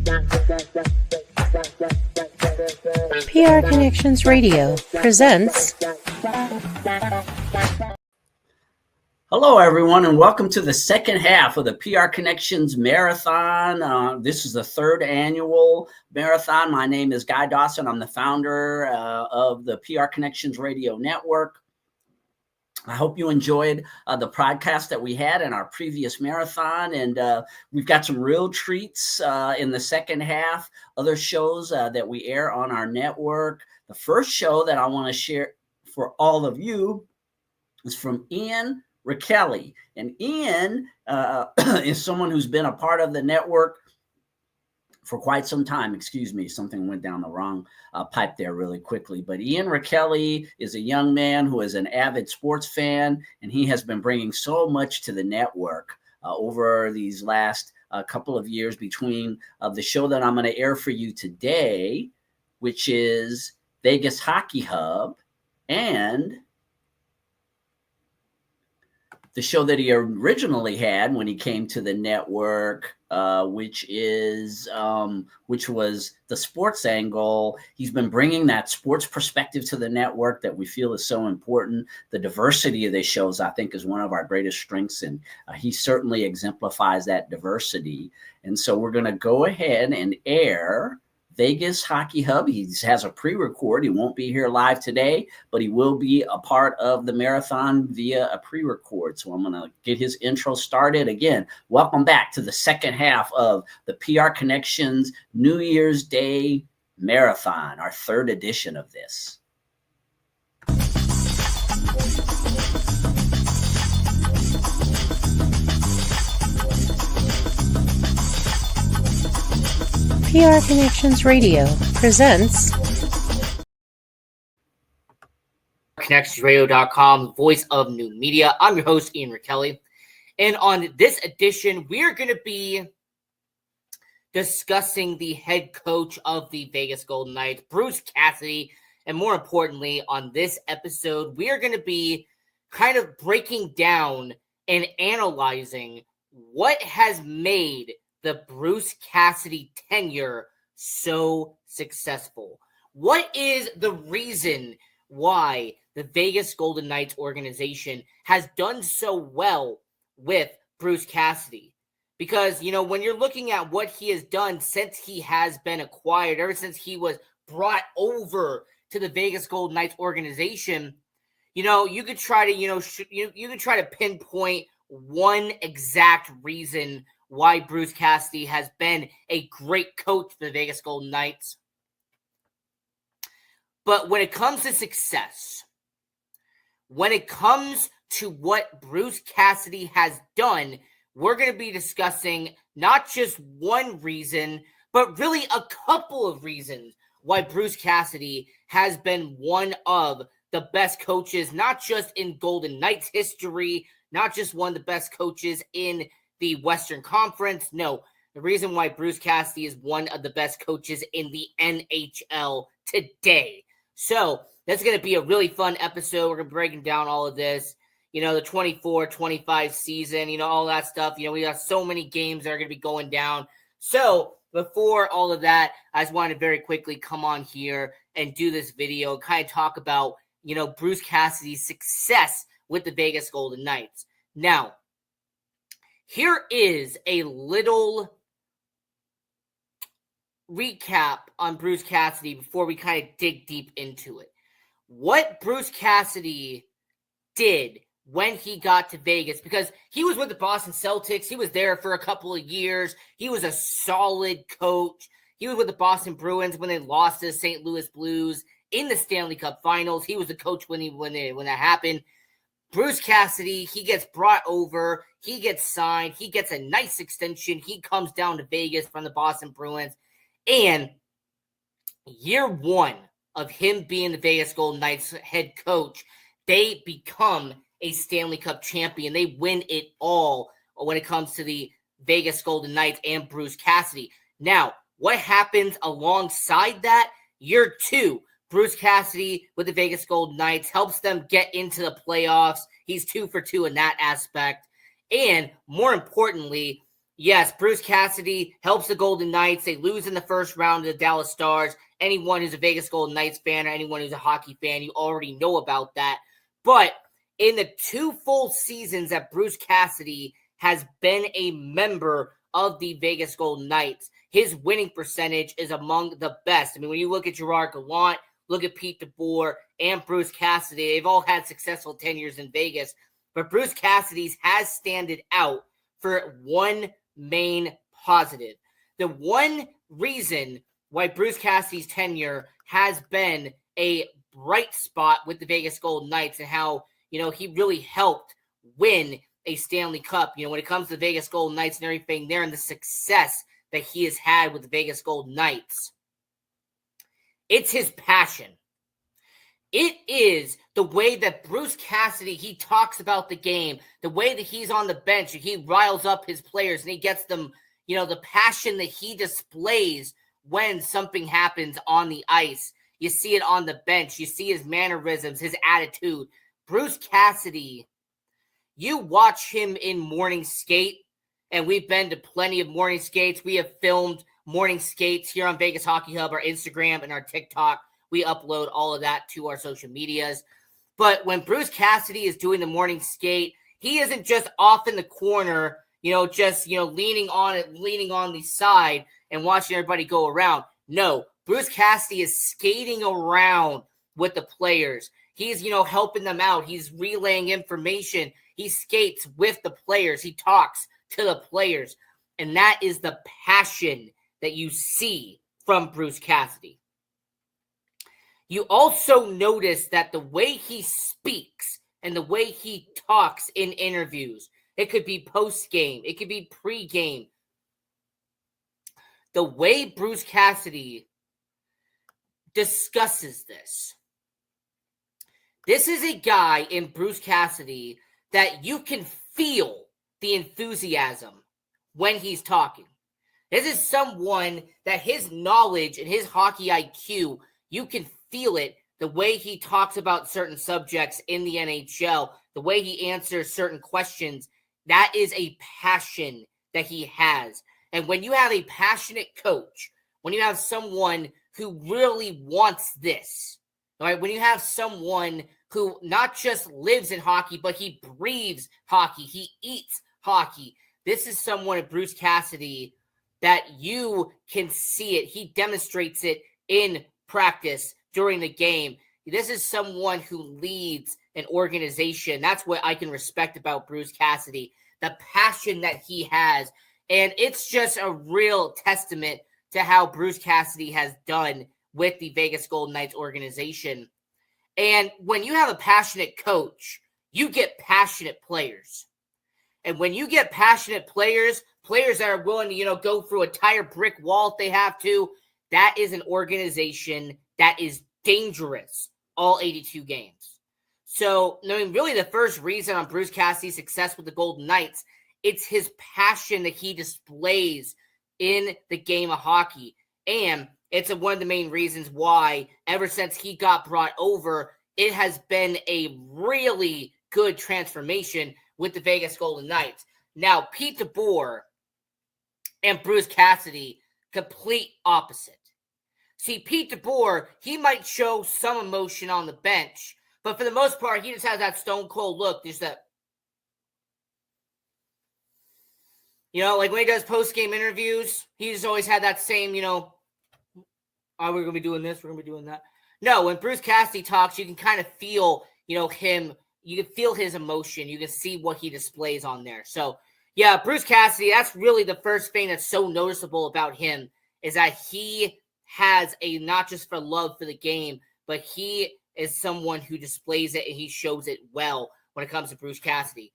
PR Connections Radio presents. Hello, everyone, and welcome to the second half of the PR Connections Marathon. This is the third annual marathon. My name is Guy Dawson. I'm the founder of the PR Connections Radio Network. I hope you enjoyed the podcast that we had in our previous marathon, and we've got some real treats in the second half, other shows that we air on our network. The first show that I want to share for all of you is from Ian Rachiele. And Ian is someone who's been a part of the network for quite some time. Excuse me, something went down the wrong pipe there really quickly. But Ian Rachiele is a young man who is an avid sports fan, and he has been bringing so much to the network over these last couple of years between the show that I'm going to air for you today, which is Vegas Hockey Hub, and the show that he originally had when he came to the network, which was the sports angle. He's been bringing that sports perspective to the network that we feel is so important. The diversity of the shows, I think, is one of our greatest strengths, and he certainly exemplifies that diversity. And so we're going to go ahead and air Vegas Hockey Hub. He has a pre-record. He won't be here live today, but he will be a part of the marathon via a pre-record. So I'm going to get his intro started. Again, welcome back to the second half of the PR Connections New Year's Day Marathon, our third edition of this. PR Connections Radio presents. ConnectionsRadio.com, voice of new media. I'm your host, Ian Rachiele. And on this edition, we're going to be discussing the head coach of the Vegas Golden Knights, Bruce Cassidy. And more importantly, on this episode, we are going to be kind of breaking down and analyzing what has made the Bruce Cassidy tenure so successful. What is the reason why the Vegas Golden Knights organization has done so well with Bruce Cassidy? Because, you know, when you're looking at what he has done since he has been acquired, ever since he was brought over to the Vegas Golden Knights organization, you know, you could try to, you could try to pinpoint one exact reason why Bruce Cassidy has been a great coach for the Vegas Golden Knights. But when it comes to success, when it comes to what Bruce Cassidy has done, we're going to be discussing not just one reason, but really a couple of reasons why Bruce Cassidy has been one of the best coaches, not just in Golden Knights history, not just one of the best coaches in the Western Conference. No, the reason why Bruce Cassidy is one of the best coaches in the NHL today. So that's going to be a really fun episode. We're going to be breaking down all of this, you know, the 24-25 season, you know, all that stuff. You know, we got so many games that are going to be going down. So before all of that, I just wanted to very quickly come on here and do this video, kind of talk about, you know, Bruce Cassidy's success with the Vegas Golden Knights. Now, here is a little recap on Bruce Cassidy before we kind of dig deep into it. What Bruce Cassidy did when he got to Vegas, because he was with the Boston Celtics. He was there for a couple of years. He was a solid coach. He was with the Boston Bruins when they lost to the St. Louis Blues in the Stanley Cup Finals. He was the coach when that happened. Bruce Cassidy, he gets brought over, he gets signed, he gets a nice extension, he comes down to Vegas from the Boston Bruins, and year one of him being the Vegas Golden Knights head coach, they become a Stanley Cup champion. They win it all when it comes to the Vegas Golden Knights and Bruce Cassidy. Now, what happens alongside that? Year two, Bruce Cassidy with the Vegas Golden Knights helps them get into the playoffs. He's 2 for 2 in that aspect. And more importantly, Yes, Bruce Cassidy helps the Golden Knights. They lose in the first round to the Dallas Stars. Anyone who's a Vegas Golden Knights fan or anyone who's a hockey fan, you already know about that. But in the 2 full seasons that Bruce Cassidy has been a member of the Vegas Golden Knights, his winning percentage is among the best. I mean, when you look at Gerard Gallant, look at Pete DeBoer, and Bruce Cassidy, they've all had successful tenures in Vegas. But Bruce Cassidy's has standed out for one main positive. The one reason why Bruce Cassidy's tenure has been a bright spot with the Vegas Golden Knights and how, he really helped win a Stanley Cup, when it comes to the Vegas Golden Knights and everything there and the success that he has had with the Vegas Golden Knights. It's his passion. It is the way that Bruce Cassidy, he talks about the game, the way that he's on the bench, he riles up his players and he gets them, the passion that he displays when something happens on the ice. You see it on the bench. You see his mannerisms, his attitude. Bruce Cassidy, you watch him in morning skate, and we've been to plenty of morning skates. We have filmed morning skates here on Vegas Hockey Hub, our Instagram and our TikTok. We upload all of that to our social medias. But when Bruce Cassidy is doing the morning skate, he isn't just off in the corner, leaning on the side and watching everybody go around. No, Bruce Cassidy is skating around with the players. He's, helping them out. He's relaying information. He skates with the players. He talks to the players. And that is the passion that you see from Bruce Cassidy. You also notice that the way he speaks and the way he talks in interviews, it could be post-game, it could be pre-game. The way Bruce Cassidy discusses this is a guy in Bruce Cassidy that you can feel the enthusiasm when he's talking. This is someone that his knowledge and his hockey IQ, you can feel it, the way he talks about certain subjects in the NHL, the way he answers certain questions. That is a passion that he has. And when you have a passionate coach, when you have someone who really wants this, all right, when you have someone who not just lives in hockey, but he breathes hockey, he eats hockey, this is someone at Bruce Cassidy that you can see it. He demonstrates it in practice during the game. This is someone who leads an organization. That's what I can respect about Bruce Cassidy, the passion that he has. And it's just a real testament to how Bruce Cassidy has done with the Vegas Golden Knights organization. And when you have a passionate coach, you get passionate players. And when you get passionate players that are willing to, go through a entire brick wall if they have to, that is an organization that is dangerous all 82 games. So, really the first reason on Bruce Cassidy's success with the Golden Knights, it's his passion that he displays in the game of hockey. And it's one of the main reasons why, ever since he got brought over, it has been a really good transformation with the Vegas Golden Knights. Now, Pete DeBoer and Bruce Cassidy, complete opposite. See, Pete DeBoer, he might show some emotion on the bench, but for the most part, he just has that stone cold look. There's that, like when he does post-game interviews, he's always had that same, oh, we're going to be doing this, we're going to be doing that. No, when Bruce Cassidy talks, you can kind of feel, him, you can feel his emotion. You can see what he displays on there. So, yeah, Bruce Cassidy, that's really the first thing that's so noticeable about him is that he has a not just for love for the game, but he is someone who displays it and he shows it well when it comes to Bruce Cassidy.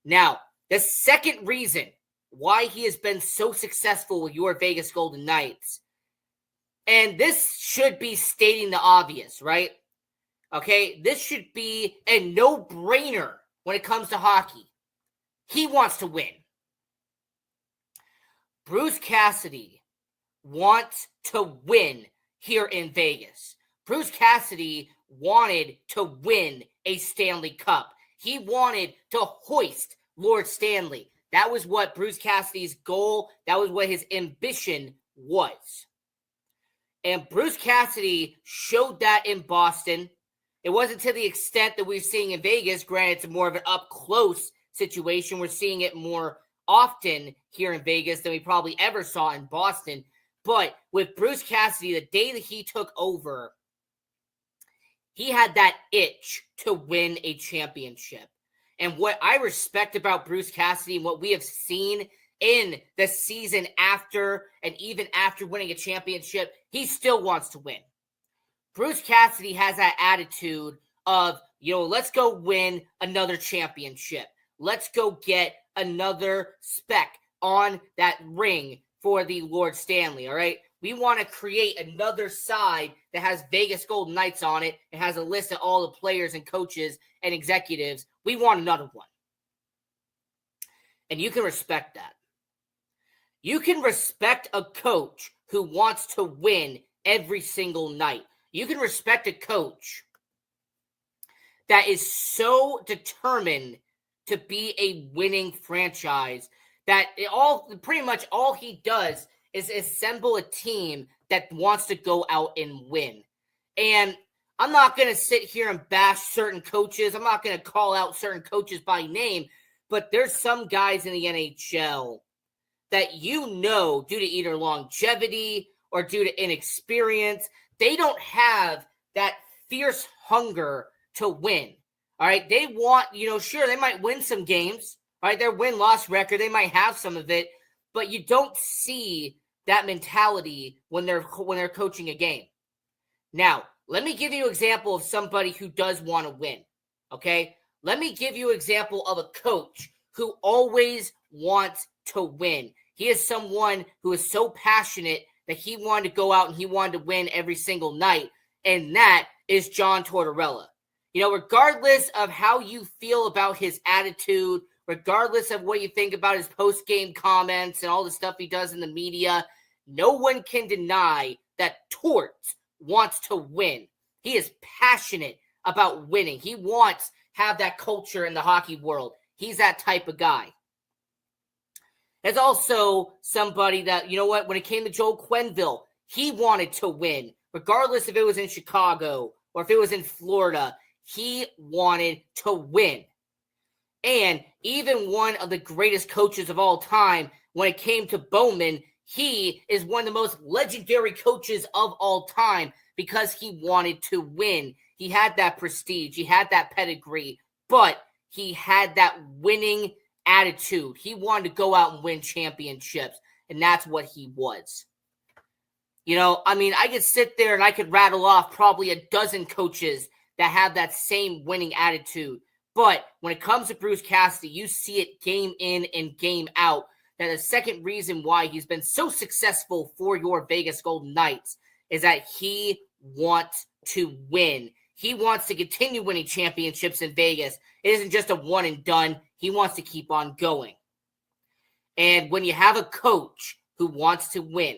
Now, the second reason why he has been so successful with your Vegas Golden Knights, and this should be stating the obvious, right? Okay, this should be a no-brainer when it comes to hockey. He wants to win. Bruce Cassidy wants to win here in Vegas. Bruce Cassidy wanted to win a Stanley Cup. He wanted to hoist Lord Stanley. That was what Bruce Cassidy's goal, that was what his ambition was. And Bruce Cassidy showed that in Boston. It wasn't to the extent that we're seeing in Vegas. Granted, it's more of an up-close situation. We're seeing it more often here in Vegas than we probably ever saw in Boston. But with Bruce Cassidy, the day that he took over, he had that itch to win a championship. And what I respect about Bruce Cassidy and what we have seen in the season after and even after winning a championship, he still wants to win. Bruce Cassidy has that attitude of, let's go win another championship. Let's go get another speck on that ring for the Lord Stanley, all right? We want to create another side that has Vegas Golden Knights on it. It has a list of all the players and coaches and executives. We want another one. And you can respect that. You can respect a coach who wants to win every single night. You can respect a coach that is so determined to be a winning franchise that pretty much all he does is assemble a team that wants to go out and win. And I'm not going to sit here and bash certain coaches. I'm not going to call out certain coaches by name, but there's some guys in the NHL that due to either longevity or due to inexperience, they don't have that fierce hunger to win. All right, they want, sure, they might win some games. All right, their win-loss record, they might have some of it, but you don't see that mentality when they're coaching a game. Now, let me give you an example of somebody who does want to win, okay? Let me give you an example of a coach who always wants to win. He is someone who is so passionate that he wanted to go out and he wanted to win every single night, and that is John Tortorella. Regardless of how you feel about his attitude, regardless of what you think about his post-game comments and all the stuff he does in the media, no one can deny that Tort wants to win. He is passionate about winning. He wants to have that culture in the hockey world. He's that type of guy. There's also somebody that, when it came to Joel Quenneville, he wanted to win. Regardless if it was in Chicago or if it was in Florida, he wanted to win. And even one of the greatest coaches of all time, when it came to Bowman, he is one of the most legendary coaches of all time because he wanted to win. He had that prestige. He had that pedigree, but he had that winning attitude. He wanted to go out and win championships, and that's what he was. I could sit there and I could rattle off probably a dozen coaches that have that same winning attitude. But when it comes to Bruce Cassidy, you see it game in and game out. That the second reason why he's been so successful for your Vegas Golden Knights is that he wants to win. He wants to continue winning championships in Vegas. It isn't just a one and done. He wants to keep on going. And when you have a coach who wants to win,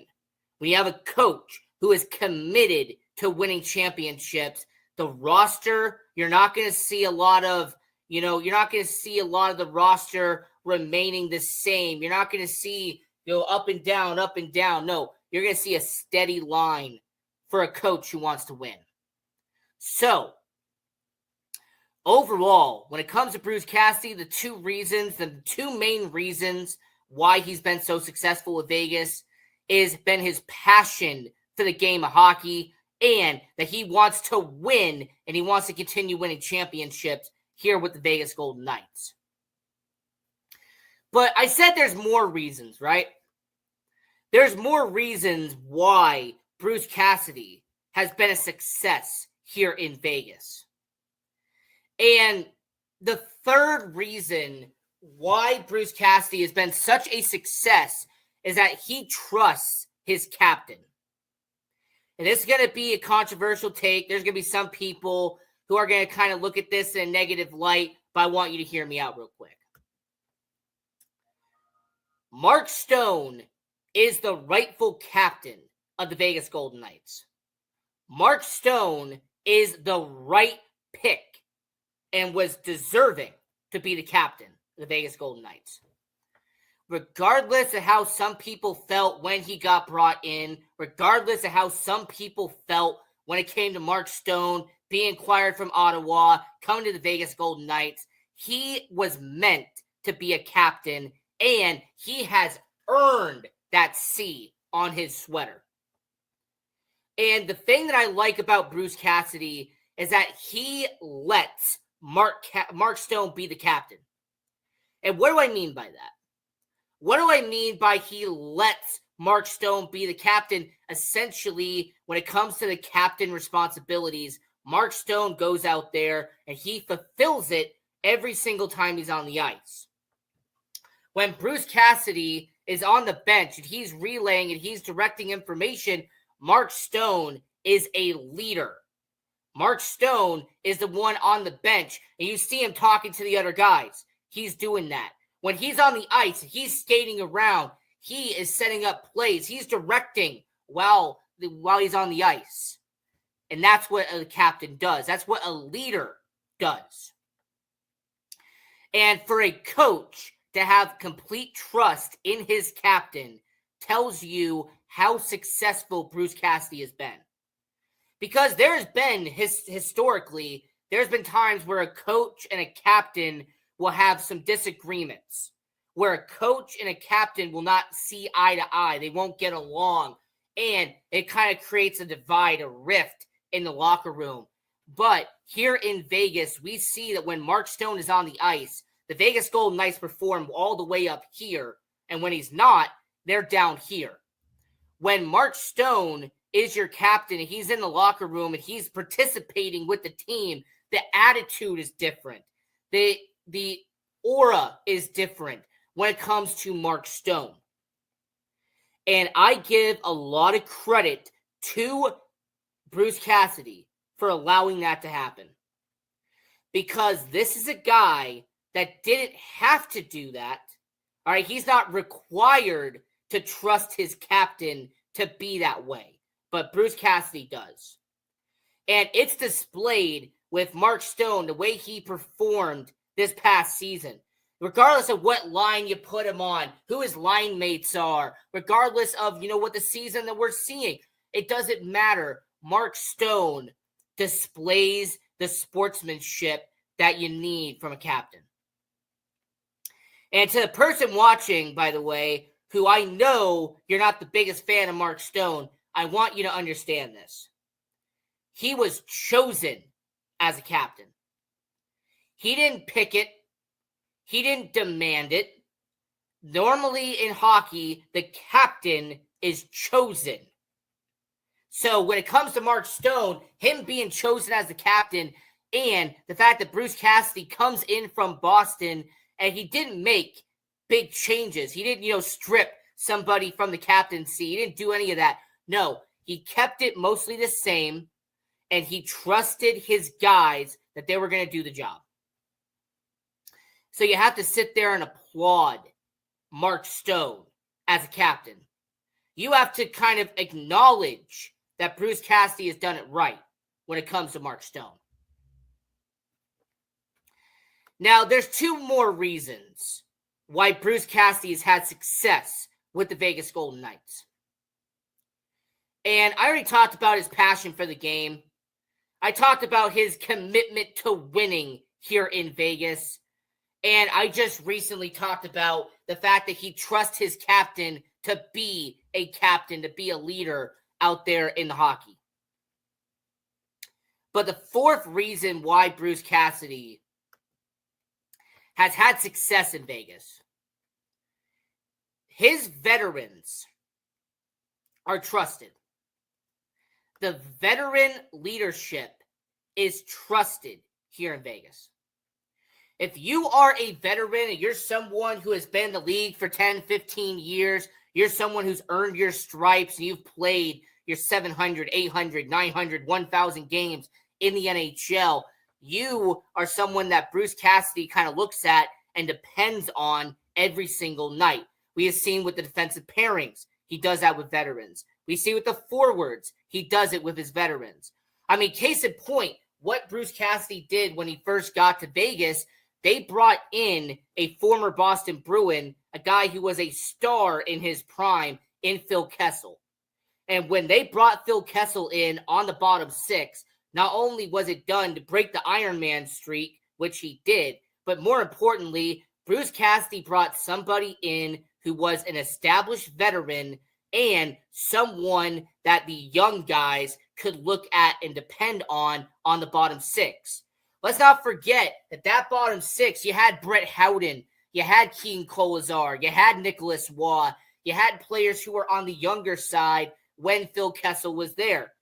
when you have a coach who is committed to winning championships, the roster, you're not going to see a lot of the roster remaining the same. You're not going to see up and down, up and down. No, you're going to see a steady line for a coach who wants to win. So, overall, when it comes to Bruce Cassidy, the two main reasons why he's been so successful with Vegas has been his passion for the game of hockey and that he wants to win and he wants to continue winning championships here with the Vegas Golden Knights. But I said there's more reasons, right? There's more reasons why Bruce Cassidy has been a success here in Vegas. And the third reason why Bruce Cassidy has been such a success is that he trusts his captain. And this is going to be a controversial take. There's going to be some people who are going to kind of look at this in a negative light, but I want you to hear me out real quick. Mark Stone is the rightful captain of the Vegas Golden Knights. Mark Stone is the right pick and was deserving to be the captain of the Vegas Golden Knights. regardless of how some people felt when he got brought in, regardless of how some people felt when it came to Mark Stone being acquired from Ottawa, coming to the Vegas Golden Knights, he was meant to be a captain, and he has earned that C on his sweater. And the thing that I like about Bruce Cassidy is that he lets Mark Stone be the captain. And what do I mean by that? What do I mean by he lets Mark Stone be the captain? Essentially, when it comes to the captain responsibilities, Mark Stone goes out there and he fulfills it every single time he's on the ice. When Bruce Cassidy is on the bench and he's relaying and he's directing information, Mark Stone is a leader. Mark Stone is the one on the bench, and you see him talking to the other guys. He's doing that. When he's on the ice, he's skating around. He is setting up plays. He's directing while he's on the ice. And that's what a captain does. That's what a leader does. And for a coach to have complete trust in his captain tells you how successful Bruce Cassidy has been. Because there's been, historically, there's been times where a coach and a captain will have some disagreements, where a coach and a captain will not see eye to eye. They won't get along, and it kind of creates a divide, a rift in the locker room. But here in Vegas, we see that when Mark Stone is on the ice, the Vegas Golden Knights perform all the way up here, and when he's not, they're down here. When Mark Stone is your captain and he's in the locker room and he's participating with the team, the attitude is different. The aura is different when it comes to Mark Stone. And I give a lot of credit to Bruce Cassidy for allowing that to happen. Because this is a guy that didn't have to do that. All right, he's not required to trust his captain to be that way. But Bruce Cassidy does. And it's displayed with Mark Stone, the way he performed this past season. Regardless of what line you put him on, who his line mates are, regardless of, what the season that we're seeing, it doesn't matter. Mark Stone displays the sportsmanship that you need from a captain. And to the person watching, by the way, who I know you're not the biggest fan of Mark Stone, I want you to understand this. He was chosen as a captain. He didn't pick it. He didn't demand it. Normally in hockey, the captain is chosen. So when it comes to Mark Stone, him being chosen as the captain and the fact that Bruce Cassidy comes in from Boston and he didn't make big changes. He didn't, strip somebody from the captaincy. He didn't do any of that. No, he kept it mostly the same, and he trusted his guys that they were going to do the job. So you have to sit there and applaud Mark Stone as a captain. You have to kind of acknowledge that Bruce Cassidy has done it right when it comes to Mark Stone. Now, there's two more reasons why Bruce Cassidy has had success with the Vegas Golden Knights. And I already talked about his passion for the game. I talked about his commitment to winning here in Vegas. And I just recently talked about the fact that he trusts his captain to be a captain, to be a leader out there in the hockey. But the fourth reason why Bruce Cassidy has had success in Vegas, his veterans are trusted. The veteran leadership is trusted here in Vegas. If you are a veteran and you're someone who has been in the league for 10, 15 years, you're someone who's earned your stripes and you've played your 700, 800, 900, 1,000 games in the NHL, you are someone that Bruce Cassidy kind of looks at and depends on every single night. We have seen with the defensive pairings, he does that with veterans. We see with the forwards, he does it with his veterans. I mean, case in point, what Bruce Cassidy did when he first got to Vegas, they brought in a former Boston Bruin, a guy who was a star in his prime in Phil Kessel. And when they brought Phil Kessel in on the bottom six, not only was it done to break the Iron Man streak, which he did, but more importantly, Bruce Cassidy brought somebody in who was an established veteran and someone that the young guys could look at and depend on the bottom six. Let's not forget that bottom six, you had Brett Howden, you had Keane Colazar, you had Nicholas Waugh, you had players who were on the younger side when Phil Kessel was there.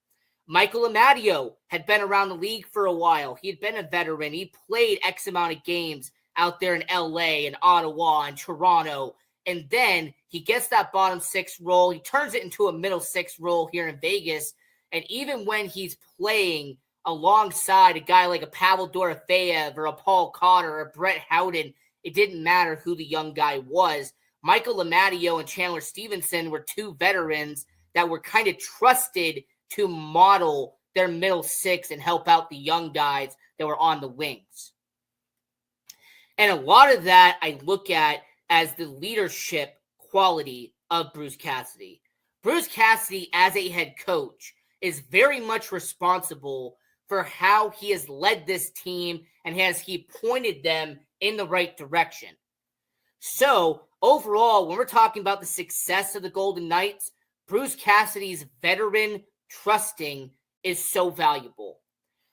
Michael Amadio had been around the league for a while. He had been a veteran. He played X amount of games out there in LA and Ottawa and Toronto. And then he gets that bottom six role. He turns it into a middle six role here in Vegas. And even when he's playing alongside a guy like a Pavel Dorofeyev or a Paul Cotter or a Brett Howden, it didn't matter who the young guy was. Michael Amadio and Chandler Stevenson were two veterans that were kind of trusted to model their middle six and help out the young guys that were on the wings. And a lot of that I look at as the leadership quality of Bruce Cassidy. Bruce Cassidy, as a head coach, is very much responsible for how he has led this team and has he pointed them in the right direction. So overall, when we're talking about the success of the Golden Knights, Bruce Cassidy's veteran trusting is so valuable.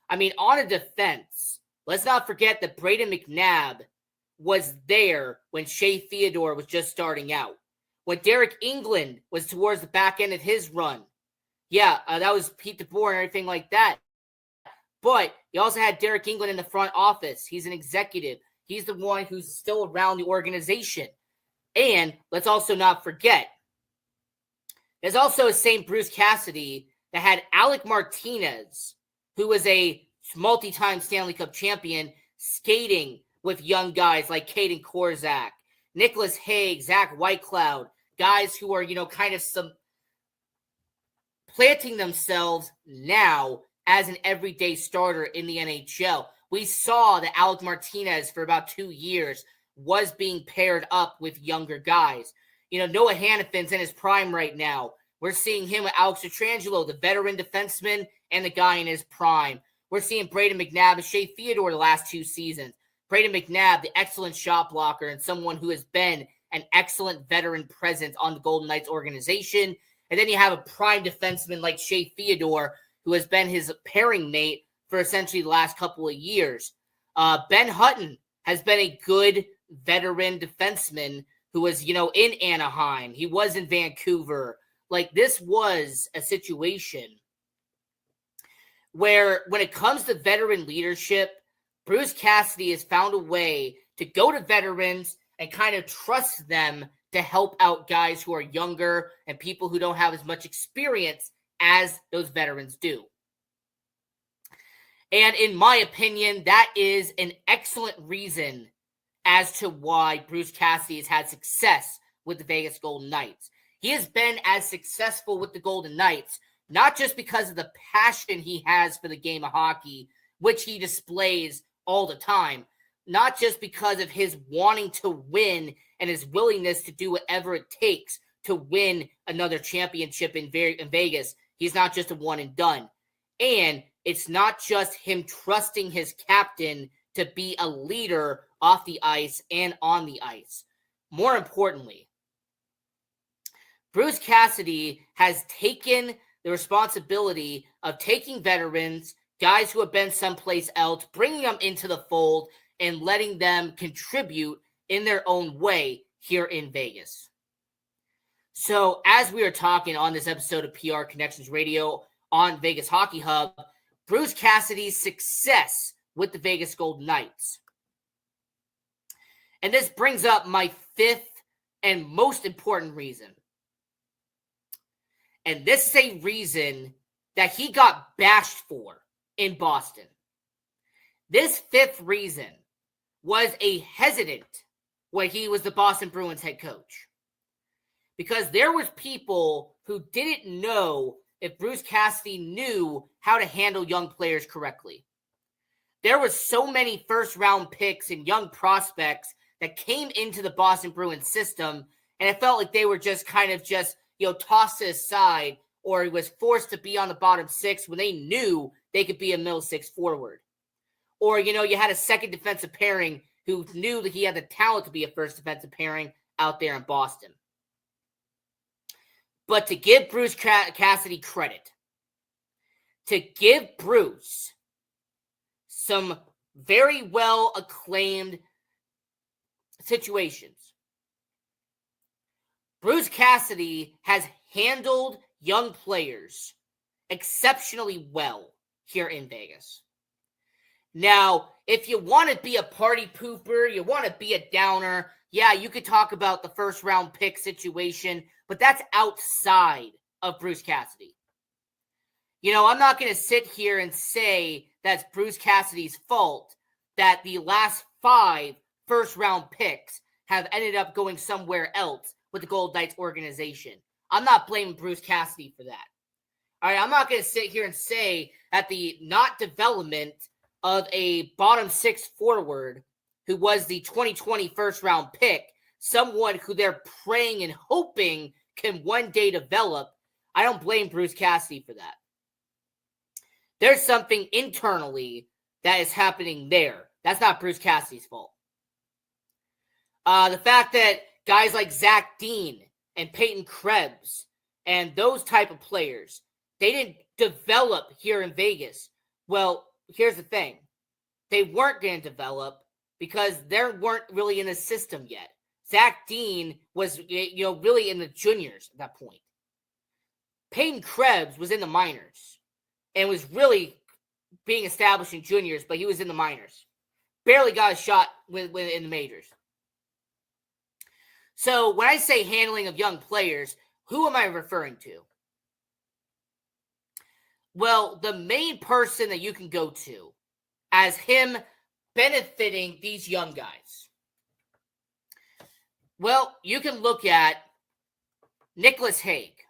I mean, on a defense, let's not forget that Braden McNabb was there when Shea Theodore was just starting out. When Derek England was towards the back end of his run. Yeah, that was Pete DeBoer and everything like that. But you also had Derek England in the front office. He's an executive. He's the one who's still around the organization. And let's also not forget, there's also a St. Bruce Cassidy that had Alec Martinez, who was a multi-time Stanley Cup champion, skating with young guys like Caden Korzak, Nicholas Haig, Zach Whitecloud, guys who are, kind of some planting themselves now as an everyday starter in the NHL. We saw that Alec Martinez for about 2 years was being paired up with younger guys. Noah Hannafin's in his prime right now. We're seeing him with Alex Pietrangelo, the veteran defenseman, and the guy in his prime. We're seeing Braden McNabb and Shea Theodore the last 2 seasons. Braden McNabb, the excellent shot blocker and someone who has been an excellent veteran presence on the Golden Knights organization. And then you have a prime defenseman like Shea Theodore, who has been his pairing mate for essentially the last couple of years. Ben Hutton has been a good veteran defenseman who was, in Anaheim. He was in Vancouver. Like, this was a situation where when it comes to veteran leadership, Bruce Cassidy has found a way to go to veterans and kind of trust them to help out guys who are younger and people who don't have as much experience as those veterans do. And in my opinion, that is an excellent reason as to why Bruce Cassidy has had success with the Vegas Golden Knights. He has been as successful with the Golden Knights, not just because of the passion he has for the game of hockey, which he displays all the time, not just because of his wanting to win and his willingness to do whatever it takes to win another championship in Vegas. He's not just a one and done. And it's not just him trusting his captain to be a leader off the ice and on the ice. More importantly, Bruce Cassidy has taken the responsibility of taking veterans, guys who have been someplace else, bringing them into the fold and letting them contribute in their own way here in Vegas. So as we are talking on this episode of PR Connections Radio on Vegas Hockey Hub, Bruce Cassidy's success with the Vegas Golden Knights. And this brings up my fifth and most important reason. And this is a reason that he got bashed for in Boston. This fifth reason was a hesitant when he was the Boston Bruins head coach. Because there was people who didn't know if Bruce Cassidy knew how to handle young players correctly. there was so many first-round picks and young prospects that came into the Boston Bruins system, and it felt like they were just kind of tossed aside, or he was forced to be on the bottom six when they knew they could be a middle six forward. Or, you had a second defensive pairing who knew that he had the talent to be a first defensive pairing out there in Boston. But to give Bruce Cassidy credit, to give Bruce some very well acclaimed situations, Bruce Cassidy has handled young players exceptionally well here in Vegas. Now, if you want to be a party pooper, you want to be a downer, yeah, you could talk about the first round pick situation, but that's outside of Bruce Cassidy. I'm not going to sit here and say that's Bruce Cassidy's fault that the last 5 first round picks have ended up going somewhere else with the Golden Knights organization. I'm not blaming Bruce Cassidy for that. All right, I'm not going to sit here and say that the not development of a bottom 6 forward who was the 2020 first round pick, someone who they're praying and hoping can one day develop, I don't blame Bruce Cassidy for that. There's something internally that is happening there. That's not Bruce Cassidy's fault. The fact that guys like Zach Dean and Peyton Krebs and those type of players, they didn't develop here in Vegas. Well, here's the thing. They weren't going to develop because they weren't really in the system yet. Zach Dean was, really in the juniors at that point. Peyton Krebs was in the minors and was really being established in juniors, but he was in the minors. Barely got a shot in the majors. So when I say handling of young players, who am I referring to? Well, the main person that you can go to as him benefiting these young guys. Well, you can look at Nicholas Hague.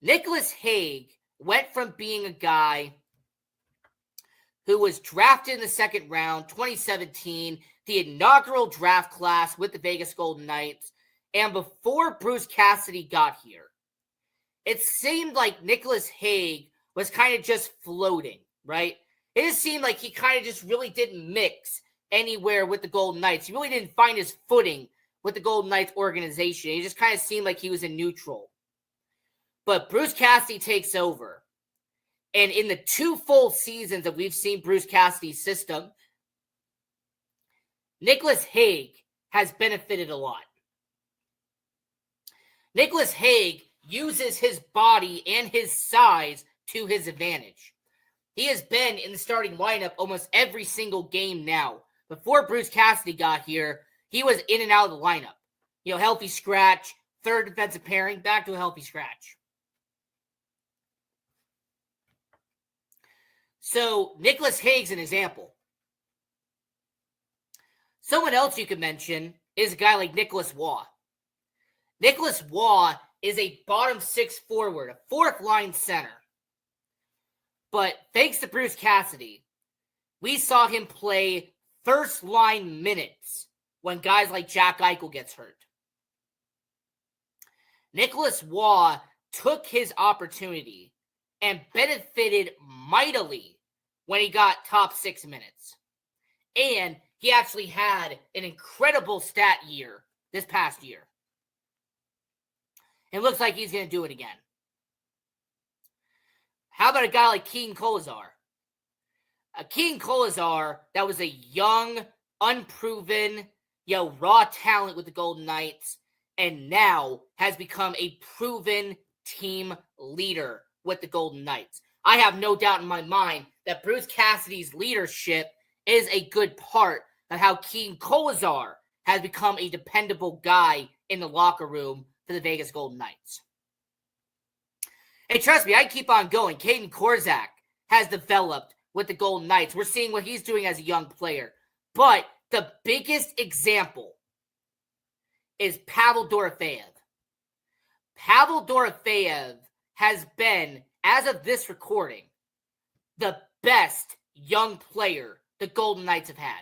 Nicholas Hague went from being a guy who was drafted in the second round, 2017, the inaugural draft class with the Vegas Golden Knights. And before Bruce Cassidy got here, it seemed like Nicholas Hague was kind of just floating, right? It just seemed like he kind of just really didn't mix anywhere with the Golden Knights. He really didn't find his footing with the Golden Knights organization. It just kind of seemed like he was in neutral. But Bruce Cassidy takes over. And in the 2 full seasons that we've seen Bruce Cassidy's system, Nicholas Hague has benefited a lot. Nicholas Hague uses his body and his size to his advantage. He has been in the starting lineup almost every single game now. Before Bruce Cassidy got here, he was in and out of the lineup. Healthy scratch, third defensive pairing, back to a healthy scratch. So, Nicholas Hague's an example. Someone else you could mention is a guy like Nicholas Waugh. Nicholas Waugh is a bottom 6 forward, a 4th line center. But thanks to Bruce Cassidy, we saw him play first line minutes when guys like Jack Eichel gets hurt. Nicholas Waugh took his opportunity and benefited mightily when he got top 6 minutes. And he actually had an incredible stat year this past year. It looks like he's going to do it again. How about a guy like Keegan Kolesar? Keegan Kolesar, that was a young, unproven, raw talent with the Golden Knights, and now has become a proven team leader with the Golden Knights. I have no doubt in my mind that Bruce Cassidy's leadership is a good part of how Keegan Kolesar has become a dependable guy in the locker room for the Vegas Golden Knights. And trust me, I keep on going. Caden Korczak has developed with the Golden Knights. We're seeing what he's doing as a young player. But the biggest example is Pavel Dorofeyev. Pavel Dorofeyev has been, as of this recording, the best young player the Golden Knights have had.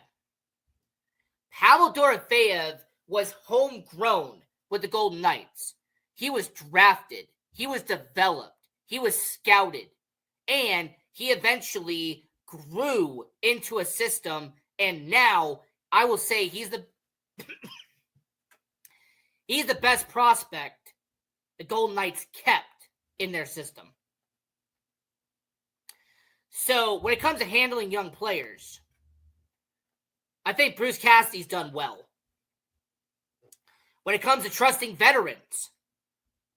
Pavel Dorofeyev was homegrown with the Golden Knights. He was drafted. He was developed. He was scouted. And he eventually grew into a system. And now I will say he's the he's the best prospect the Golden Knights kept in their system. So when it comes to handling young players, I think Bruce Cassidy's done well. When it comes to trusting veterans,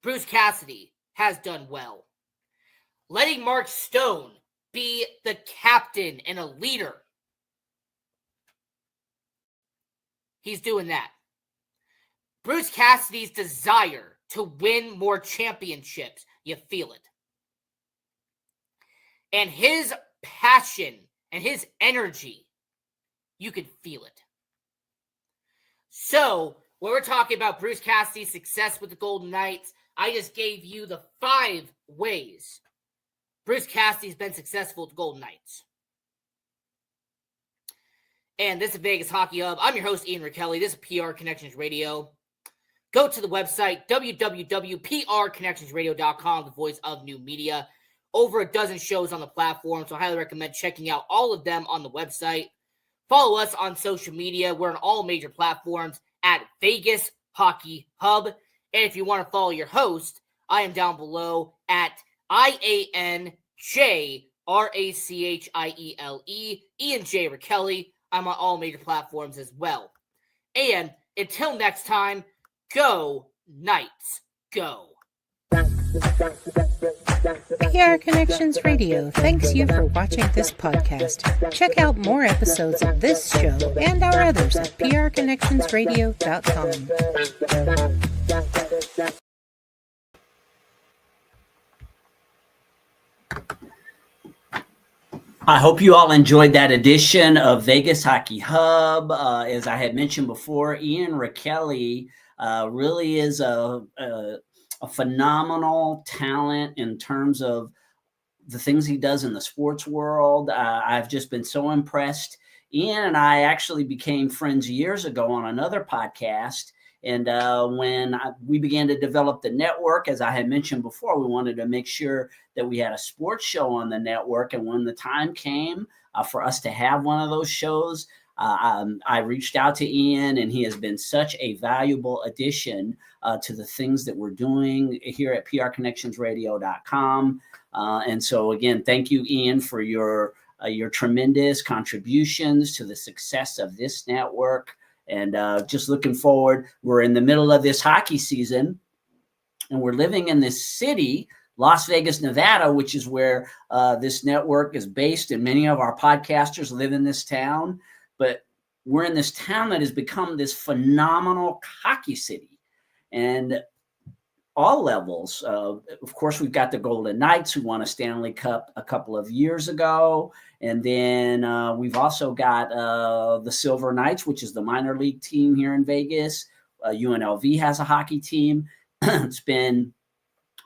Bruce Cassidy has done well. Letting Mark Stone be the captain and a leader, he's doing that. Bruce Cassidy's desire to win more championships, you feel it. And his passion and his energy, you can feel it. So, when we're talking about Bruce Cassidy's success with the Golden Knights, I just gave you the 5 ways Bruce Cassidy's been successful with the Golden Knights. And this is Vegas Hockey Hub. I'm your host, Ian Rachiele. This is PR Connections Radio. Go to the website, www.prconnectionsradio.com, the voice of new media. Over a dozen shows on the platform, so I highly recommend checking out all of them on the website. Follow us on social media. We're on all major platforms at Vegas Hockey Hub. And if you want to follow your host, I am down below at IANJRACHIELE, Ian J. Rachiele. I'm on all major platforms as well. And until next time, go Knights, go. PR Connections Radio thanks you for watching this podcast. Check out more episodes of this show and our others at prconnectionsradio.com. I hope you all enjoyed that edition of Vegas Hockey Hub. As I had mentioned before, Ian Rachiele really is a phenomenal talent in terms of the things he does in the sports world. I've just been so impressed. Ian and I actually became friends years ago on another podcast. And when we began to develop the network, as I had mentioned before, we wanted to make sure that we had a sports show on the network. And when the time came for us to have one of those shows, I reached out to Ian, and he has been such a valuable addition to the things that we're doing here at prconnectionsradio.com. And so, again, thank you, Ian, for your tremendous contributions to the success of this network. And just looking forward, we're in the middle of this hockey season, and we're living in this city, Las Vegas, Nevada, which is where this network is based, and many of our podcasters live in this town. But we're in this town that has become this phenomenal hockey city, and all levels. Of course, we've got the Golden Knights, who won a Stanley Cup a couple of years ago. And then we've also got the Silver Knights, which is the minor league team here in Vegas. UNLV has a hockey team. It's been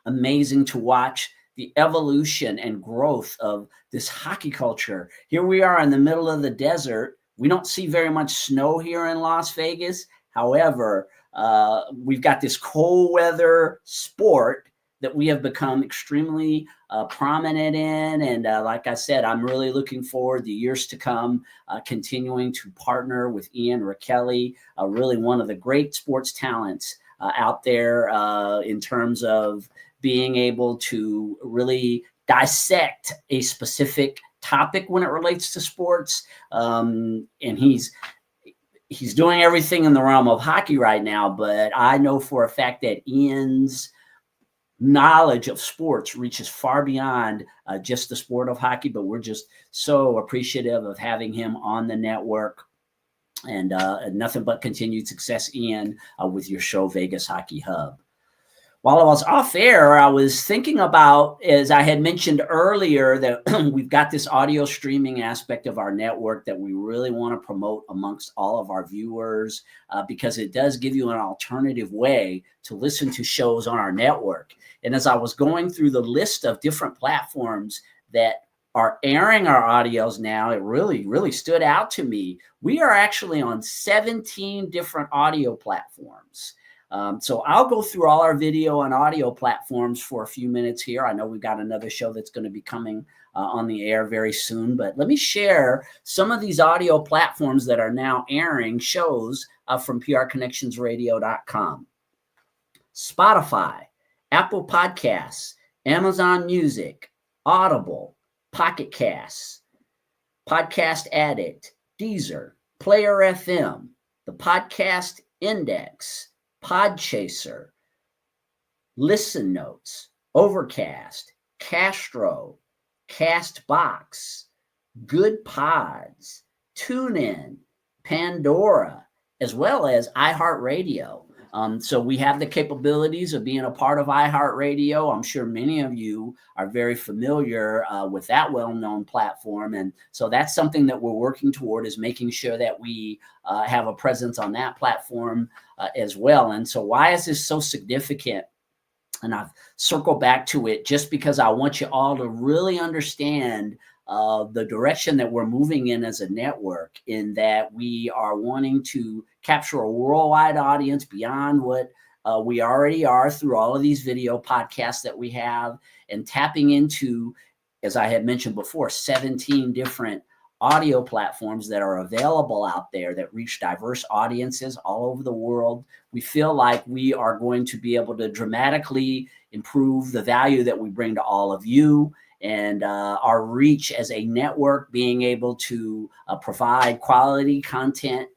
amazing to watch the evolution and growth of this hockey culture. Here we are in the middle of the desert. We don't see very much snow here in Las Vegas. However, we've got this cold weather sport that we have become extremely prominent in. And like I said, I'm really looking forward to years to come, continuing to partner with Ian Rachiele, really one of the great sports talents out there in terms of being able to really dissect a specific topic when it relates to sports. And he's doing everything in the realm of hockey right now, but I know for a fact that Ian's knowledge of sports reaches far beyond just the sport of hockey, but we're just so appreciative of having him on the network. And nothing but continued success, Ian, with your show, Vegas Hockey Hub. While I was off air, I was thinking about, as I had mentioned earlier, that we've got this audio streaming aspect of our network that we really want to promote amongst all of our viewers because it does give you an alternative way to listen to shows on our network. And as I was going through the list of different platforms that are airing our audios now, it really stood out to me. We are actually on 17 different audio platforms. So I'll go through all our video and audio platforms for a few minutes here. I know we've got another show that's going to be coming on the air very soon, but let me share some of these audio platforms that are now airing shows from prconnectionsradio.com. Spotify, Apple Podcasts, Amazon Music, Audible, Pocket Casts, Podcast Addict, Deezer, Player FM, the Podcast Index, Podchaser, Listen Notes, Overcast, Castro, Castbox, Good Pods, TuneIn, Pandora, as well as iHeartRadio. So we have the capabilities of being a part of iHeartRadio. I'm sure many of you are very familiar with that well-known platform. And so that's something that we're working toward, is making sure that we have a presence on that platform as well. And so why is this so significant? And I've circled back to it just because I want you all to really understand the direction that we're moving in as a network, in that we are wanting to capture a worldwide audience beyond what we already are through all of these video podcasts that we have, and tapping into, as I had mentioned before, 17 different audio platforms that are available out there that reach diverse audiences all over the world. We feel like we are going to be able to dramatically improve the value that we bring to all of you, and our reach as a network, being able to provide quality content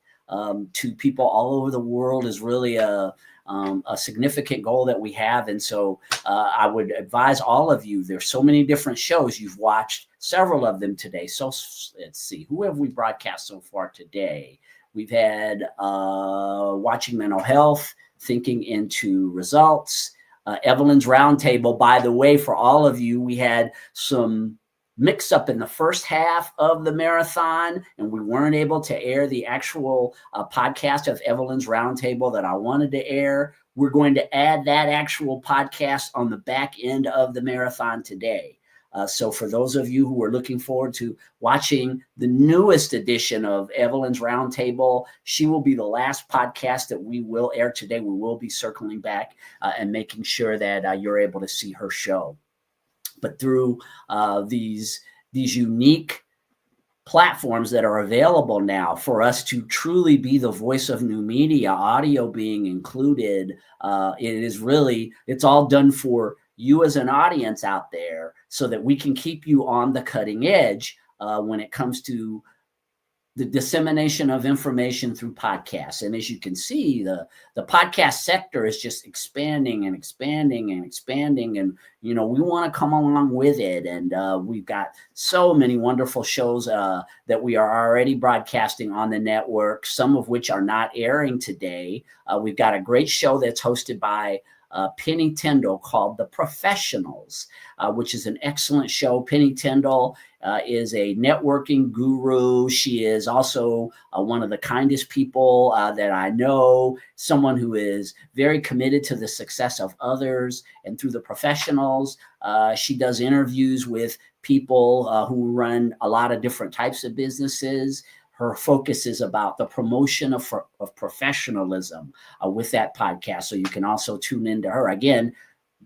to people all over the world is really a significant goal that we have. And so I would advise all of you, there's so many different shows. You've watched several of them today. So let's see, who have we broadcast so far today? We've had Watching Mental Health, Thinking into Results, Evelyn's Roundtable. By the way, for all of you, we had some mix up in the first half of the marathon, and we weren't able to air the actual podcast of Evelyn's Roundtable that I wanted to air. We're going to add that actual podcast on the back end of the marathon today. So for those of you who are looking forward to watching the newest edition of Evelyn's Roundtable, she will be the last podcast that we will air today. We will be circling back and making sure that you're able to see her show. But through these unique platforms that are available now for us to truly be the voice of new media, audio being included, it's all done for you as an audience out there, so that we can keep you on the cutting edge when it comes to the dissemination of information through podcasts. And as you can see, the podcast sector is just expanding and expanding and expanding. And, we want to come along with it. And we've got so many wonderful shows that we are already broadcasting on the network, some of which are not airing today. We've got a great show that's hosted by Penny Tindall called The Professionals, which is an excellent show. Penny Tindall is a networking guru. She is also one of the kindest people that I know, someone who is very committed to the success of others. And through The Professionals, she does interviews with people who run a lot of different types of businesses. Her focus is about the promotion of professionalism with that podcast. So you can also tune into her. Again,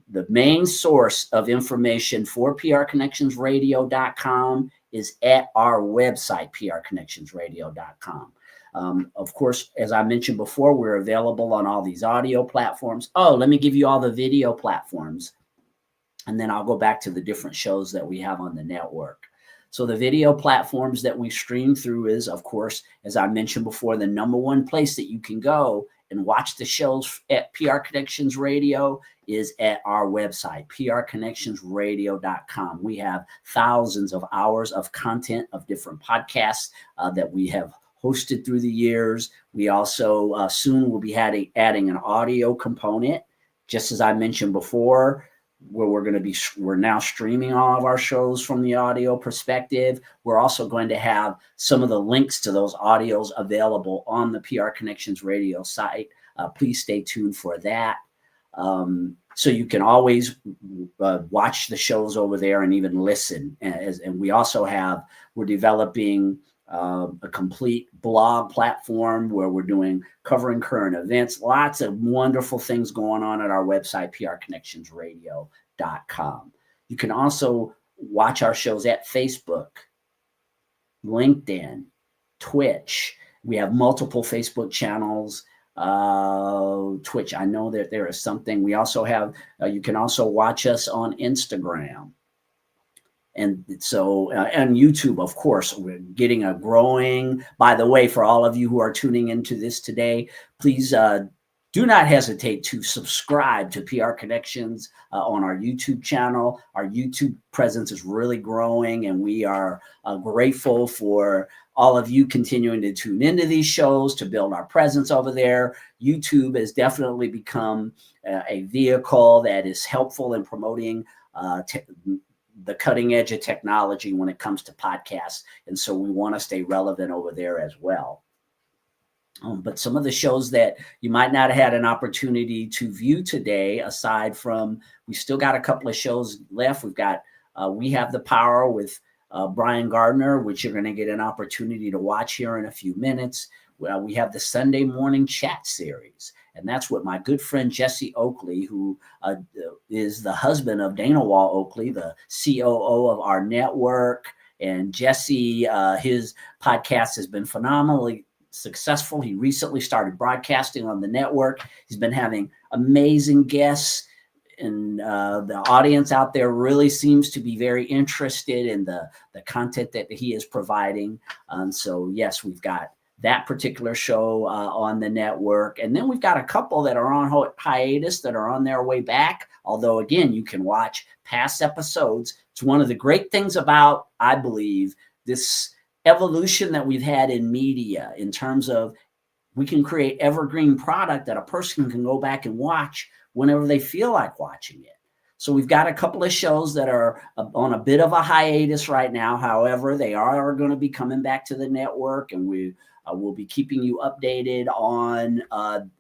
the main source of information for prconnectionsradio.com is at our website, prconnectionsradio.com. Of course, as I mentioned before, we're available on all these audio platforms. Oh, let me give you all the video platforms, and then I'll go back to the different shows that we have on the network. So the video platforms that we stream through is, of course, as I mentioned before, the number one place that you can go and watch the shows at PR Connections Radio is at our website, prconnectionsradio.com. We have thousands of hours of content of different podcasts that we have hosted through the years. We also soon will be adding an audio component, just as I mentioned before, where we're now streaming all of our shows from the audio perspective. We're also going to have some of the links to those audios available on the PR Connections Radio site. Please stay tuned for that. So you can always watch the shows over there and even listen. And we're developing a complete blog platform where we're covering current events. Lots of wonderful things going on at our website, prconnectionsradio.com. You can also watch our shows at Facebook, LinkedIn, Twitch. We have multiple Facebook channels. Twitch, I know that there is something. We also have, you can also watch us on Instagram. And so, and YouTube, of course, we're getting a growing. By the way, for all of you who are tuning into this today, please do not hesitate to subscribe to PR Connections on our YouTube channel. Our YouTube presence is really growing, and we are grateful for all of you continuing to tune into these shows to build our presence over there. YouTube has definitely become a vehicle that is helpful in promoting the cutting edge of technology when it comes to podcasts. And so we want to stay relevant over there as well. But some of the shows that you might not have had an opportunity to view today, aside from, we still got a couple of shows left. We've got We Have the Power with Brian Gardner, which you're going to get an opportunity to watch here in a few minutes. We have the Sunday Morning Chat series, and that's with my good friend Jesse Oakley, who is the husband of Dana Wall Oakley, the COO of our network. And Jesse, his podcast has been phenomenally successful. He recently started broadcasting on the network. He's been having amazing guests, and the audience out there really seems to be very interested in the content that he is providing. So yes, we've got that particular show on the network. And then we've got a couple that are on hiatus that are on their way back. Although, again, you can watch past episodes. It's one of the great things about, I believe, this evolution that we've had in media, in terms of we can create evergreen product that a person can go back and watch whenever they feel like watching it. So we've got a couple of shows that are on a bit of a hiatus right now. However, they are going to be coming back to the network, and we will be keeping you updated on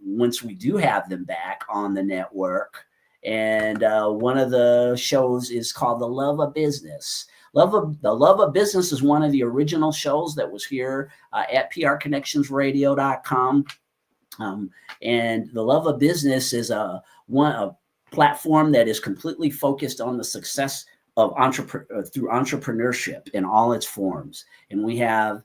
once we do have them back on the network. And one of the shows is called The Love of Business. The Love of Business is one of the original shows that was here at prconnectionsradio.com. And The Love of Business is a platform that is completely focused on the success of through entrepreneurship in all its forms. And we have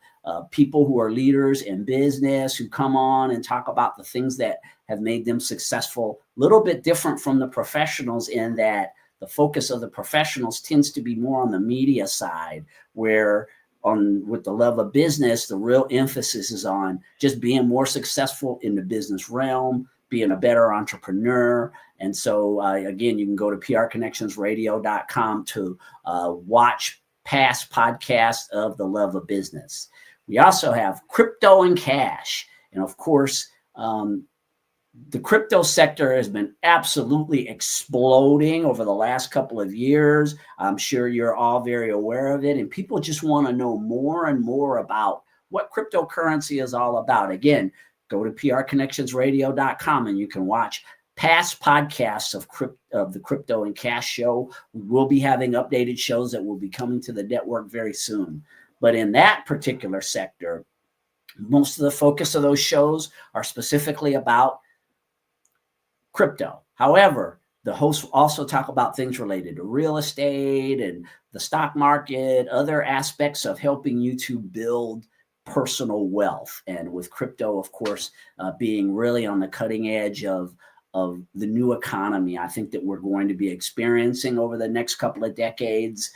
people who are leaders in business who come on and talk about the things that have made them successful. A little bit different from the professionals, in that the focus of the professionals tends to be more on the media side, where with The Love of Business, the real emphasis is on just being more successful in the business realm, being a better entrepreneur. And so, again, you can go to prconnectionsradio.com to watch past podcasts of The Love of Business. We also have Crypto and Cash. And of course, the crypto sector has been absolutely exploding over the last couple of years. I'm sure you're all very aware of it. And people just want to know more and more about what cryptocurrency is all about. Again, go to prconnectionsradio.com and you can watch past podcasts of the Crypto and Cash show. We will be having updated shows that will be coming to the network very soon. But in that particular sector, most of the focus of those shows are specifically about crypto. However, the hosts also talk about things related to real estate and the stock market, other aspects of helping you to build personal wealth. And with crypto, of course, being really on the cutting edge of the new economy, I think that we're going to be experiencing over the next couple of decades.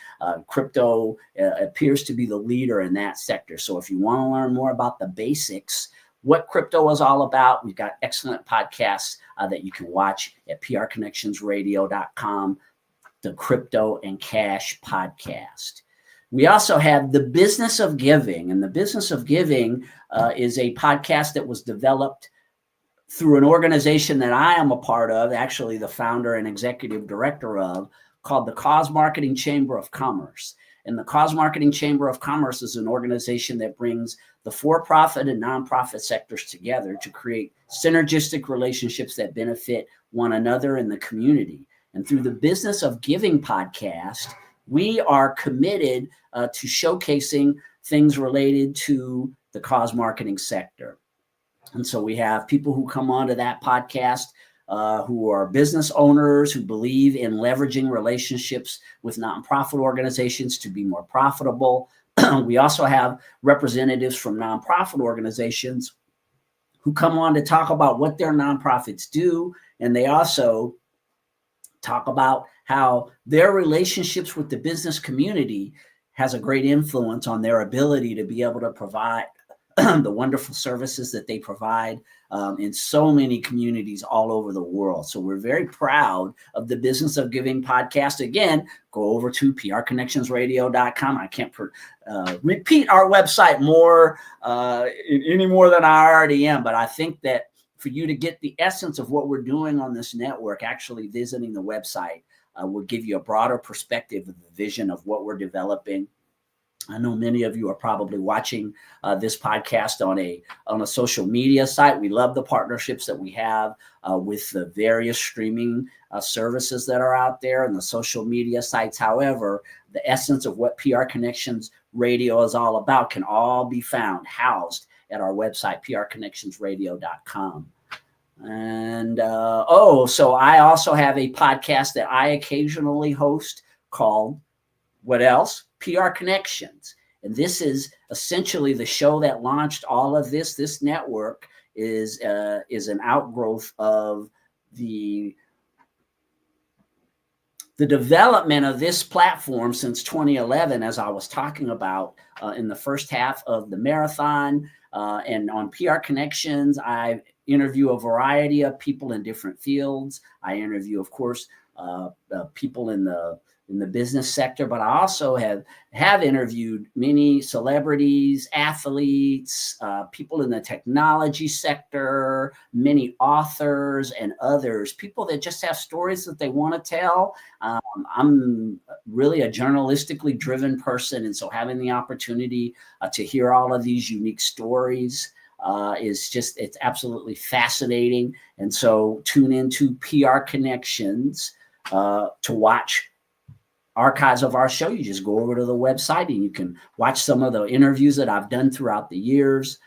Crypto appears to be the leader in that sector. So if you want to learn more about the basics, what crypto is all about, we've got excellent podcasts that you can watch at prconnectionsradio.com, the Crypto and Cash podcast. We also have The Business of Giving. And The Business of Giving is a podcast that was developed through an organization that I am a part of, actually the founder and executive director of, called the Cause Marketing Chamber of Commerce. And the Cause Marketing Chamber of Commerce is an organization that brings the for-profit and nonprofit sectors together to create synergistic relationships that benefit one another in the community. And through the Business of Giving podcast, we are committed to showcasing things related to the cause marketing sector. And so we have people who come onto that podcast who are business owners who believe in leveraging relationships with nonprofit organizations to be more profitable. We also have representatives from nonprofit organizations who come on to talk about what their nonprofits do. And they also talk about how their relationships with the business community has a great influence on their ability to be able to provide the wonderful services that they provide in so many communities all over the world. So we're very proud of the Business of Giving podcast. Again, go over to prconnectionsradio.com. I can't repeat our website more any more than I already am, but I think that for you to get the essence of what we're doing on this network, actually visiting the website will give you a broader perspective of the vision of what we're developing. I know many of you are probably watching this podcast on a social media site. We love the partnerships that we have with the various streaming services that are out there and the social media sites. However, the essence of what PR Connections Radio is all about can all be housed at our website, prconnectionsradio.com. And so I also have a podcast that I occasionally host called what else? PR Connections. And this is essentially the show that launched all of this. This network is an outgrowth of the development of this platform since 2011, as I was talking about in the first half of the marathon. And on PR Connections, I interview a variety of people in different fields. I interview, of course, people in the business sector, but I also have interviewed many celebrities, athletes, people in the technology sector, many authors and others, people that just have stories that they want to tell. I'm really a journalistically driven person, and so having the opportunity to hear all of these unique stories it's absolutely fascinating. And so tune into PR Connections to watch archives of our show. You just go over to the website and you can watch some of the interviews that I've done throughout the years.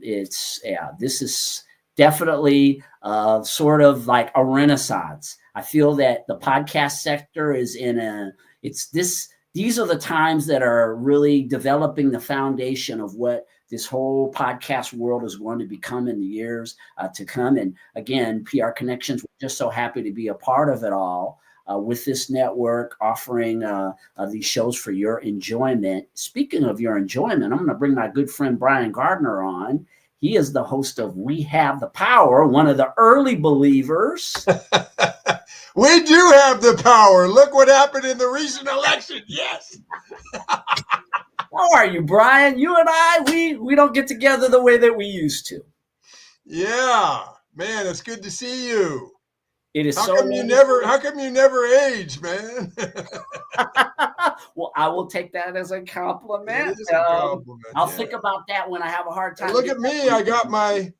This is definitely sort of like a renaissance. I feel that the podcast sector is these are the times that are really developing the foundation of what this whole podcast world is going to become in the years to come. And again, PR Connections, we're just so happy to be a part of it all. With this network offering these shows for your enjoyment. Speaking of your enjoyment, I'm going to bring my good friend Brian Gardner on. He is the host of We Have the Power, one of the early believers. We do have the power. Look what happened in the recent election. Yes. How are you, Brian? You and I, we don't get together the way that we used to. Yeah, man, it's good to see you. It is how come you never age, man? Well, I will take that as a compliment. It is a compliment. I'll think about that when I have a hard time. Hey, look at me. I got my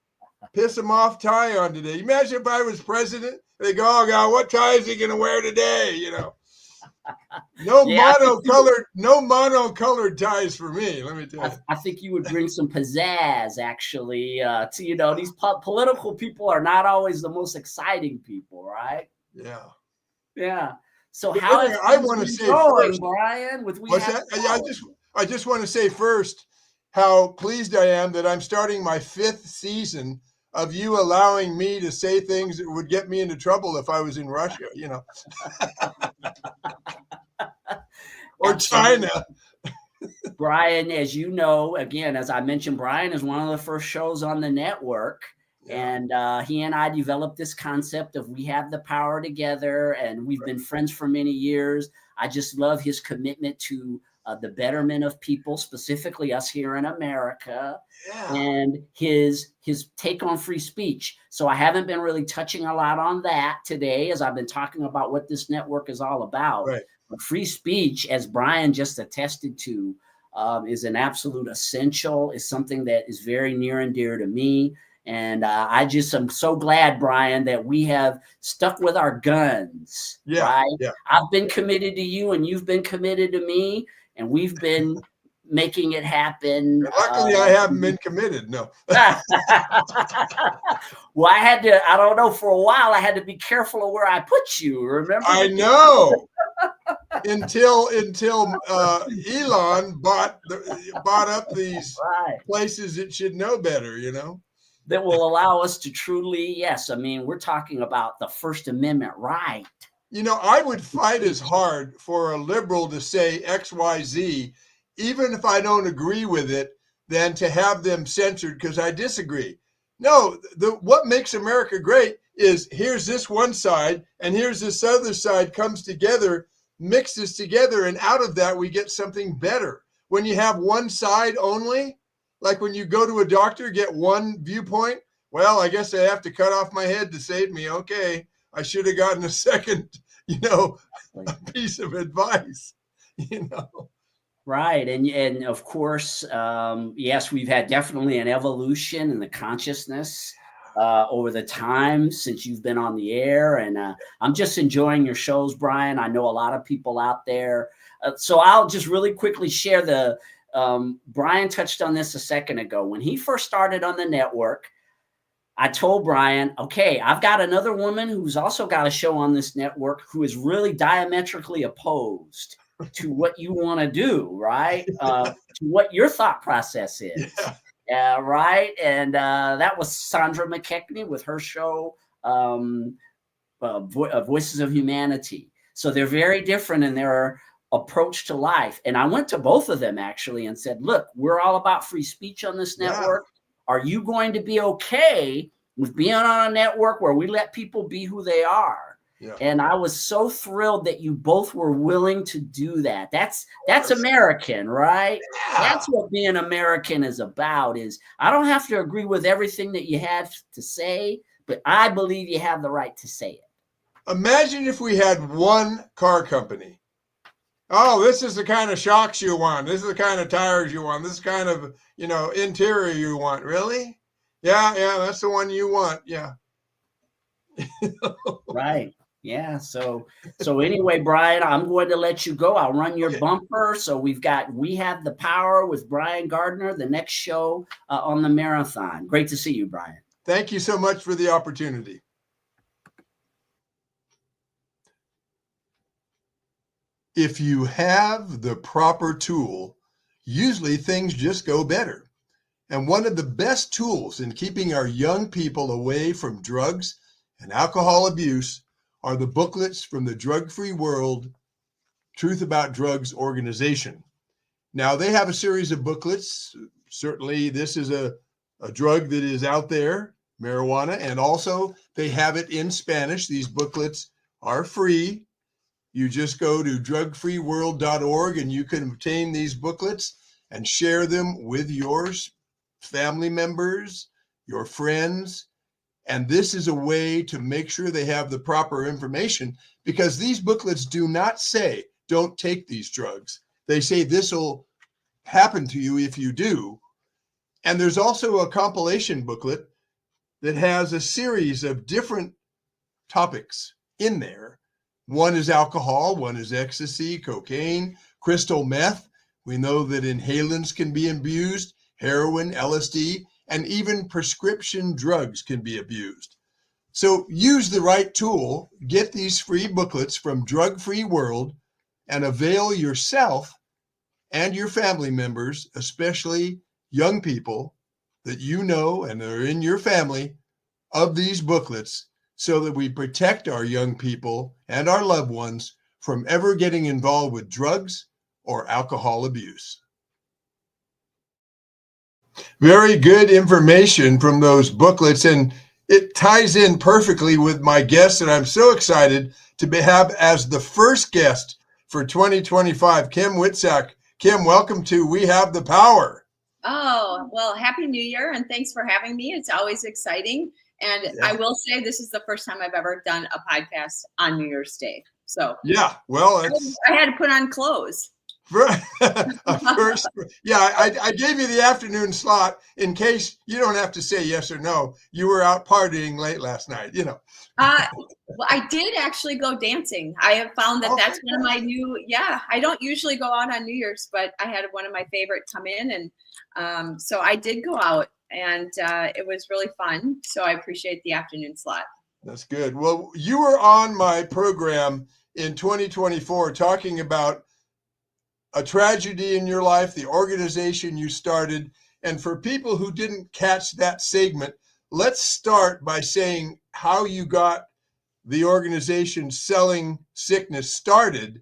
piss him off tie on today. Imagine if I was president. They go, oh God, what tie is he going to wear today? You know, no monocolored ties for me. Let me tell you. I think you would bring some pizzazz, actually. To these political people are not always the most exciting people, right? Yeah. Yeah. So but how I want to say first, Brian? I just want to say first how pleased I am that I'm starting my 5th season of you allowing me to say things that would get me into trouble if I was in Russia, you know, or China. Brian, as you know, again, as I mentioned, Brian is one of the first shows on the network. Yeah. And he and I developed this concept of We Have the Power together, and we've been friends for many years. I just love his commitment to the betterment of people, specifically us here in America, and his take on free speech. So I haven't been really touching a lot on that today, as I've been talking about what this network is all about. Right. free speech, as Brian just attested to, is an absolute essential, is something that is very near and dear to me. And I just am so glad, Brian, that we have stuck with our guns, right? Yeah. I've been committed to you and you've been committed to me, and we've been making it happen. Luckily, I haven't been committed. No. Well, I don't know, for a while, I had to be careful of where I put you. Remember? I know. until Elon bought up these places that should know better, that will allow us to truly, yes. I mean, we're talking about the First Amendment right. I would fight as hard for a liberal to say X, Y, Z, even if I don't agree with it, than to have them censored because I disagree. No, what makes America great is here's this one side and here's this other side comes together, mixes together, and out of that we get something better. When you have one side only, like when you go to a doctor, get one viewpoint, well, I guess I have to cut off my head to save me. Okay, I should have gotten a second, a piece of advice, Right. And of course, yes, we've had definitely an evolution in the consciousness over the time since you've been on the air. And I'm just enjoying your shows, Brian. I know a lot of people out there. So I'll just really quickly share Brian touched on this a second ago. When he first started on the network, I told Brian, okay, I've got another woman who's also got a show on this network who is really diametrically opposed to what you want to do, right? To what your thought process is. Yeah. Right. And that was Sandra McKechnie with her show, Voices of Humanity. So they're very different in their approach to life. And I went to both of them actually and said, look, we're all about free speech on this network. Are you going to be okay with being on a network where we let people be who they are? Yeah. And I was so thrilled that you both were willing to do that. That's American, right? Yeah. That's what being American is about. Is I don't have to agree with everything that you have to say, but I believe you have the right to say it. Imagine if we had one car company. Oh, this is the kind of shocks you want. This is the kind of tires you want. This kind of, interior you want. Really? Yeah, that's the one you want. Yeah. Right. Yeah. So anyway, Brian, I'm going to let you go. I'll run your bumper. So We Have the Power with Brian Gardner, the next show on the Marathon. Great to see you, Brian. Thank you so much for the opportunity. If you have the proper tool, usually things just go better. And one of the best tools in keeping our young people away from drugs and alcohol abuse are the booklets from the Drug-Free World Truth About Drugs organization. Now, they have a series of booklets. Certainly, this is a drug that is out there, marijuana, and also they have it in Spanish. These booklets are free. You just go to drugfreeworld.org and you can obtain these booklets and share them with your family members, your friends. And this is a way to make sure they have the proper information, because these booklets do not say, don't take these drugs. They say this will happen to you if you do. And there's also a compilation booklet that has a series of different topics in there. One is alcohol, one is ecstasy, cocaine, crystal meth. We know that inhalants can be abused, heroin, LSD, and even prescription drugs can be abused. So use the right tool, get these free booklets from Drug-Free World, and avail yourself and your family members, especially young people that you know and are in your family, of these booklets, so that we protect our young people and our loved ones from ever getting involved with drugs or alcohol abuse. Very good information from those booklets, and it ties in perfectly with my guest that I'm so excited to have as the first guest for 2025, Kim Witzak. Kim, welcome to We Have the Power. Oh, well, Happy New Year, and thanks for having me. It's always exciting. And I will say this is the first time I've ever done a podcast on New Year's Day. So Yeah, well, it's I had to put on clothes. first. Yeah, I gave you the afternoon slot in case you don't have to say yes or no. You were out partying late last night, you know. Well, I did actually go dancing. I have found that that's one of my new, I don't usually go out on New Year's, but I had one of my favorite come in. And so I did go out, and it was really fun. So I appreciate the afternoon slot. That's good. Well, you were on my program in 2024 talking about a tragedy in your life, the organization you started. And for people who didn't catch that segment, let's start by saying how you got the organization Selling Sickness started.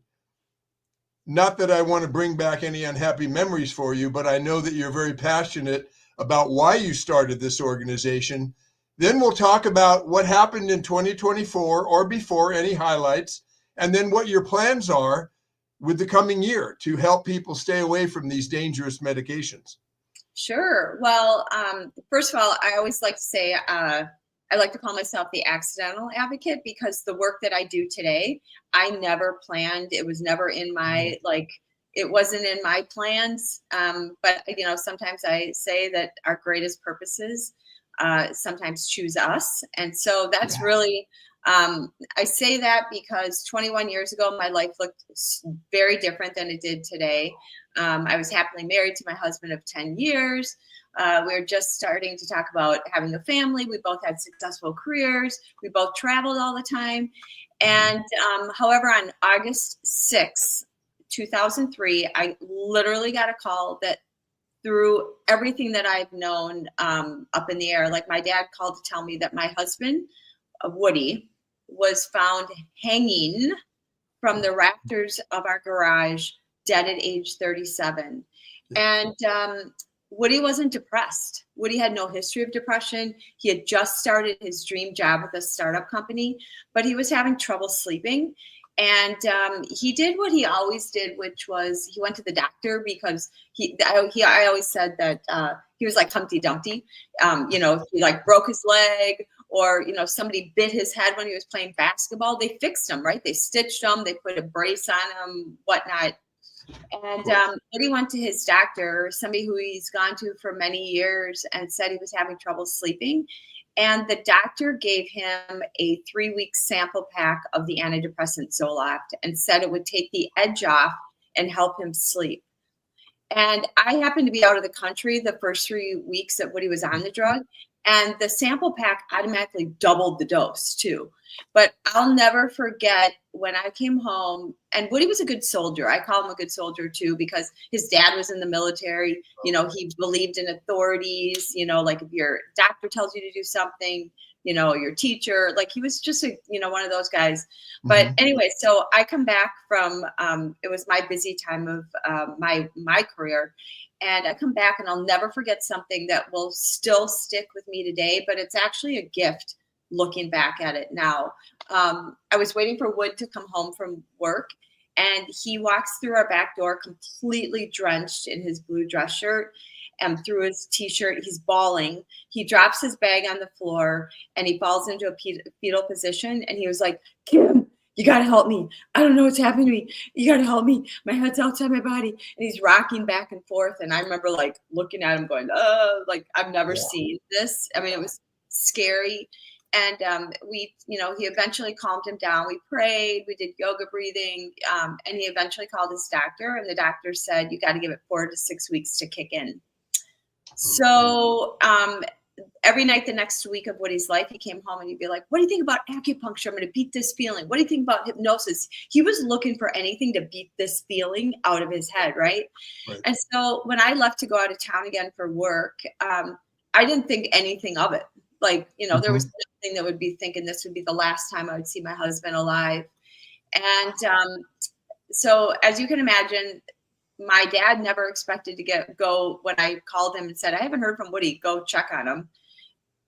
Not that I want to bring back any unhappy memories for you, but I know that you're very passionate about why you started this organization. Then we'll talk about what happened in 2024 or before, any highlights, and then what your plans are with the coming year to help people stay away from these dangerous medications. Sure. Well, first of all, I always like to say, I like to call myself the accidental advocate, because the work that I do today, I never planned. It was never in my, it wasn't in my plans. But, you know, sometimes I say that our greatest purposes sometimes choose us. And so that's really, I say that because 21 years ago, my life looked very different than it did today. I was happily married to my husband of 10 years. We were just starting to talk about having a family. We both had successful careers. We both traveled all the time. And however, on August 6, 2003, I literally got a call that threw everything that I've known up in the air. Like, my dad called to tell me that my husband, Woody, was found hanging from the rafters of our garage, dead at age 37. And Woody wasn't depressed. Woody had no history of depression. He had just started his dream job with a startup company, but he was having trouble sleeping. And he did what he always did, which was he went to the doctor because I always said that he was like Humpty Dumpty. You know, he like broke his leg, or, you know, somebody bit his head when he was playing basketball. They fixed him, right? They stitched him, they put a brace on him, whatnot. And Woody went to his doctor, somebody who he's gone to for many years, and said he was having trouble sleeping. And the doctor gave him a 3-week sample pack of the antidepressant Zoloft and said it would take the edge off and help him sleep. And I happened to be out of the country the first 3 weeks that Woody was on the drug. And the sample pack automatically doubled the dose too. But I'll never forget when I came home, and Woody was a good soldier. I call him a good soldier too, because his dad was in the military. You know, he believed in authorities, you know, like if your doctor tells you to do something, you know, your teacher, like he was just one of those guys. But anyway, so I come back from, it was my busy time of my career. And I come back, and I'll never forget something that will still stick with me today, but it's actually a gift looking back at it now. I was waiting for Wood to come home from work, and he walks through our back door completely drenched in his blue dress shirt and through his t-shirt. He's bawling. He drops his bag on the floor, and he falls into a fetal position. And he was like, "Kim, you got to help me. I don't know what's happening to me. You got to help me. My head's outside my body." And he's rocking back and forth. And I remember like looking at him going, like I've never seen this. I mean, it was scary. And he eventually calmed him down. We prayed, we did yoga breathing, and he eventually called his doctor. And the doctor said, "You got to give it 4 to 6 weeks to kick in." So every night the next week of Woody's life, he came home and he'd be like, "What do you think about acupuncture? I'm going to beat this feeling. What do you think about hypnosis?" He was looking for anything to beat this feeling out of his head, right? And so when I left to go out of town again for work, I didn't think anything of it. Like, you know, there was nothing that would be thinking this would be the last time I would see my husband alive. And so as you can imagine, my dad never expected to go when I called him and said, "I haven't heard from Woody, go check on him."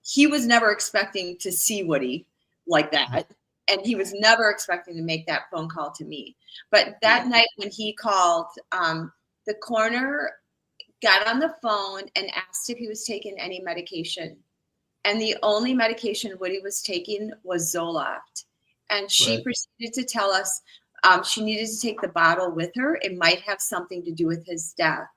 He was never expecting to see Woody like that. And he was never expecting to make that phone call to me. But that night when he called, the coroner got on the phone and asked if he was taking any medication. And the only medication Woody was taking was Zoloft. And she proceeded to tell us she needed to take the bottle with her. It might have something to do with his death.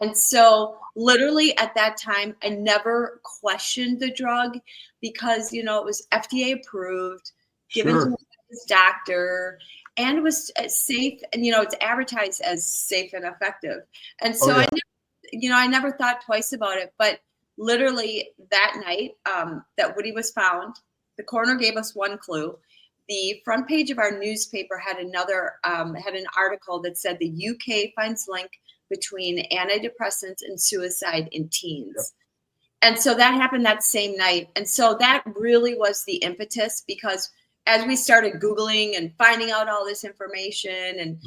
And so literally at that time, I never questioned the drug because, it was FDA approved, given to his doctor, and it was safe. And, it's advertised as safe and effective. And so I never thought twice about it. But literally that night that Woody was found, the coroner gave us one clue. The front page of our newspaper had an article that said the UK finds link between antidepressants and suicide in teens. Yep. And so that happened that same night. And so that really was the impetus, because as we started Googling and finding out all this information, and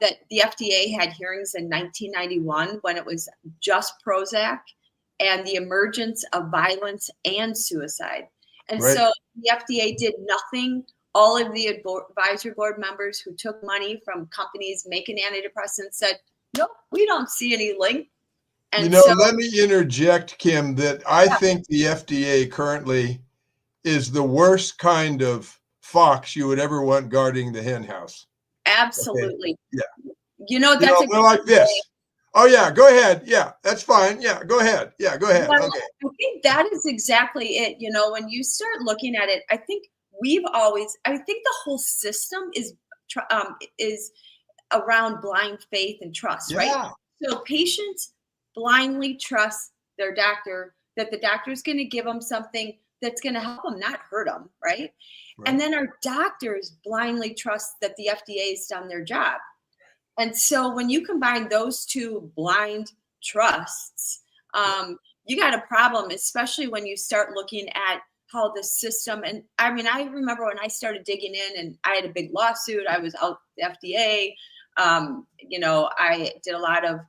that the FDA had hearings in 1991 when it was just Prozac and the emergence of violence and suicide. And so the FDA did nothing. All of the advisory board members who took money from companies making antidepressants said, nope, we don't see any link. And let me interject, Kim, that I think the FDA currently is the worst kind of fox you would ever want guarding the hen house. Absolutely. Okay. Yeah. They're like this. Oh, yeah, go ahead. Yeah, that's fine. Yeah, go ahead. Yeah, go ahead. Well, okay. I think that is exactly it. When you start looking at it, I think the whole system is around blind faith and trust, right? So patients blindly trust their doctor that the doctor is going to give them something that's going to help them, not hurt them, right? And then our doctors blindly trust that the FDA has done their job. And so when you combine those two blind trusts, you got a problem, especially when you start looking at how the system, and I mean, I remember when I started digging in and I had a big lawsuit, I was out the FDA. I did a lot of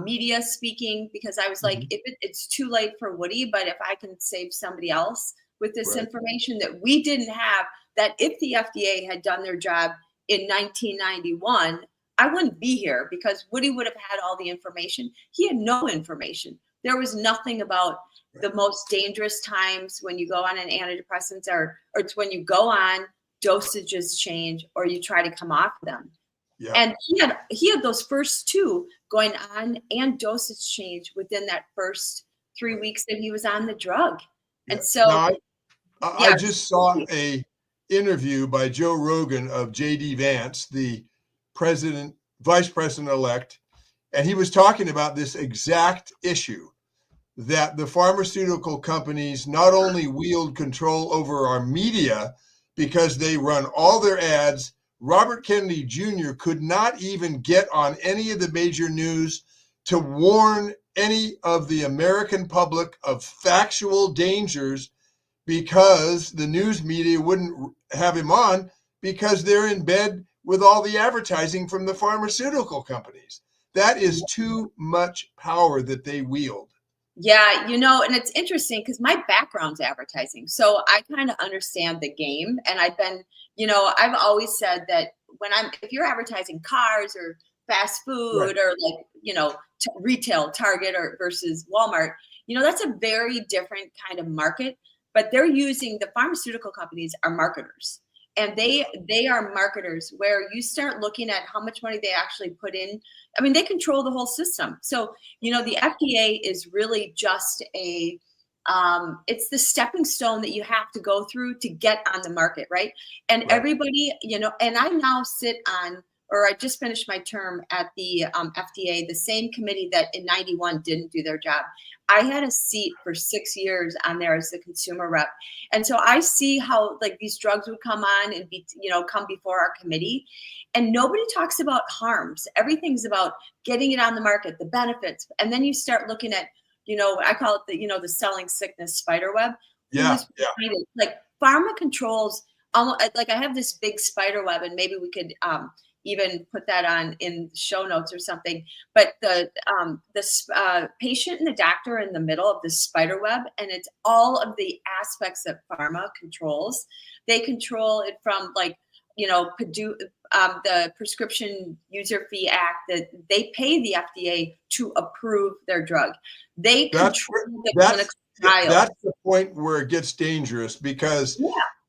media speaking because I was like, it's too late for Woody, but if I can save somebody else with this information that we didn't have, that if the FDA had done their job in 1991, I wouldn't be here because Woody would have had all the information. He had no information. There was nothing about the most dangerous times when you go on an antidepressant or it's when you go on, dosages change or you try to come off them. Yeah. And he had those first two going on and dosage change within that first 3 weeks that he was on the drug. Yeah. And so now, I just saw a interview by Joe Rogan of J.D. Vance, the vice president-elect, and he was talking about this exact issue, that the pharmaceutical companies not only wield control over our media because they run all their ads. Robert Kennedy Jr. could not even get on any of the major news to warn any of the American public of factual dangers because the news media wouldn't have him on because they're in bed with all the advertising from the pharmaceutical companies. That is too much power that they wield. Yeah, and it's interesting because my background's advertising. So I kind of understand the game. And I've been, I've always said that if you're advertising cars or fast food or retail, Target or versus Walmart, that's a very different kind of market. But the pharmaceutical companies are marketers. And they are marketers where you start looking at how much money they actually put in. I mean, they control the whole system. So, the FDA is really just it's the stepping stone that you have to go through to get on the market, right? And everybody, and I now sit on, or I just finished my term at the FDA, the same committee that in 91 didn't do their job. I had a seat for 6 years on there as the consumer rep. And so I see how these drugs would come on and come before our committee, and nobody talks about harms. Everything's about getting it on the market, the benefits. And then you start looking at, I call it the selling sickness spider web. Yeah. Pharma controls, I have this big spider web, and maybe we could even put that on in show notes or something. But the patient and the doctor are in the middle of this spider web, and it's all of the aspects that pharma controls. They control it from the Prescription User Fee Act, that they pay the FDA to approve their drug. They control the clinical trials. That's the point where it gets dangerous because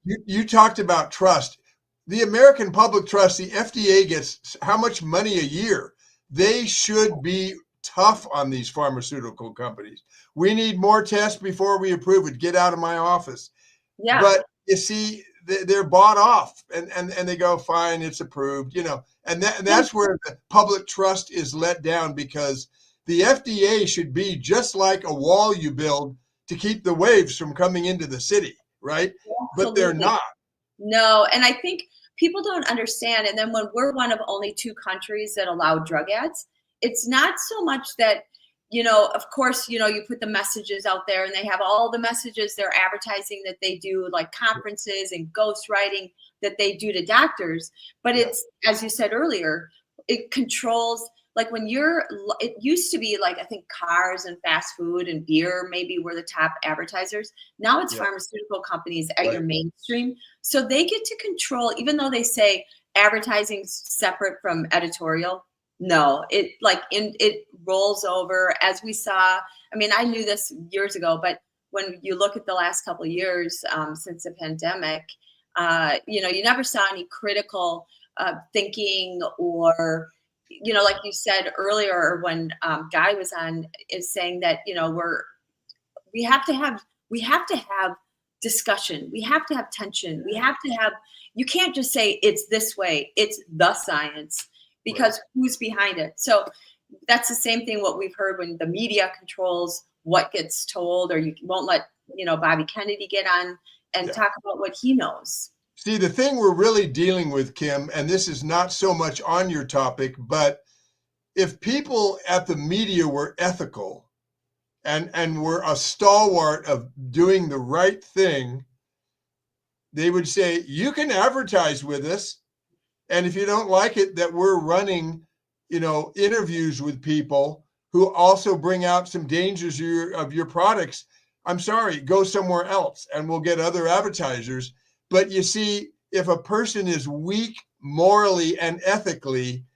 You talked about trust. The American public trust, the FDA gets how much money a year? They should be tough on these pharmaceutical companies. We need more tests before we approve it. Get out of my office. Yeah. But you see, they're bought off and they go, fine, it's approved, and that's where the public trust is let down, because the FDA should be just like a wall you build to keep the waves from coming into the city, right? But they're not. No, and I think people don't understand. And then when we're one of only 2 countries that allow drug ads, it's not so much that, of course, you put the messages out there and they have all the messages, they're advertising that they do, like conferences and ghostwriting that they do to doctors. But it's, as you said earlier, it controls, like it used to be like, I think cars and fast food and beer maybe were the top advertisers. Now it's pharmaceutical companies at your mainstream. So they get to control, even though they say advertising's separate from editorial. No, it rolls over, as we saw. I mean, I knew this years ago, but when you look at the last couple of years since the pandemic, you never saw any critical thinking, or, like you said earlier, when Guy was on, is saying that, we have to have discussion. We have to have tension. We have to have, you can't just say it's this way, it's the science. Because who's behind it? So that's the same thing what we've heard when the media controls what gets told, or you won't let, Bobby Kennedy get on and talk about what he knows. See, the thing we're really dealing with, Kim, and this is not so much on your topic, but if people at the media were ethical and were a stalwart of doing the right thing, they would say, you can advertise with us. And if you don't like it that we're running, interviews with people who also bring out some dangers of your products, I'm sorry, go somewhere else and we'll get other advertisers. But you see, if a person is weak morally and ethically,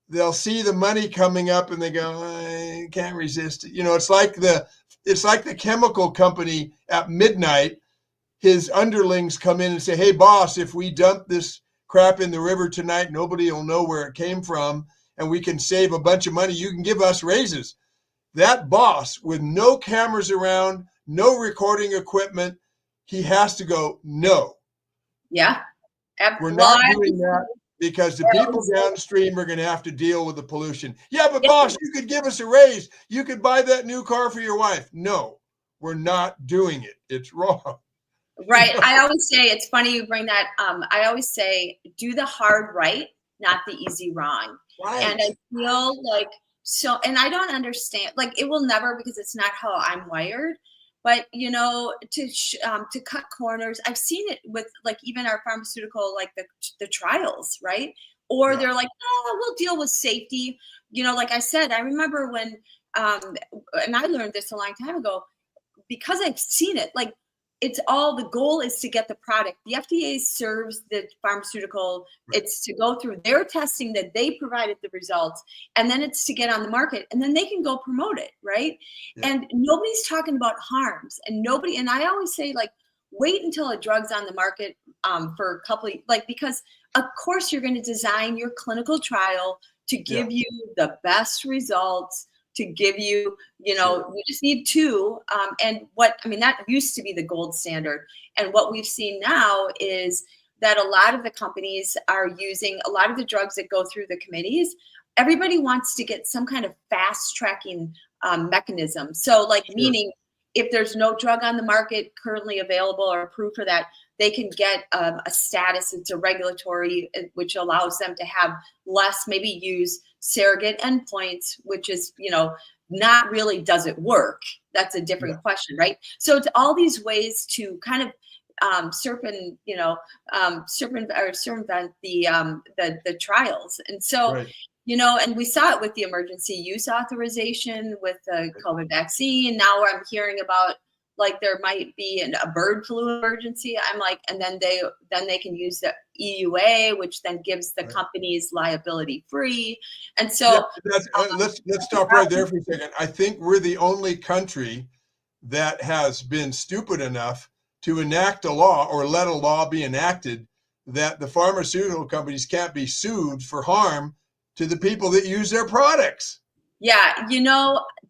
they'll see the money coming up and they go, I can't resist it. It's like the chemical company at midnight. His underlings come in and say, hey, boss, if we dump this crap in the river tonight, nobody will know where it came from, and we can save a bunch of money. You can give us raises. That boss, with no cameras around, no recording equipment, he has to go, no. Yeah. We're not doing that, because the people downstream are going to have to deal with the pollution. Yeah, but boss, you could give us a raise. You could buy that new car for your wife. No, we're not doing it. It's wrong. Right. I always say, it's funny you bring that. I always say, do the hard right, not the easy wrong. Right. And I feel like and I don't understand, like it will never, because it's not how I'm wired. But to cut corners, I've seen it with like even our pharmaceutical, like the trials, right? Or they're like, oh, we'll deal with safety. Like I said, I remember when, and I learned this a long time ago, because I've seen it, like, the goal is to get the product. The FDA serves the pharmaceutical. Right. It's to go through their testing that they provided the results, and then it's to get on the market, and then they can go promote it, right? Yeah. And nobody's talking about harms, and I always say, like, wait until a drug's on the market for a couple of, because of course you're going to design your clinical trial to give you the best results, to give you, you just need 2. That used to be the gold standard. And what we've seen now is that a lot of the companies are using a lot of the drugs that go through the committees. Everybody wants to get some kind of fast tracking mechanism. So meaning if there's no drug on the market currently available or approved for that, they can get a status. It's a regulatory, which allows them to have less, maybe use surrogate endpoints, which is, not really, does it work? That's a different question, right? So it's all these ways to kind of circumvent the trials. And so, and we saw it with the emergency use authorization with the COVID vaccine. Now I'm hearing about, like, there might be a bird flu emergency. I'm like, and then they can use the EUA, which then gives the companies liability free. And so let's stop right there for a second. I think we're the only country that has been stupid enough to enact a law or let a law be enacted that the pharmaceutical companies can't be sued for harm to the people that use their products. Yeah,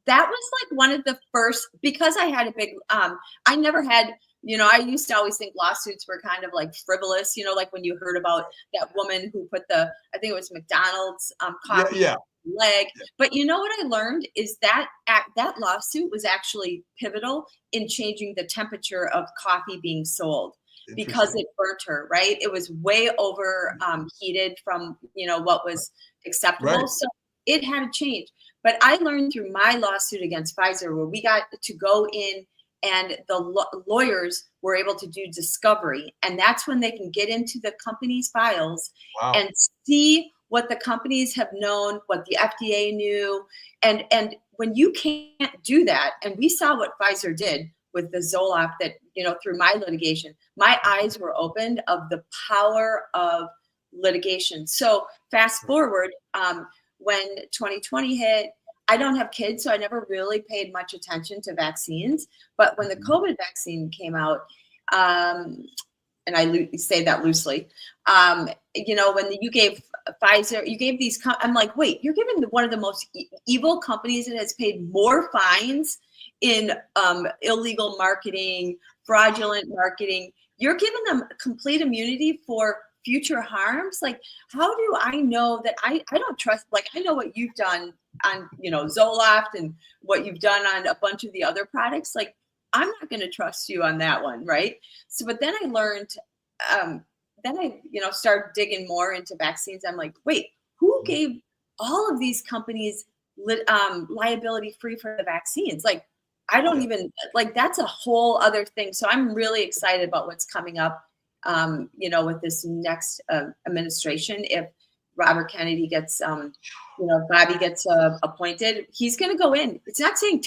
that was like one of the first, because I had a big, I never had, I used to always think lawsuits were kind of like frivolous, like when you heard about that woman who put I think it was McDonald's coffee leg. But what I learned is that that lawsuit was actually pivotal in changing the temperature of coffee being sold, because it burnt her, right? It was way over heated from, what was acceptable. Right. So it had to change. But I learned through my lawsuit against Pfizer, where we got to go in and the lawyers were able to do discovery. And that's when they can get into the company's files and see what the companies have known, what the FDA knew. And when you can't do that, and we saw what Pfizer did with the Zoloft that, through my litigation, my eyes were opened of the power of litigation. So fast forward, when 2020 hit, I don't have kids, so I never really paid much attention to vaccines. But when the COVID vaccine came out, and I say that loosely, when you gave Pfizer, you gave these, I'm like, wait, you're giving one of the most evil companies that has paid more fines in illegal marketing, fraudulent marketing. You're giving them complete immunity for future harms. Like, how do I know that I don't trust, like, I know what you've done on, Zoloft and what you've done on a bunch of the other products. Like, I'm not going to trust you on that one. Right. So, but then I learned, then I, started digging more into vaccines. I'm like, wait, who gave all of these companies liability free for the vaccines? Like, I don't even, like, that's a whole other thing. So I'm really excited about what's coming up, with this next administration. If Robert Kennedy gets, Bobby gets appointed, he's going to go in. It's not saying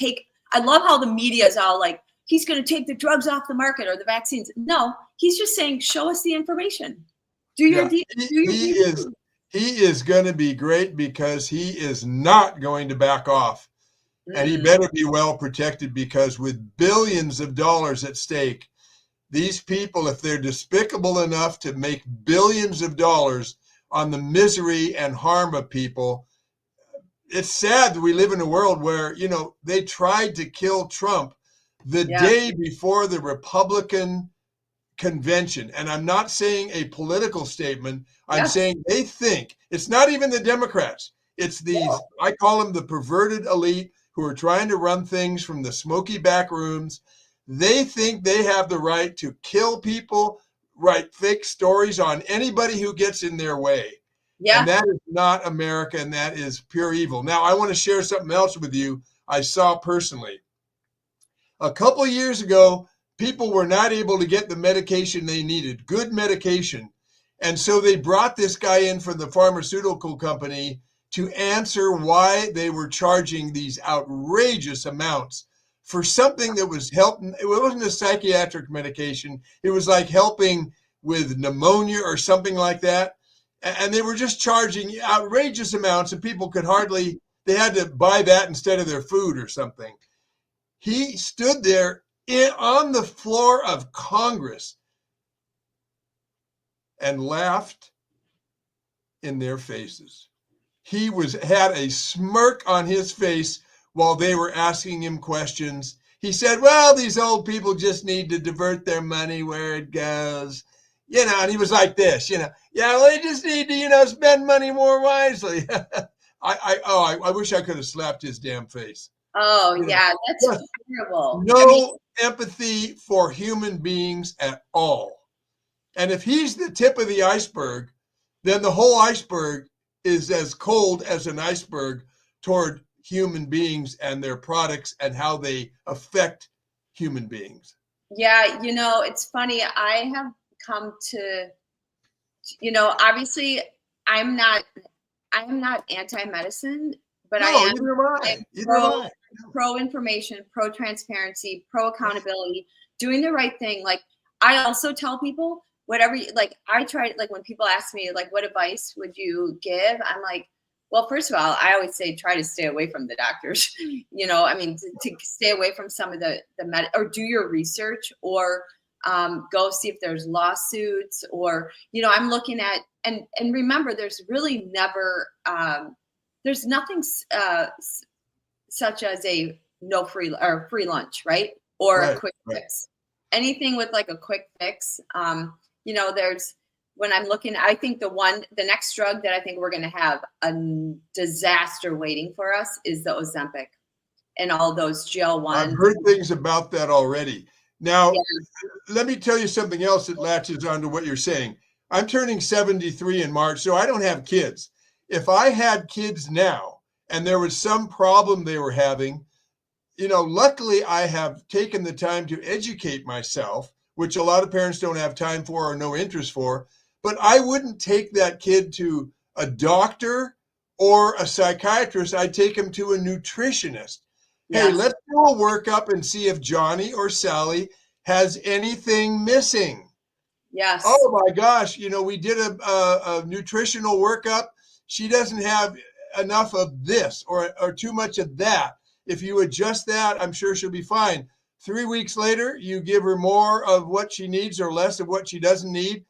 I love how the media is all like, he's going to take the drugs off the market or the vaccines. No, he's just saying, show us the information. He is going to be great, because he is not going to back off. And he better be well protected, because with billions of dollars at stake, these people, if they're despicable enough to make billions of dollars on the misery and harm of people, it's sad that we live in a world where, they tried to kill Trump the day before the Republican convention. And I'm not saying a political statement. I'm saying they think it's not even the Democrats. It's these, I call them the perverted elite, who are trying to run things from the smoky back rooms. They think they have the right to kill people, write fake stories on anybody who gets in their way. Yeah. And that is not America, and that is pure evil. Now, I want to share something else with you I saw personally. A couple of years ago, people were not able to get the medication they needed, good medication. And so they brought this guy in from the pharmaceutical company to answer why they were charging these outrageous amounts for something that was helping. It wasn't a psychiatric medication. It was like helping with pneumonia or something like that. And they were just charging outrageous amounts, and people could hardly, they had to buy that instead of their food or something. He stood there on the floor of Congress and laughed in their faces. He had a smirk on his face while they were asking him questions. He said, well, these old people just need to divert their money where it goes. And he was like this, well, they just need to, spend money more wisely. I wish I could have slapped his damn face. Oh, yeah, that's terrible. No empathy for human beings at all. And if he's the tip of the iceberg, then the whole iceberg is as cold as an iceberg toward human beings and their products and how they affect human beings. Yeah, it's funny. I have come to, obviously I'm not anti-medicine, but I am pro-information, pro-transparency, pro-accountability, doing the right thing. Like, I also tell people, whatever, I try, when people ask me, what advice would you give? I'm like, well, first of all, I always say, try to stay away from the doctors, to stay away from some of the or do your research, or go see if there's lawsuits, or, I'm looking at, and remember, there's really never, there's nothing such as a no free or free lunch, right? Or a quick fix. Anything with like a quick fix. There's, when I'm looking, I think the next drug that I think we're going to have a disaster waiting for us is the Ozempic and all those GL1s. I've heard things about that already. Now, let me tell you something else that latches onto what you're saying. I'm turning 73 in March, so I don't have kids. If I had kids now and there was some problem they were having, luckily I have taken the time to educate myself, which a lot of parents don't have time for or no interest for. But I wouldn't take that kid to a doctor or a psychiatrist. I'd take him to a nutritionist. Hey, let's do a workup and see if Johnny or Sally has anything missing. Yes. Oh my gosh. We did a nutritional workup. She doesn't have enough of this or too much of that. If you adjust that, I'm sure she'll be fine. 3 weeks later, you give her more of what she needs or less of what she doesn't need.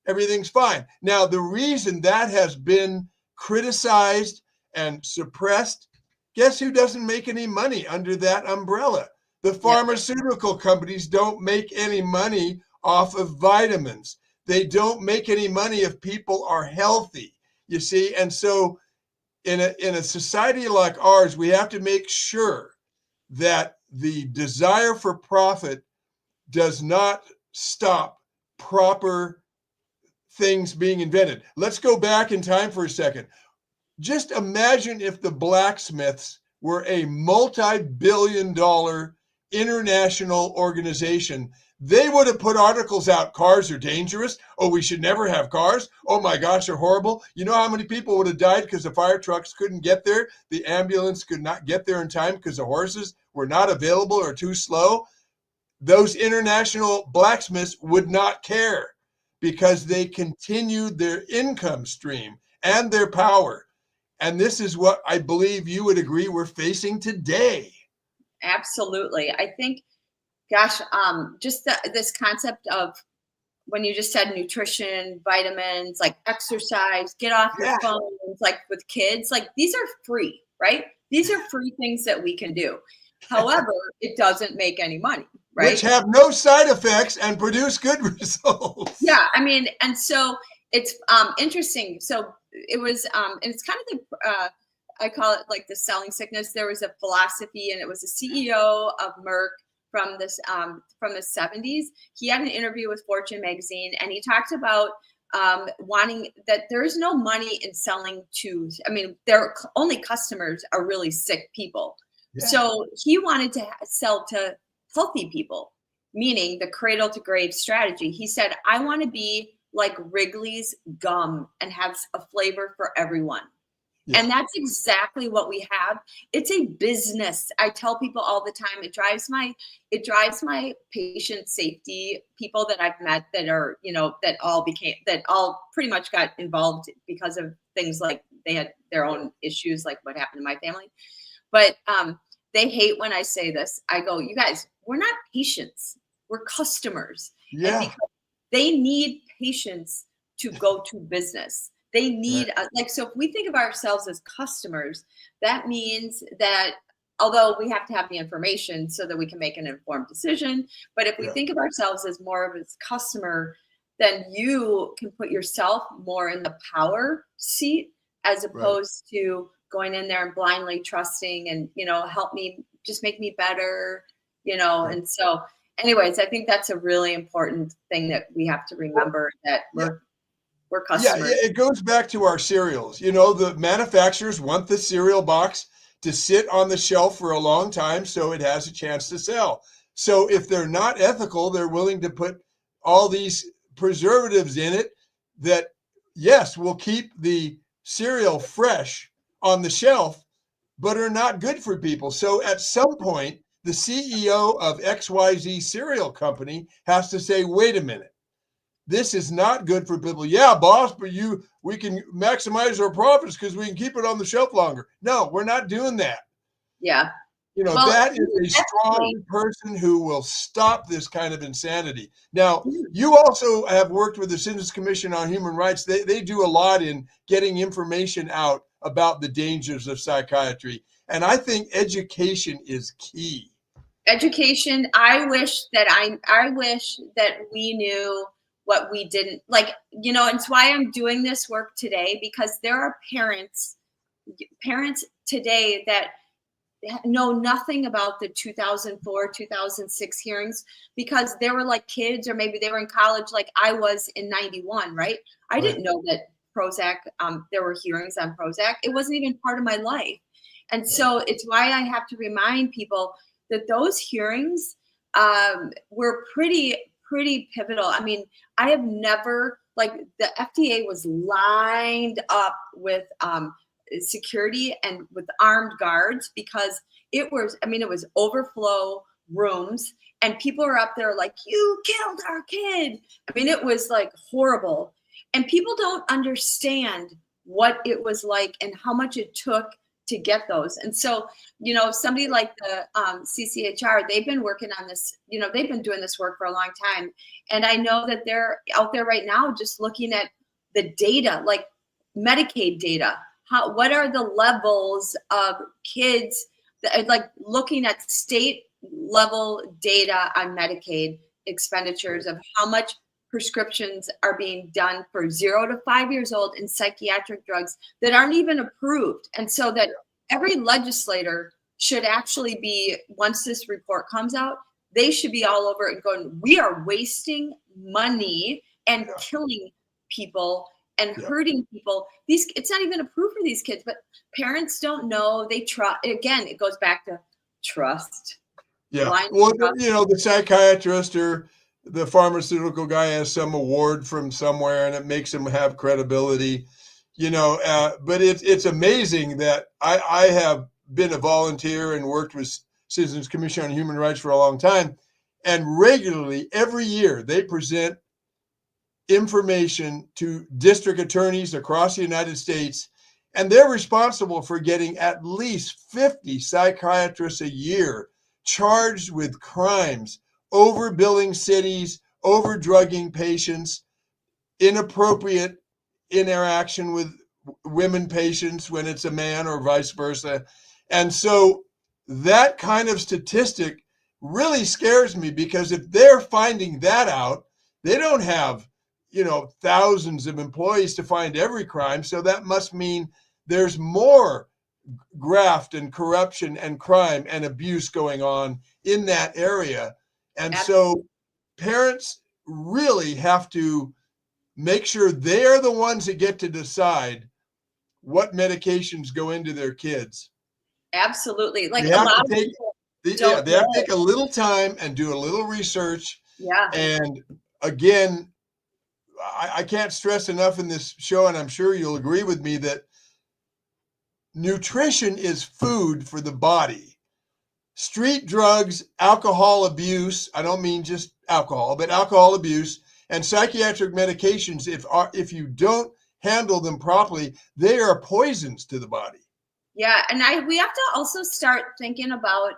Everything's fine. Now, the reason that has been criticized and suppressed, guess who doesn't make any money under that umbrella? The pharmaceutical companies don't make any money off of vitamins. They don't make any money if people are healthy, you see? And so in a society like ours, we have to make sure that the desire for profit does not stop proper things being invented. Let's go back in time for a second. Just imagine if the blacksmiths were a multi-billion-dollar international organization. They would have put articles out, cars are dangerous. Oh, we should never have cars. Oh my gosh, they're horrible. You know how many people would have died because the fire trucks couldn't get there? The ambulance could not get there in time because the horses were not available or too slow. Those international blacksmiths would not care because they continued their income stream and their power. And this is what I believe you would agree we're facing today. Absolutely. I think, gosh, just this concept of when you just said nutrition, vitamins, like exercise, get off your phones, like with kids, like these are free, right? These are free things that we can do. However, it doesn't make any money, right? Which have no side effects and produce good results. Yeah, I mean, and so it's interesting. So it was, and it's kind of the, I call it like the selling sickness. There was a philosophy, and it was the CEO of Merck from the 70s. He had an interview with Fortune magazine, and he talked about wanting that there is no money in selling to, I mean, their only customers are really sick people. Yeah. So he wanted to sell to healthy people, meaning the cradle to grave strategy. He said, I want to be like Wrigley's gum and have a flavor for everyone. Yeah. And that's exactly what we have. It's a business. I tell people all the time, it drives my patient safety people that I've met that are, that all pretty much got involved because of things like they had their own issues, like what happened to my family. But they hate when I say this. I go, you guys, we're not patients. We're customers. Yeah. And because they need patients to go to business. They need, so if we think of ourselves as customers, that means that although we have to have the information so that we can make an informed decision, but if we think of ourselves as more of a customer, then you can put yourself more in the power seat as opposed to going in there and blindly trusting and, help me, just make me better, and so anyways, I think that's a really important thing that we have to remember, that we're customers. Yeah, it goes back to our cereals. The manufacturers want the cereal box to sit on the shelf for a long time so it has a chance to sell. So if they're not ethical, they're willing to put all these preservatives in it that, yes, will keep the cereal fresh on the shelf, but are not good for people. So at some point, the CEO of XYZ cereal company has to say, wait a minute, this is not good for people. Yeah, boss, but we can maximize our profits because we can keep it on the shelf longer. No, we're not doing that. Yeah. Well, that is a strong person who will stop this kind of insanity. Now, you also have worked with the Citizens Commission on Human Rights. They do a lot in getting information out about the dangers of psychiatry. And I think education is key. Education. I wish that we knew what we didn't, like, and it's why I'm doing this work today, because there are parents today that know nothing about the 2004, 2006 hearings, because they were like kids, or maybe they were in college like I was in 91, right? I didn't know that Prozac, there were hearings on Prozac. It wasn't even part of my life. And so it's why I have to remind people that those hearings were pretty pivotal. I mean, I have never, like, the FDA was lined up with security and with armed guards, because it was overflow rooms, and people are up there like, you killed our kid. I mean, it was like horrible. And people don't understand what it was like and how much it took to get those. And so, somebody like the CCHR, they've been working on this, they've been doing this work for a long time. And I know that they're out there right now just looking at the data, like Medicaid data. What are the levels of kids that, like, looking at state level data on Medicaid expenditures of how much prescriptions are being done for 0 to 5 years old in psychiatric drugs that aren't even approved. And so that every legislator should actually be, once this report comes out, they should be all over it and going, we are wasting money and killing people and hurting people. It's not even approved for these kids, but parents don't know. They trust. Again, it goes back to trust. Yeah. Well, the psychiatrist or the pharmaceutical guy has some award from somewhere, and it makes him have credibility, but it's amazing that I have been a volunteer and worked with Citizens Commission on Human Rights for a long time. And regularly, every year, they present information to district attorneys across the United States, and they're responsible for getting at least 50 psychiatrists a year charged with crimes, overbilling cities, overdrugging patients, inappropriate interaction with women patients when it's a man, or vice versa. And so that kind of statistic really scares me, because if they're finding that out, they don't have thousands of employees to find every crime. So that must mean there's more graft and corruption and crime and abuse going on in that area. And so parents really have to make sure they're the ones that get to decide what medications go into their kids. Absolutely. Like, they have to take a little time and do a little research. Yeah. And again, I can't stress enough in this show, and I'm sure you'll agree with me, that nutrition is food for the body. Street drugs, alcohol abuse, I don't mean just alcohol, but alcohol abuse, and psychiatric medications, if you don't handle them properly, they are poisons to the body. Yeah, and we have to also start thinking about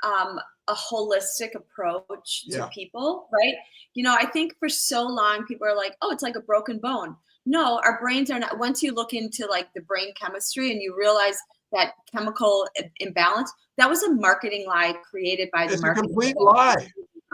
a holistic approach to people, right? I think for so long people are like, oh, it's like a broken bone. No, our brains are not. Once you look into like the brain chemistry and you realize that chemical imbalance, that was a marketing lie created by the marketing. It's a complete lie.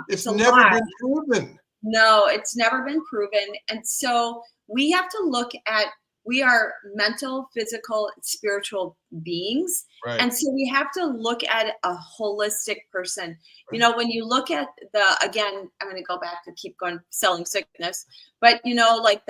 It's never been proven. No, it's never been proven. And so we have to look at, we are mental, physical, spiritual beings. Right. And so we have to look at a holistic person. Right. When you look at again, I'm going to go back to keep going, selling sickness, but like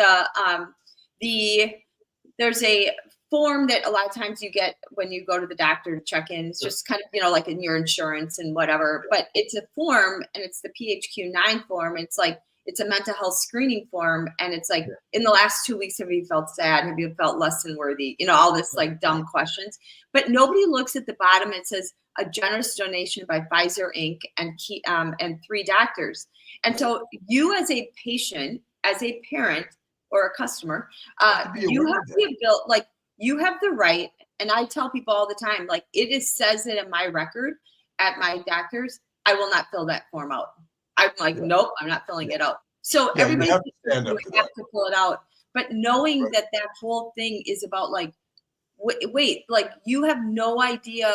there's a form that a lot of times you get when you go to the doctor to check in. It's just kind of, like in your insurance and whatever, but it's a form, and it's the PHQ-9 form. It's like, it's a mental health screening form. And it's like, in the last 2 weeks, have you felt sad? Have you felt less than worthy? All this like dumb questions, but nobody looks at the bottom. It says a generous donation by Pfizer Inc. and 3 doctors. And so you as a patient, as a parent or a customer, you have to be built, like, you have the right And I tell people all the time, like says it in my record at my doctor's, I will not fill that form out. I'm like, nope, I'm not filling it out. So everybody have to stand up you have to fill it out. But knowing that whole thing is about like, wait, like you have no idea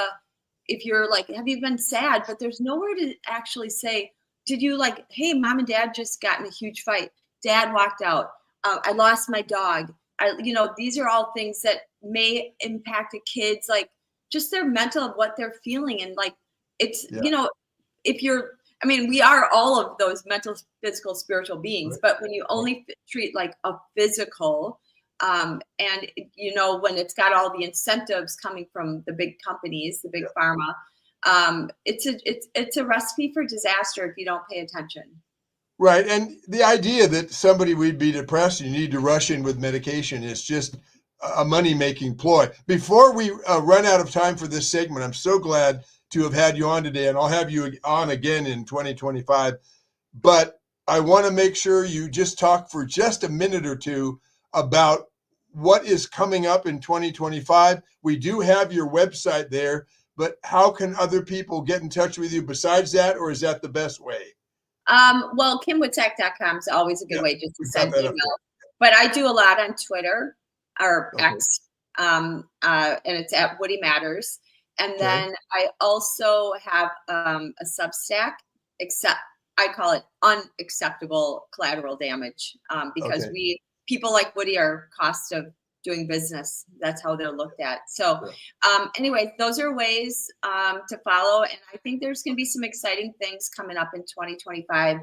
if you're like, have you been sad? But there's nowhere to actually say, did you like, hey, mom and dad just got in a huge fight. Dad walked out. I lost my dog. These are all things that may impact a kid's, like just their mental of what they're feeling. And like, it's, we are all of those mental, physical, spiritual beings, but when you only treat like a physical, and when it's got all the incentives coming from the big companies, the big pharma, it's a recipe for disaster if you don't pay attention. Right. And the idea that somebody would be depressed and you need to rush in with medication is just a money-making ploy. Before we run out of time for this segment, I'm so glad to have had you on today, and I'll have you on again in 2025. But I want to make sure you just talk for just a minute or two about what is coming up in 2025. We do have your website there, but how can other people get in touch with you besides that, or is that the best way? Well, kimwitek.com is always a good way just to send emails. But I do a lot on Twitter or X, and it's at Woody Matters. And then I also have a Substack, except I call it unacceptable collateral damage, because people like Woody are cost of doing business. That's how they're looked at. So anyway, those are ways to follow. And I think there's going to be some exciting things coming up in 2025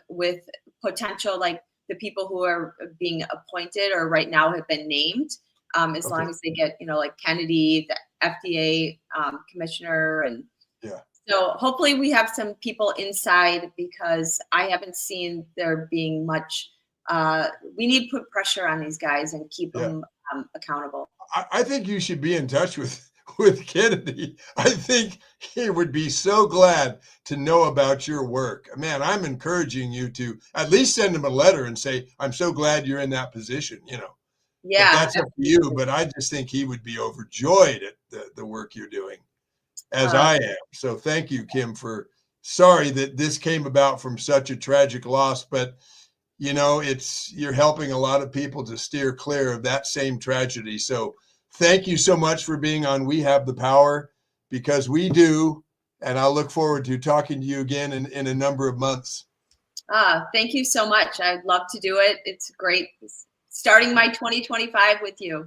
with potential, like the people who are being appointed or right now have been named, as long as they get, like Kennedy, the FDA commissioner. And so hopefully we have some people inside, because I haven't seen there being much. We need to put pressure on these guys and keep them accountable. I think you should be in touch with Kennedy. I think he would be so glad to know about your work. Man, I'm encouraging you to at least send him a letter and say, I'm so glad you're in that position, Yeah, that's up to you, but I just think he would be overjoyed at the work you're doing, as I am. So thank you, Kim, sorry that this came about from such a tragic loss, but you're helping a lot of people to steer clear of that same tragedy. So thank you so much for being on We Have the Power, because we do. And I'll look forward to talking to you again in a number of months. Thank you so much. I'd love to do it. It's great starting my 2025 with you.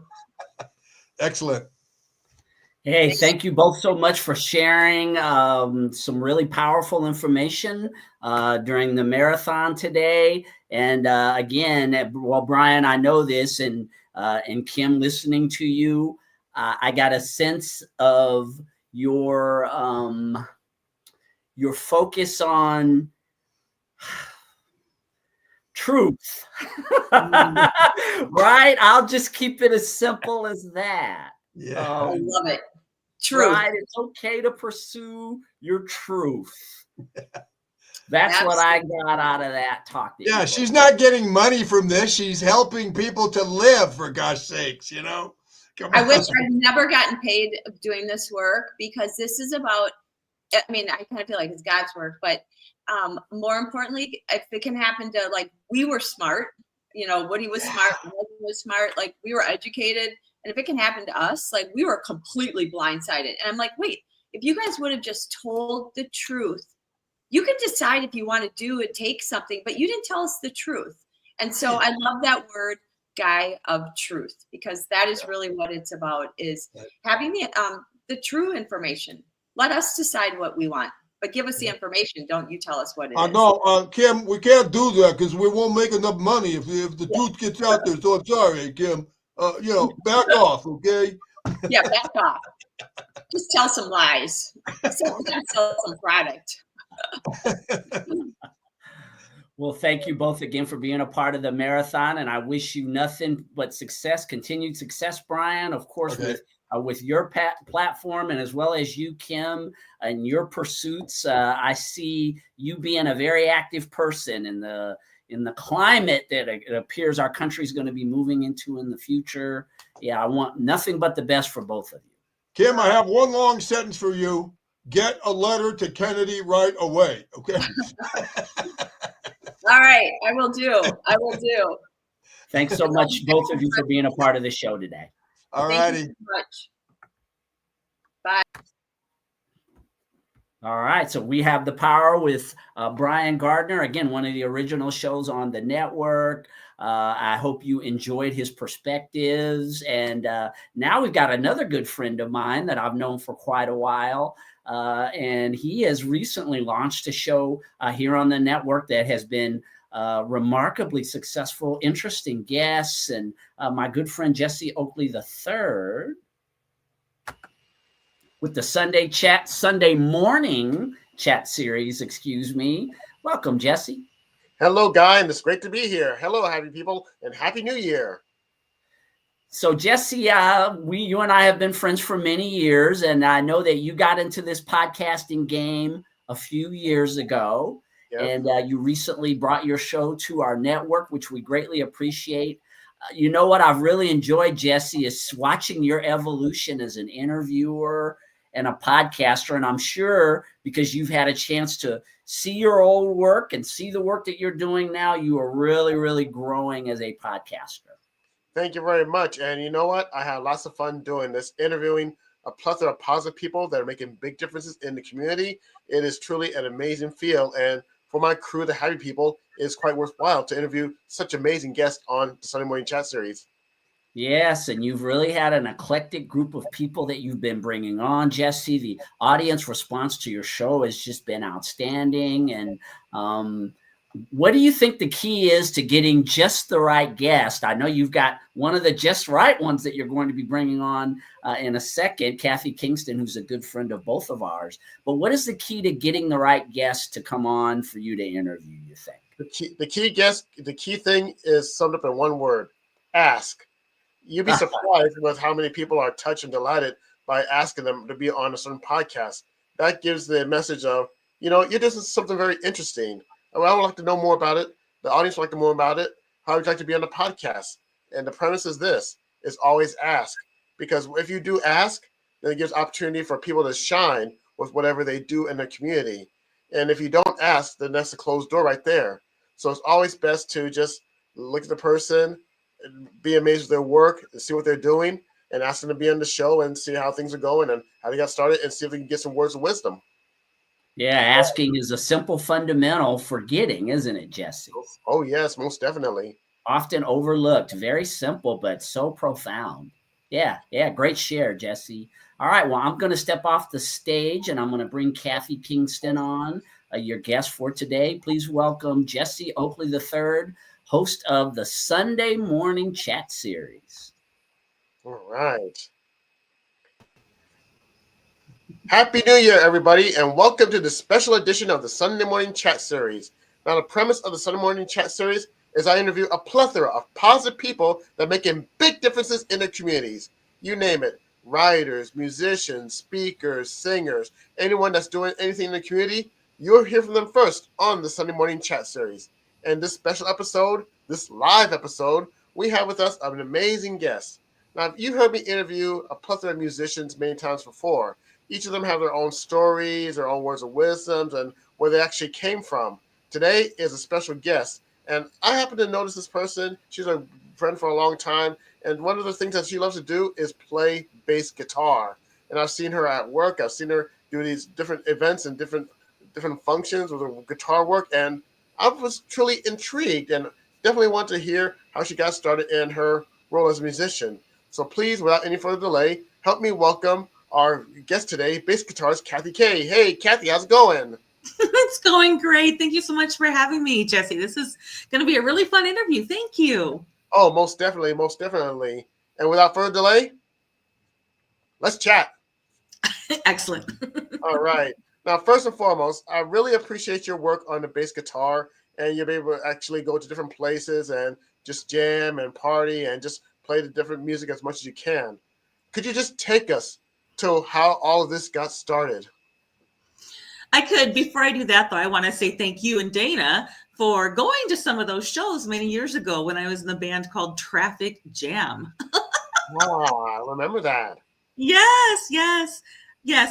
Excellent. Hey, thank you both so much for sharing some really powerful information during the marathon today. And again, well, Brian, I know this, and Kim, listening to you, I got a sense of your focus on truth, right? I'll just keep it as simple as that. Yeah, I love it. Truth. Right? It's okay to pursue your truth. That's what I got out of that talk. Yeah, she's not getting money from this. She's helping people to live, for gosh sakes, I wish I'd never gotten paid doing this work, because this is about, I kind of feel like it's God's work, but more importantly, if it can happen to, like, we were smart, Woody was smart, Woody was smart, like we were educated. And if it can happen to us, like we were completely blindsided. And I'm like, wait, if you guys would have just told the truth, you could decide if you want to do and take something, but you didn't tell us the truth. And so I love that word, guy of truth, because that is really what it's about, is having the true information. Let us decide what we want, but give us the information. Don't you tell us what it is. No, Kim, we can't do that because we won't make enough money if the truth gets out there. So I'm sorry, Kim. Back off, okay? Yeah, back off. Just tell some lies. Sell some product. Well, thank you both again for being a part of the marathon, and I wish you nothing but success, continued success, Brian. Of course, with your platform, and as well as you, Kim, and your pursuits. I see you being a very active person in the climate that it appears our country is going to be moving into in the future. yeah, I want nothing but the best for both of you. Kim, I have one long sentence for you. Get a letter to Kennedy right away. Okay. All right, I will do. Thanks so much, both of you, for being a part of the show today. All Thank righty. you so much. Bye. All right, so we have The Power with Brian Gardner, again, one of the original shows on the network. I hope you enjoyed his perspectives. And now we've got another good friend of mine that I've known for quite a while. And he has recently launched a show here on the network that has been remarkably successful, interesting guests. And my good friend Jesse Oakley III, with the Sunday morning chat series, excuse me. Welcome, Jesse. Hello, Guy, and it's great to be here. Hello, happy people, and Happy New Year. So, Jesse, you and I have been friends for many years, and I know that you got into this podcasting game a few years ago, and you recently brought your show to our network, which we greatly appreciate. You know what I've really enjoyed, Jesse, is watching your evolution as an interviewer and a podcaster. And I'm sure because you've had a chance to see your old work and see the work that you're doing now, you are really, really growing as a podcaster. Thank you very much. And you know what? I had lots of fun doing this, interviewing a plethora of positive people that are making big differences in the community. It is truly an amazing field. And for my crew, the Happy People, it's quite worthwhile to interview such amazing guests on the Sunday Morning Chat Series. Yes, and you've really had an eclectic group of people that you've been bringing on, Jesse. The audience response to your show has just been outstanding. And what do you think the key is to getting just the right guest? I know you've got one of the just right ones that you're going to be bringing on in a second, Kathy Kingston, who's a good friend of both of ours. But what is the key to getting the right guest to come on for you to interview, you think? The key thing is summed up in one word: ask. You'd be surprised with how many people are touched and delighted by asking them to be on a certain podcast. That gives the message of, you're doing something very interesting. I would like to know more about it. The audience would like to know more about it. How would you like to be on the podcast? And the premise is this, is always ask. Because if you do ask, then it gives opportunity for people to shine with whatever they do in their community. And if you don't ask, then that's a closed door right there. So it's always best to just look at the person, be amazed with their work, and see what they're doing, and ask them to be on the show and see how things are going and how they got started, and see if we can get some words of wisdom. Yeah, asking is a simple fundamental for getting, isn't it, Jesse? Oh, yes, most definitely. Often overlooked. Very simple, but so profound. Yeah, great share, Jesse. All right, well, I'm going to step off the stage, and I'm going to bring Kathy Kingston on, your guest for today. Please welcome Jesse Oakley III, host of the Sunday Morning Chat Series. All right. Happy New Year, everybody, and welcome to the special edition of the Sunday Morning Chat Series. Now, the premise of the Sunday Morning Chat Series is I interview a plethora of positive people that are making big differences in their communities. You name it. Writers, musicians, speakers, singers, anyone that's doing anything in the community, you'll hear from them first on the Sunday Morning Chat Series. And this special episode, this live episode, we have with us an amazing guest. Now, you heard me interview a plethora of musicians many times before. Each of them have their own stories, their own words of wisdom, and where they actually came from. Today is a special guest, and I happen to notice this person. She's a friend for a long time, and one of the things that she loves to do is play bass guitar. And I've seen her at work. I've seen her do these different events and different functions with her guitar work, and I was truly intrigued and definitely want to hear how she got started in her role as a musician. So please, without any further delay, help me welcome our guest today, bass guitarist Kathy K. Hey, Kathy, how's it going? It's going great. Thank you so much for having me, Jesse. This is going to be a really fun interview. Thank you. Oh, most definitely, most definitely. And without further delay, let's chat. Excellent. All right. Now, first and foremost, I really appreciate your work on the bass guitar, and you'll be able to actually go to different places and just jam and party and just play the different music as much as you can. Could you just take us to how all of this got started? I could. Before I do that, though, I want to say thank you and Dana for going to some of those shows many years ago when I was in the band called Traffic Jam. Oh, I remember that. Yes.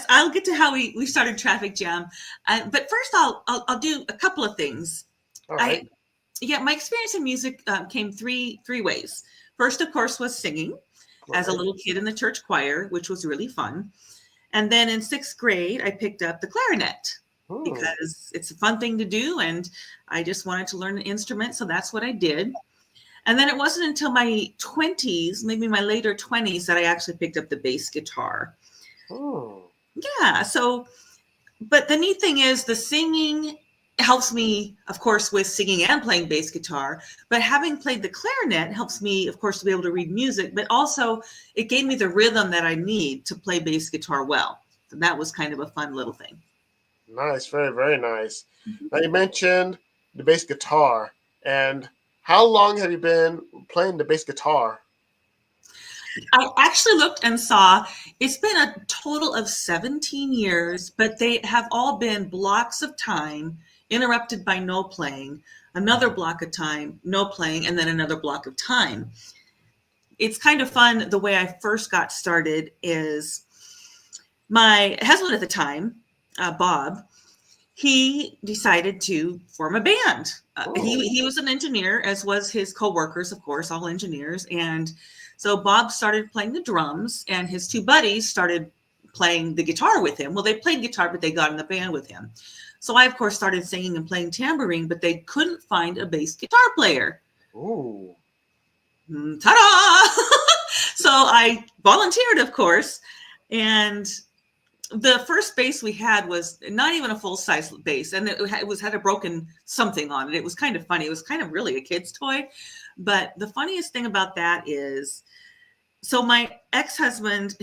I'll get to how we started Traffic Jam, but first I'll do a couple of things. All right. My experience in music came three ways. First, of course, was singing as a little kid in the church choir, which was really fun. And then in 6th grade, I picked up the clarinet because it's a fun thing to do, and I just wanted to learn an instrument, so that's what I did. And then it wasn't until my 20s, maybe my later 20s, that I actually picked up the bass guitar. Yeah. So, but the neat thing is the singing helps me, of course, with singing and playing bass guitar. But having played the clarinet helps me, of course, to be able to read music. But also, it gave me the rhythm that I need to play bass guitar well. So that was kind of a fun little thing. Nice. Very, very nice. Now, you mentioned the bass guitar. And how long have you been playing the bass guitar? I actually looked and saw it's been a total of 17 years, but they have all been blocks of time interrupted by no playing, another block of time, no playing, and then another block of time. It's kind of fun. The way I first got started is my husband at the time, Bob, he decided to form a band. He was an engineer, as was his co-workers, of course, all engineers. And so Bob started playing the drums, and his two buddies started playing the guitar with him. Well, they played guitar, but they got in the band with him. So I, of course, started singing and playing tambourine, but they couldn't find a bass guitar player. Ooh. Ta-da! So I volunteered, of course, and the first bass we had was not even a full-size bass, and it had a broken something on it. It was kind of funny. It was kind of really a kid's toy. But the funniest thing about that is, so my ex-husband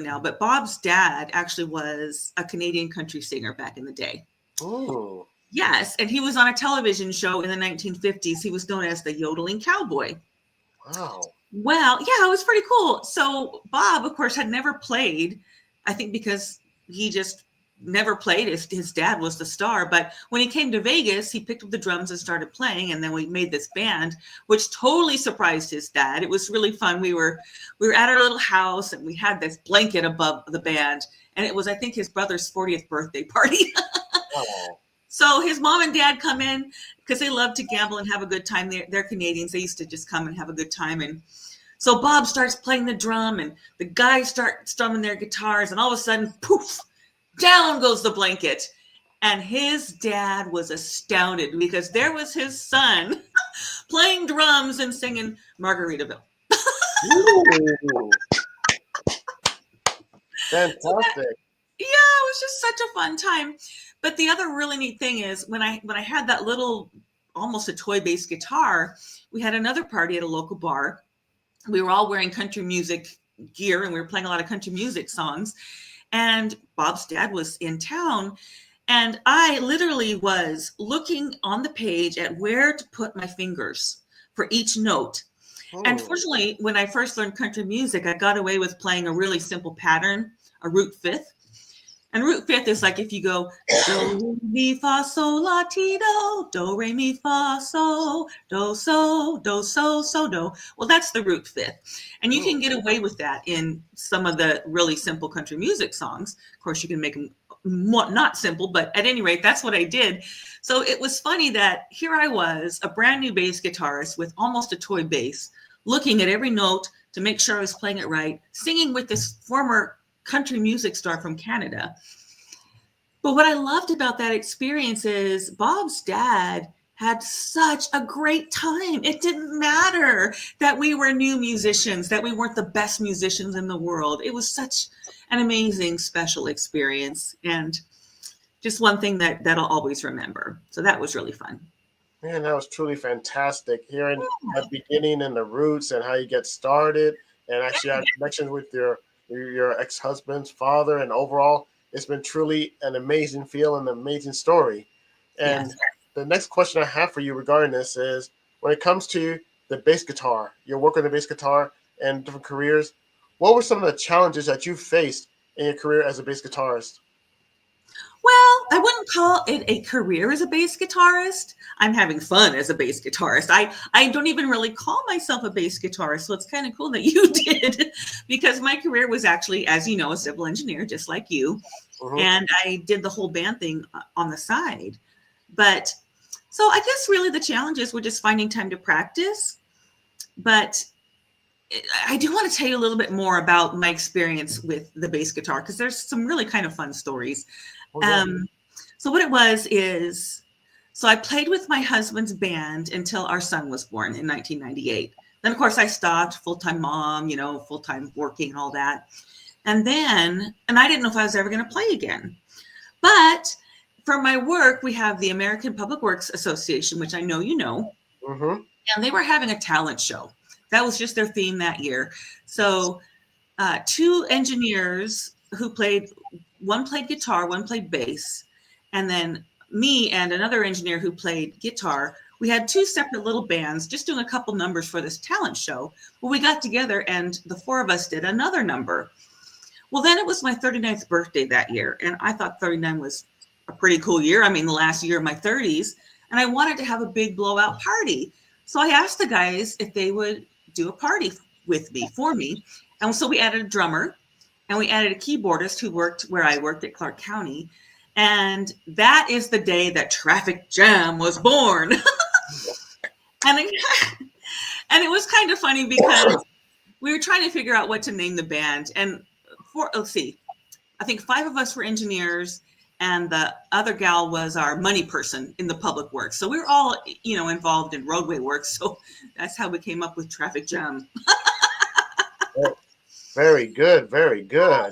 now, but Bob's dad actually was a Canadian country singer back in the day. Oh. Yes, and he was on a television show in the 1950s. He was known as the Yodeling Cowboy. Wow. Well, yeah, it was pretty cool. So Bob, of course, had never played, I think because he just never played. His dad was the star. But when he came to Vegas, he picked up the drums and started playing. And then we made this band, which totally surprised his dad. It was really fun. We were at our little house, and we had this blanket above the band. And it was, I think, his brother's 40th birthday party. Oh. So his mom and dad come in because they love to gamble and have a good time. They're Canadians. They used to just come and have a good time. And so Bob starts playing the drum, and the guys start strumming their guitars, and all of a sudden, poof, down goes the blanket. And his dad was astounded because there was his son playing drums and singing Margaritaville. Ooh. Fantastic. Yeah, it was just such a fun time. But the other really neat thing is when I had that little, almost a toy bass guitar, we had another party at a local bar. We were all wearing country music gear, and we were playing a lot of country music songs. And Bob's dad was in town, and I literally was looking on the page at where to put my fingers for each note. And fortunately, when I first learned country music, I got away with playing a really simple pattern, a root fifth. And root fifth is like if you go do, re, mi, fa, sol, la, ti, do, re, mi, fa, sol, do, so, do. Well, that's the root fifth. And you can get away with that in some of the really simple country music songs. Of course, you can make them not simple, but at any rate, that's what I did. So it was funny that here I was, a brand new bass guitarist with almost a toy bass, looking at every note to make sure I was playing it right, singing with this former country music star from Canada. But what I loved about that experience is Bob's dad had such a great time. It didn't matter that we were new musicians, that we weren't the best musicians in the world. It was such an amazing, special experience, and just one thing that I'll always remember. So that was really fun. Man, that was truly fantastic. Hearing the beginning and the roots and how you get started, and actually have connections with your ex-husband's father, and overall, it's been truly an amazing feel and an amazing story. And the next question I have for you regarding this is, when it comes to the bass guitar, your work on the bass guitar and different careers, what were some of the challenges that you faced in your career as a bass guitarist? Well, I wouldn't call it a career as a bass guitarist. I'm having fun as a bass guitarist. I don't even really call myself a bass guitarist. So it's kind of cool that you did, because my career was actually, as you know, a civil engineer, just like you. And I did the whole band thing on the side. But so I guess really the challenges were just finding time to practice. But I do want to tell you a little bit more about my experience with the bass guitar, because there's some really kind of fun stories. So what it was is, so I played with my husband's band until our son was born in 1998. Then, of course, I stopped, full-time mom, full-time working and all that. And I didn't know if I was ever going to play again. But for my work, we have the American Public Works Association, which I know you know. And they were having a talent show. That was just their theme that year. So 2 engineers who played, one played guitar, one played bass. And then me and another engineer who played guitar, we had 2 separate little bands just doing a couple numbers for this talent show. Well, we got together and the 4 of us did another number. Well, then it was my 39th birthday that year. And I thought 39 was a pretty cool year. I mean, the last year of my 30s. And I wanted to have a big blowout party. So I asked the guys if they would do a party with me, for me. And so we added a drummer and we added a keyboardist who worked where I worked at Clark County. And that is the day that Traffic Jam was born. and it was kind of funny because we were trying to figure out what to name the band. And let's see, I think 5 of us were engineers and the other gal was our money person in the public works. So we were all, involved in roadway work. So that's how we came up with Traffic Jam. Very good. Very good.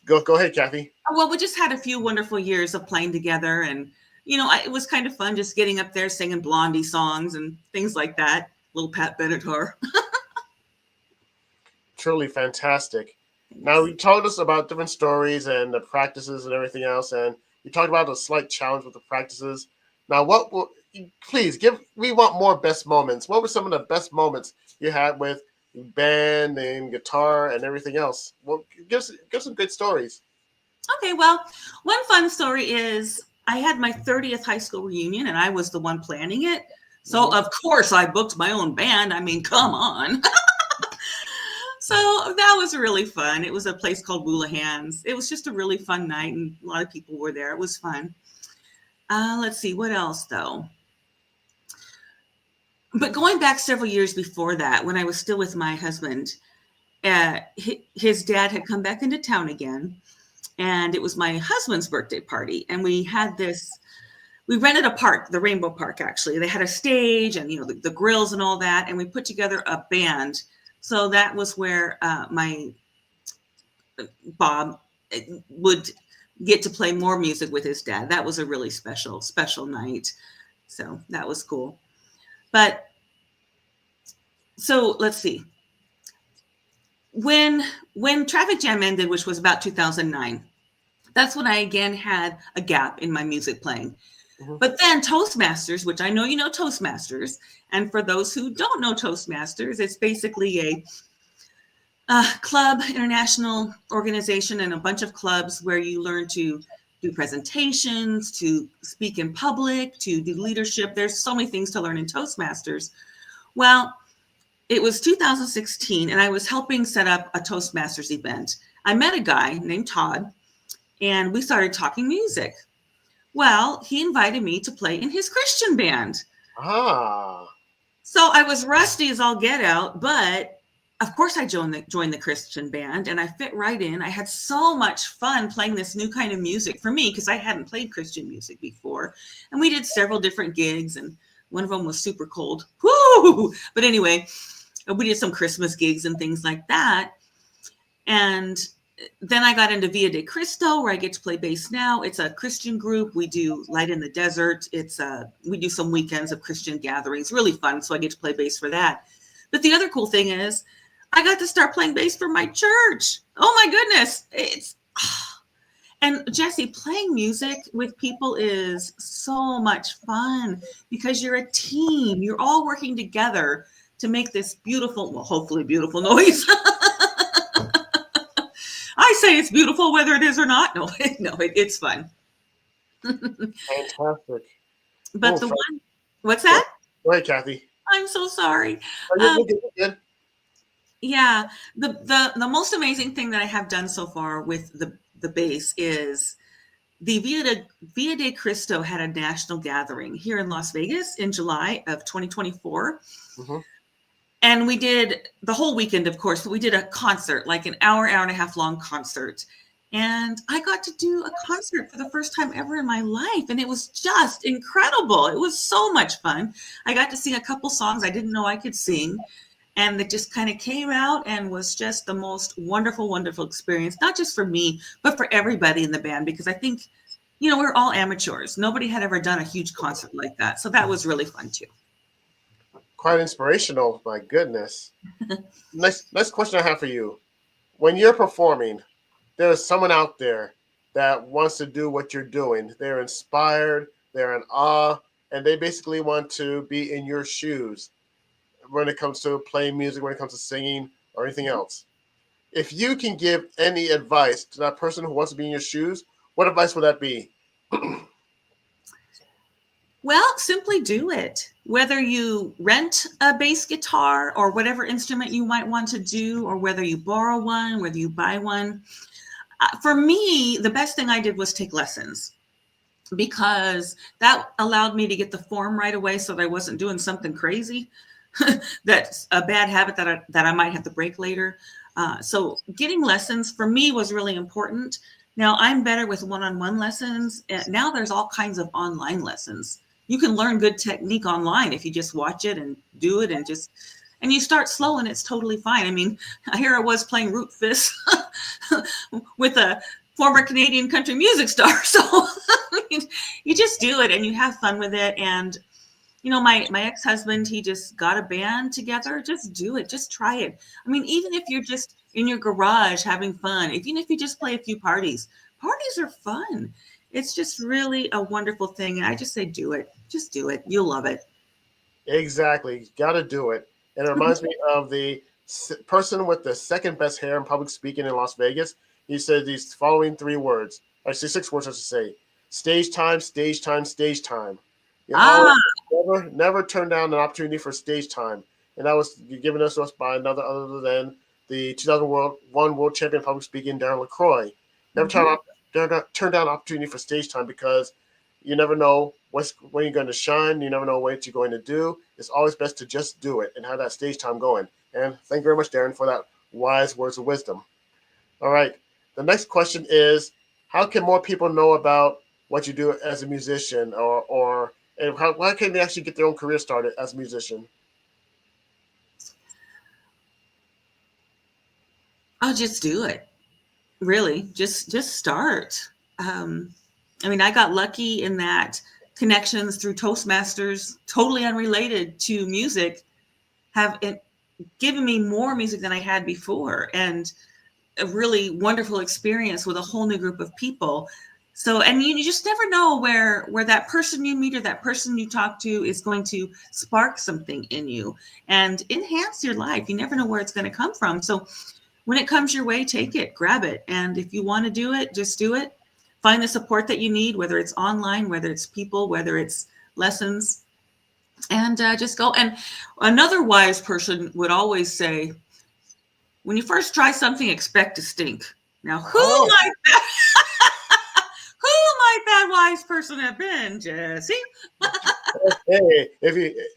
Go ahead, Kathy. Well, we just had a few wonderful years of playing together. And, it was kind of fun just getting up there singing Blondie songs and things like that. Little Pat Benatar. Truly fantastic. Now, you told us about different stories and the practices and everything else, and you talked about a slight challenge with the practices. Now, we want more best moments. What were some of the best moments you had with band and guitar and everything else? Well, give some good stories. Okay, well, one fun story is I had my 30th high school reunion, and I was the one planning it. So, of course, I booked my own band. I mean, come on. So that was really fun. It was a place called Woolahan's. It was just a really fun night, and a lot of people were there. It was fun. Let's see, what else, though? But going back several years before that, when I was still with my husband, his dad had come back into town again, and it was my husband's birthday party. And we rented a park, the Rainbow Park, actually. They had a stage and, the grills and all that, and we put together a band. So that was where my Bob would get to play more music with his dad. That was a really special night. So that was cool. But so let's see. When Traffic Jam ended, which was about 2009, that's when I again had a gap in my music playing. But then Toastmasters, which I know you know Toastmasters, and for those who don't know Toastmasters, it's basically a club, international organization, and a bunch of clubs where you learn to do presentations, to speak in public, to do leadership. There's so many things to learn in Toastmasters. Well, it was 2016, and I was helping set up a Toastmasters event. I met a guy named Todd, and we started talking music. Well, he invited me to play in his Christian band. So I was rusty as all get out, but of course I joined the Christian band, and I fit right in. I had so much fun playing this new kind of music for me because I hadn't played Christian music before. And we did several different gigs, and one of them was super cold. Woo! But anyway, we did some Christmas gigs and things like that. And then I got into Via de Cristo, where I get to play bass now. It's a Christian group. We do Light in the Desert. We do some weekends of Christian gatherings. Really fun. So I get to play bass for that. But the other cool thing is I got to start playing bass for my church. Oh my goodness. And Jesse, playing music with people is so much fun because you're a team. You're all working together to make this beautiful, well, hopefully beautiful noise. I say it's beautiful whether it is or not. No, it's fun. Fantastic. But Oh, the one, what's that? Go ahead, Kathy. I'm so sorry. You're good. Yeah, the most amazing thing that I have done so far with the bass is the Via de Cristo had a national gathering here in Las Vegas in July of 2024. Mm-hmm. And we did the whole weekend, of course, but we did a concert, like an hour and a half long concert. And I got to do a concert for the first time ever in my life. And it was just incredible. It was so much fun. I got to sing a couple songs I didn't know I could sing. And it just kind of came out and was just the most wonderful, wonderful experience, not just for me, but for everybody in the band, because I think, we're all amateurs. Nobody had ever done a huge concert like that. So that was really fun too. Quite inspirational. My goodness. Next question I have for you. When you're performing, there's someone out there that wants to do what you're doing. They're inspired, they're in awe, and they basically want to be in your shoes when it comes to playing music, when it comes to singing or anything else. If you can give any advice to that person who wants to be in your shoes, what advice would that be? Well, simply do it. Whether you rent a bass guitar or whatever instrument you might want to do, or whether you borrow one, whether you buy one. For me, the best thing I did was take lessons, because that allowed me to get the form right away so that I wasn't doing something crazy. That's a bad habit that I might have to break later. So getting lessons for me was really important. Now I'm better with one-on-one lessons. Now there's all kinds of online lessons. You can learn good technique online if you just watch it and do it, and you start slow and it's totally fine. I mean, here I was playing Root Fist with a former Canadian country music star. So you just do it and you have fun with it. And my ex-husband, he just got a band together. Just do it. Just try it. I mean, even if you're just in your garage having fun, even if you just play a few parties are fun. It's just really a wonderful thing. And I just say, do it. Just do it. You'll love it. Exactly. Got to do it. And it reminds me of the person with the second best hair in public speaking in Las Vegas. He said these following 3 words. Actually, 6 words, I should say. Stage time, stage time, stage time. Never turn down an opportunity for stage time. And that was given us by another other than the 2001 world champion public speaking, Darren LaCroix. Never turn down an opportunity for stage time, because you never know when you're going to shine. You never know what you're going to do. It's always best to just do it and have that stage time going. And thank you very much, Darren, for that wise words of wisdom. All right. The next question is, how can more people know about what you do as a musician, and how can they actually get their own career started as a musician? I'll just do it. Really, just start. I got lucky in that connections through Toastmasters, totally unrelated to music, have given me more music than I had before, and a really wonderful experience with a whole new group of people. So, and you just never know where that person you meet or that person you talk to is going to spark something in you and enhance your life. You never know where it's going to come from. So when it comes your way, take it, grab it. And if you want to do it, just do it. Find the support that you need, whether it's online, whether it's people, whether it's lessons, and just go. And another wise person would always say, when you first try something, expect to stink. Now, who might that wise person have been, Jesse? Hey,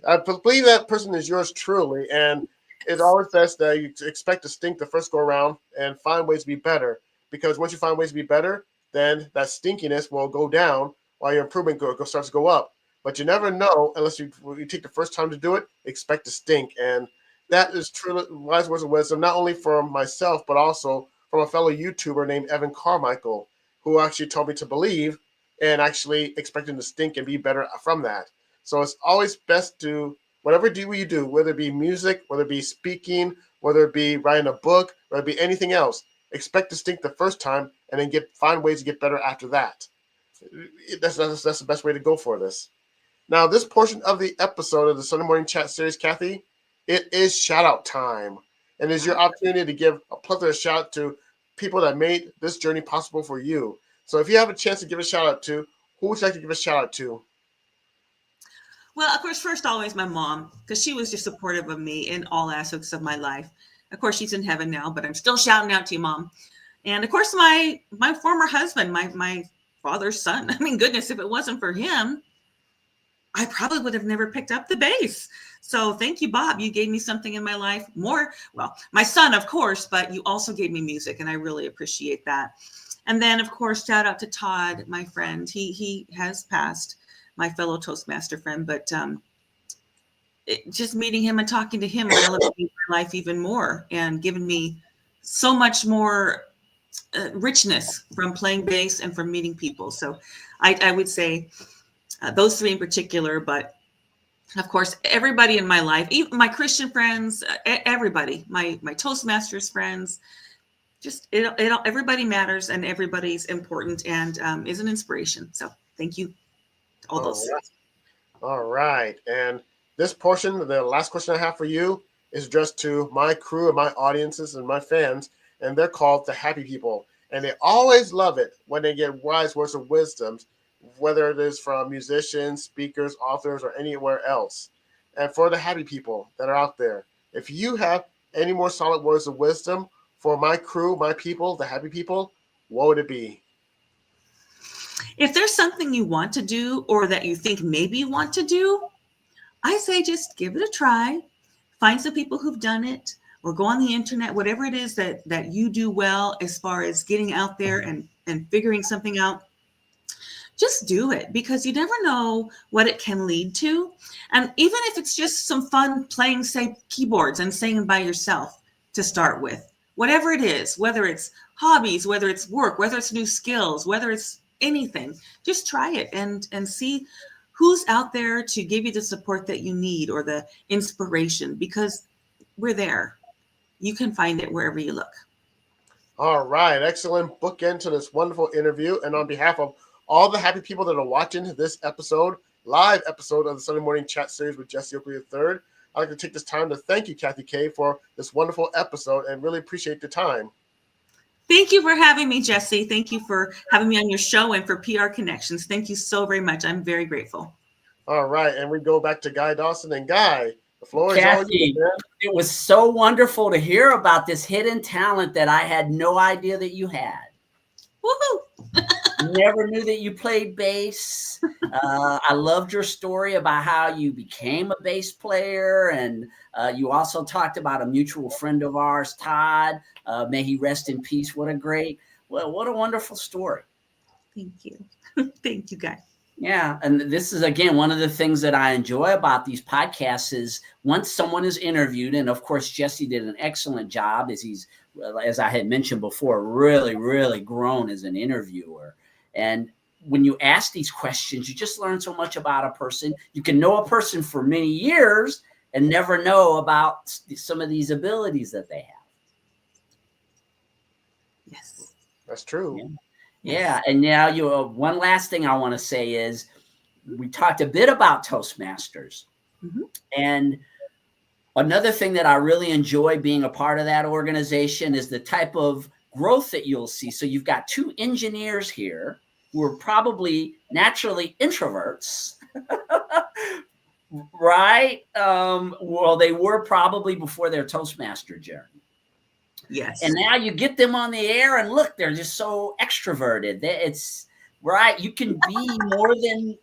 I believe that person is yours truly, and it's always best that you expect to stink the first go around and find ways to be better. Because once you find ways to be better, then that stinkiness will go down while your improvement starts to go up. But you never know unless you take the first time to do it. Expect to stink, and that is truly wise words of wisdom, not only from myself but also from a fellow YouTuber named Evan Carmichael, who actually told me to believe and actually expecting to stink and be better from that. So it's always best to, whatever you do, whether it be music, whether it be speaking, whether it be writing a book, whether it be anything else, expect to stink the first time and then find ways to get better after that. That's the best way to go for this. Now, this portion of the episode of the Sunday Morning Chat Series, Kathy, it is shout out time. And it's your opportunity to give a plethora of shout out to people that made this journey possible for you. So if you have a chance to give a shout out to, who would you like to give a shout out to? Well, of course, first always my mom, because she was just supportive of me in all aspects of my life. Of course, she's in heaven now, but I'm still shouting out to you, Mom. And of course, my former husband, my father's son. I mean, goodness, if it wasn't for him, I probably would have never picked up the bass. So thank you, Bob. You gave me something in my life more. Well, my son, of course, but you also gave me music, and I really appreciate that. And then, of course, shout out to Todd, my friend. He has passed, my fellow Toastmaster friend, but just meeting him and talking to him elevated my life even more and given me so much more richness from playing bass and from meeting people. So I would say those three in particular, but of course, everybody in my life, even my Christian friends, everybody, my Toastmasters friends, just everybody matters and everybody's important and is an inspiration. So thank you. All those. All right. And this portion, the last question I have for you, is addressed to my crew and my audiences and my fans, and they're called the happy people. And they always love it when they get wise words of wisdom, whether it is from musicians, speakers, authors, or anywhere else. And for the happy people that are out there, if you have any more solid words of wisdom for my crew, my people, the happy people, what would it be? If there's something you want to do or that you think maybe you want to do, I say just give it a try. Find some people who've done it or go on the internet, whatever it is that you do well as far as getting out there and figuring something out. Just do it because you never know what it can lead to. And even if it's just some fun playing, say, keyboards and singing by yourself to start with, whatever it is, whether it's hobbies, whether it's work, whether it's new skills, whether it's anything, just try it and see who's out there to give you the support that you need or the inspiration, because we're there. You can find it wherever you look. All right. Excellent bookend to this wonderful interview. And on behalf of all the happy people that are watching this episode, live episode of the Sunday Morning Chat Series with Jesse Oakley III, I'd like to take this time to thank you, Kathy Kay, for this wonderful episode and really appreciate the time. Thank you for having me, Jesse. Thank you for having me on your show and for PR Connections. Thank you so very much. I'm very grateful. All right. And we go back to Guy Dawson. And Guy, the floor is all yours, man. It was so wonderful to hear about this hidden talent that I had no idea that you had. Woohoo! Never knew that you played bass. I loved your story about how you became a bass player. And you also talked about a mutual friend of ours, Todd. May he rest in peace. What a wonderful story. Thank you. Thank you, guys. Yeah. And this is, again, one of the things that I enjoy about these podcasts is once someone is interviewed, and of course, Jesse did an excellent job as I had mentioned before, really, really grown as an interviewer. And when you ask these questions, you just learn so much about a person. You can know a person for many years and never know about some of these abilities that they have. Yes, that's true. Yeah. And now one last thing I want to say is we talked a bit about Toastmasters. Mm-hmm. And another thing that I really enjoy being a part of that organization is the type of growth that you'll see. So you've got two engineers here who are probably naturally introverts, right? Well, they were probably before their Toastmaster journey. Yes. And now you get them on the air and look, they're just so extroverted. It's right. You can be more than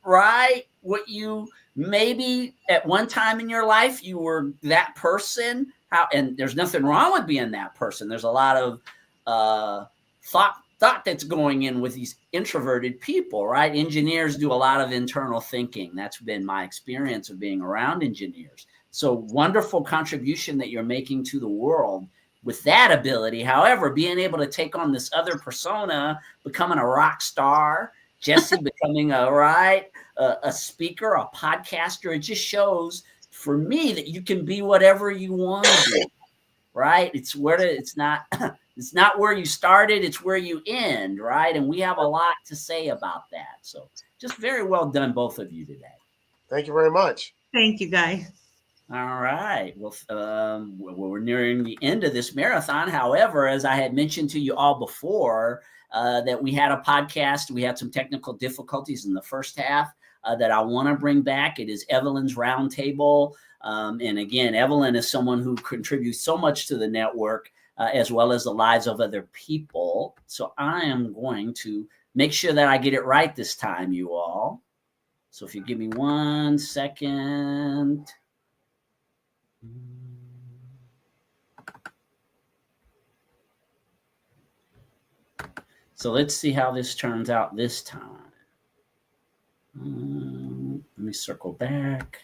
what you maybe at one time in your life, you were that person. And there's nothing wrong with being that person. There's a lot of thought that's going in with these introverted people, right? Engineers do a lot of internal thinking. That's been my experience of being around engineers. So wonderful contribution that you're making to the world with that ability. However, being able to take on this other persona, becoming a rock star, Jesse becoming a speaker, a podcaster, it just shows for me that you can be whatever you want to be, right? It's not where you started, it's where you end, right? And we have a lot to say about that. So just very well done, both of you today. Thank you very much. Thank you, Guy. All right. Well, we're nearing the end of this marathon. However, as I had mentioned to you all before, that we had a podcast, we had some technical difficulties in the first half that I want to bring back. It is Evelyn's Roundtable. And again, Evelyn is someone who contributes so much to the network, as well as the lives of other people. So I am going to make sure that I get it right this time, you all. So if you give me 1 second. So let's see how this turns out this time. Let me circle back.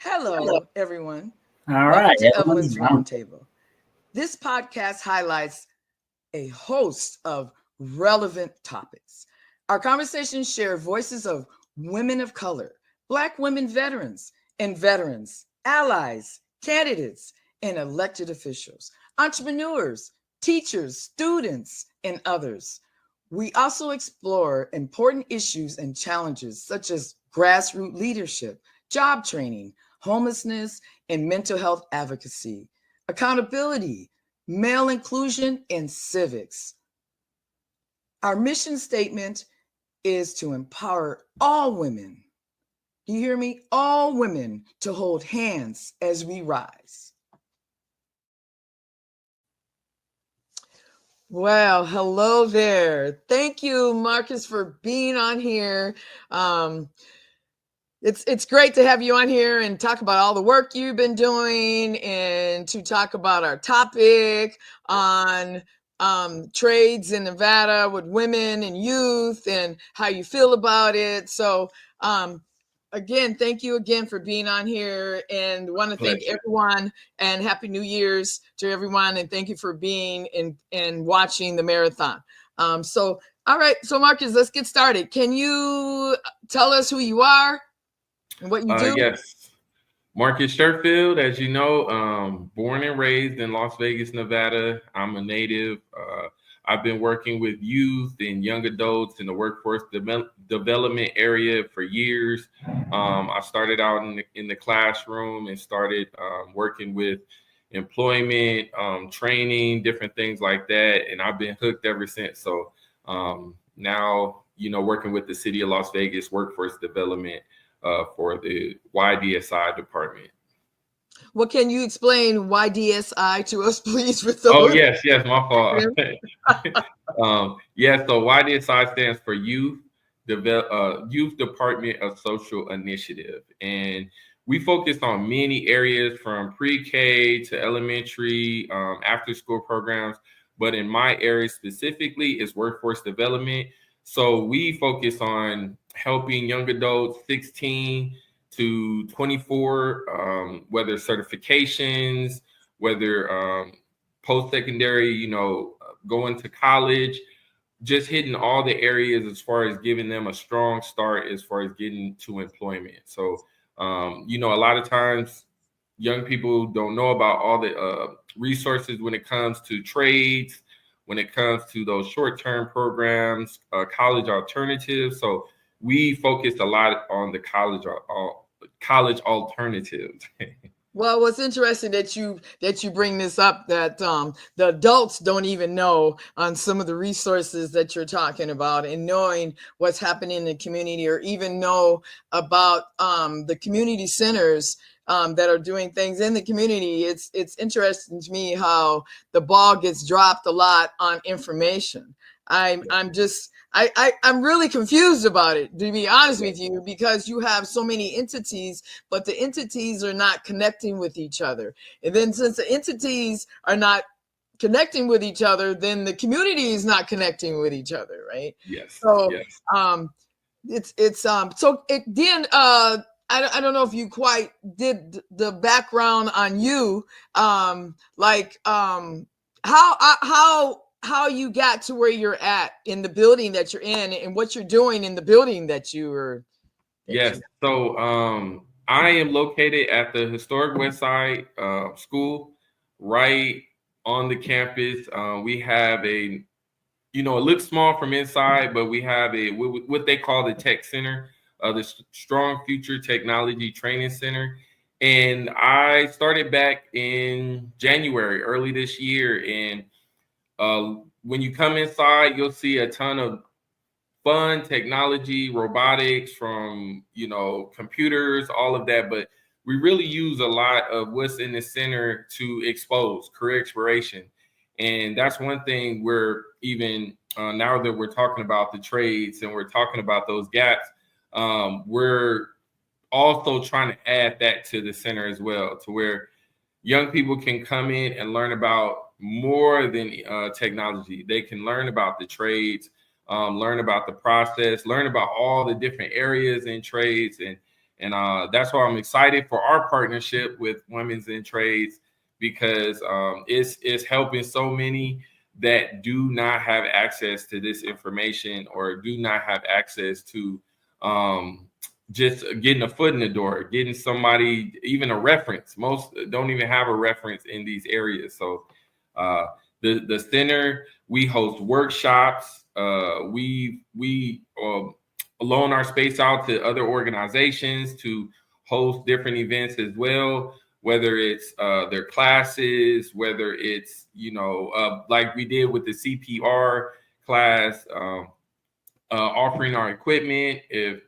Hello, everyone. All Welcome right. to Evelyn's Roundtable. This podcast highlights a host of relevant topics. Our conversations share voices of women of color, Black women veterans and veterans, allies, candidates, and elected officials, entrepreneurs, teachers, students, and others. We also explore important issues and challenges such as grassroots leadership, job training, homelessness, and mental health advocacy, accountability, male inclusion, and civics. Our mission statement is to empower all women. Do you hear me? All women to hold hands as we rise. Well, hello there. Thank you, Marcus, for being on here. It's great to have you on here and talk about all the work you've been doing and to talk about our topic on trades in Nevada with women and youth and how you feel about it. So again, thank you again for being on here, and want to thank everyone and Happy New Year's to everyone, and thank you for being and watching the marathon. So all right, so Marcus, let's get started. Can you tell us who you are and what you do? Yes. Marcus Sherfield, as you know, born and raised in Las Vegas, Nevada. I'm a native. I've been working with youth and young adults in the workforce development area for years. I started out in the classroom and started working with employment, training, different things like that. And I've been hooked ever since. So now, working with the city of Las Vegas workforce development for the YDSI department. Well, can you explain YDSI to us, please? With the yes, my fault. So YDSI stands for Youth Department of Social Initiative, and we focus on many areas from pre-K to elementary, after-school programs. But in my area specifically is workforce development. So we focus on helping young adults 16 to 24, whether certifications, whether post-secondary, going to college, just hitting all the areas as far as giving them a strong start as far as getting to employment. So, a lot of times young people don't know about all the resources when it comes to trades, when it comes to those short-term programs, college alternatives. So we focused a lot on the college alternatives. Well, what's interesting that you bring this up, that the adults don't even know on some of the resources that you're talking about, and knowing what's happening in the community, or even know about the community centers that are doing things in the community. It's interesting to me how the ball gets dropped a lot on information. I'm really confused about it, to be honest with you, because you have so many entities, but the entities are not connecting with each other. And then since the entities are not connecting with each other, then the community is not connecting with each other, right? Yes. So yes. then I don't know if you quite did the background on you, how you got to where you're at in the building that you're in, and what you're doing in the building that you were. Yes. So I am located at the historic West Side School, right on the campus. We have it looks small from inside, but we have what they call the Tech Center, the Strong Future Technology Training Center. And I started back in January, early this year. And when you come inside, you'll see a ton of fun technology, robotics, from computers, all of that. But we really use a lot of what's in the center to expose career exploration. And that's one thing we're even now that we're talking about the trades and we're talking about those gaps, we're also trying to add that to the center as well, to where young people can come in and learn about more than technology. They can learn about the trades, learn about the process, learn about all the different areas in trades. And that's why I'm excited for our partnership with Women's in Trades, because it's helping so many that do not have access to this information or do not have access to just getting a foot in the door, getting somebody, even a reference. Most don't even have a reference in these areas. So the center, we host workshops. We loan our space out to other organizations to host different events as well, whether it's their classes, whether it's, like we did with the CPR class, offering our equipment. If,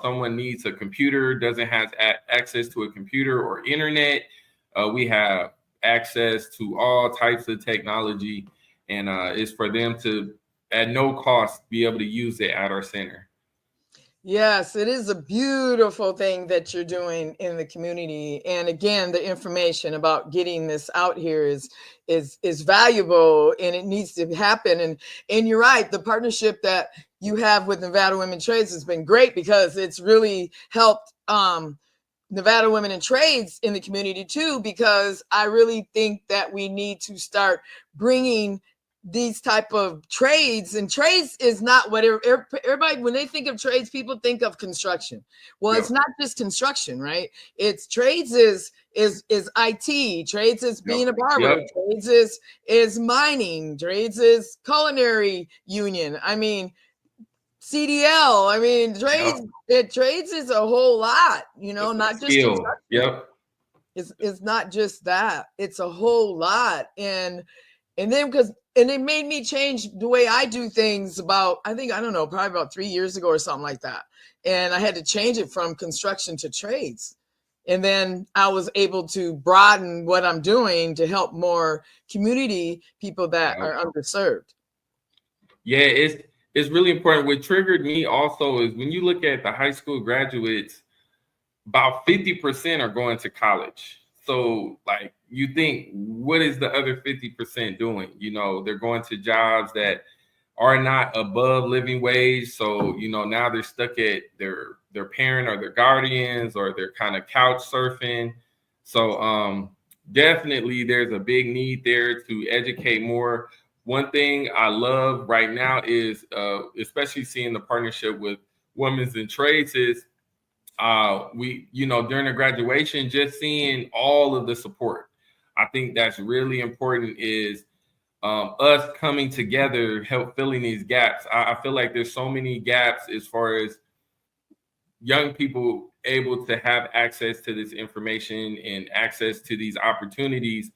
someone needs a computer, doesn't have access to a computer or internet, we have access to all types of technology, and it's for them to, at no cost, be able to use it at our center. Yes, it is a beautiful thing that you're doing in the community. And again, the information about getting this out here is valuable, and it needs to happen. And you're right, the partnership that you have with Nevada Women Trades has been great, because it's really helped Nevada Women in Trades in the community too, because I really think that we need to start bringing these type of trades, and trades is not what everybody, when they think of trades, people think of construction. Well, It's not just construction, right? It's trades is IT, trades is being a barber, trades is mining, trades is culinary union. I mean, CDL. I mean, trades is a whole lot, not just skill. It's not just that. It's a whole lot. And then it made me change the way I do things probably about 3 years ago or something like that. And I had to change it from construction to trades. And then I was able to broaden what I'm doing to help more community people that are underserved. Yeah, it's really important. What triggered me also is when you look at the high school graduates, about 50% are going to college. So, like, you think, what is the other 50% doing? They're going to jobs that are not above living wage. So, now they're stuck at their parent or their guardians, or they're kind of couch surfing. So, definitely there's a big need there to educate more. One thing I love right now is, especially seeing the partnership with Women's in Trades, is we, during the graduation, just seeing all of the support. I think that's really important, is us coming together, help filling these gaps. I feel like there's so many gaps as far as young people able to have access to this information and access to these opportunities.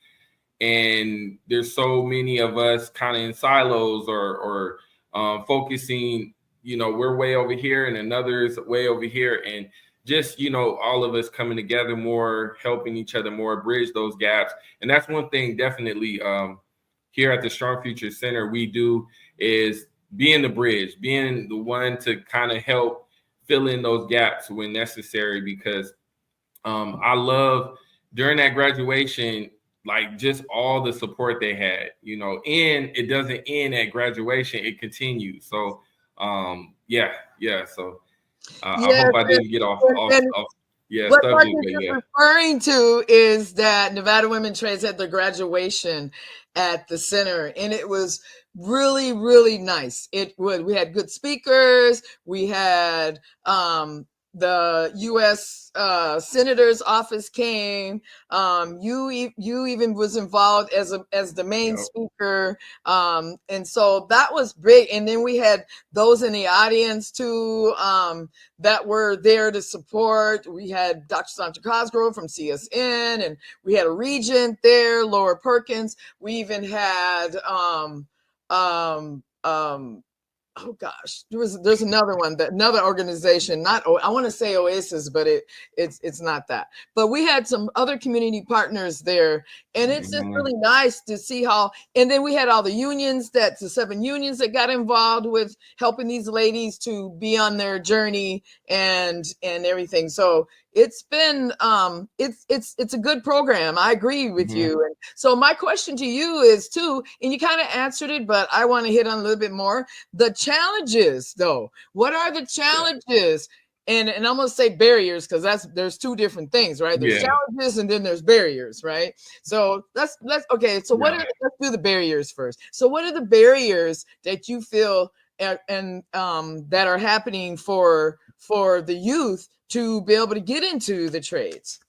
And there's so many of us kind of in silos or focusing, we're way over here and another's way over here. And just, all of us coming together more, helping each other more, bridge those gaps. And that's one thing definitely here at the Strong Future Center we do, is being the bridge, being the one to kind of help fill in those gaps when necessary. Because I love during that graduation, like, just all the support they had, and it doesn't end at graduation, it continues. So, So I hope I didn't get off. Yeah, What subject, Marcus but is yeah. referring to is that Nevada Women Trades had their graduation at the center, and it was really, really nice. We had good speakers. We had the U.S. Senator's office came. You even was involved as the main speaker, and so that was big. And then we had those in the audience too. That were there to support. We had Dr. Sandra Cosgrove from CSN, and we had a regent there, Laura Perkins. We even had oh gosh, there's another one, another organization, not I want to say Oasis, but it's not that. But we had some other community partners there, and it's just really nice to see how. And then we had all the unions, the 7 unions that got involved with helping these ladies to be on their journey and everything. So it's been it's a good program. I agree with you. And so my question to you is too, and you kind of answered it, but I want to hit on a little bit more. The challenges, though. What are the challenges? And I'm gonna say barriers, because there's 2 different things, right? There's challenges and then there's barriers, right? So let's okay. So let's do the barriers first. So what are the barriers that you feel and that are happening for the youth to be able to get into the trades?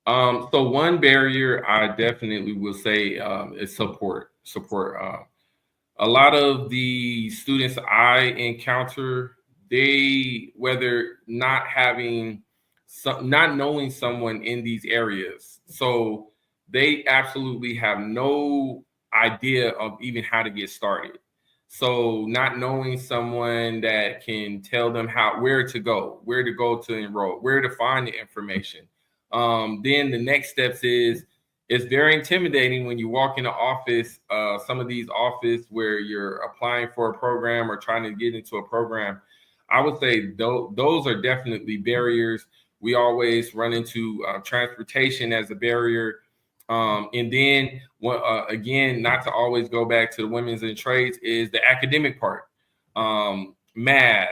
So one barrier I definitely will say is support. A lot of the students I encounter, whether not knowing someone in these areas, so they absolutely have no idea of even how to get started. So not knowing someone that can tell them where to go to enroll, where to find the information. Then the next steps is, it's very intimidating when you walk in the office, some of these offices where you're applying for a program or trying to get into a program. I would say those are definitely barriers. We always run into transportation as a barrier. And then, again, not to always go back to the women's and trades, is the academic part. Math,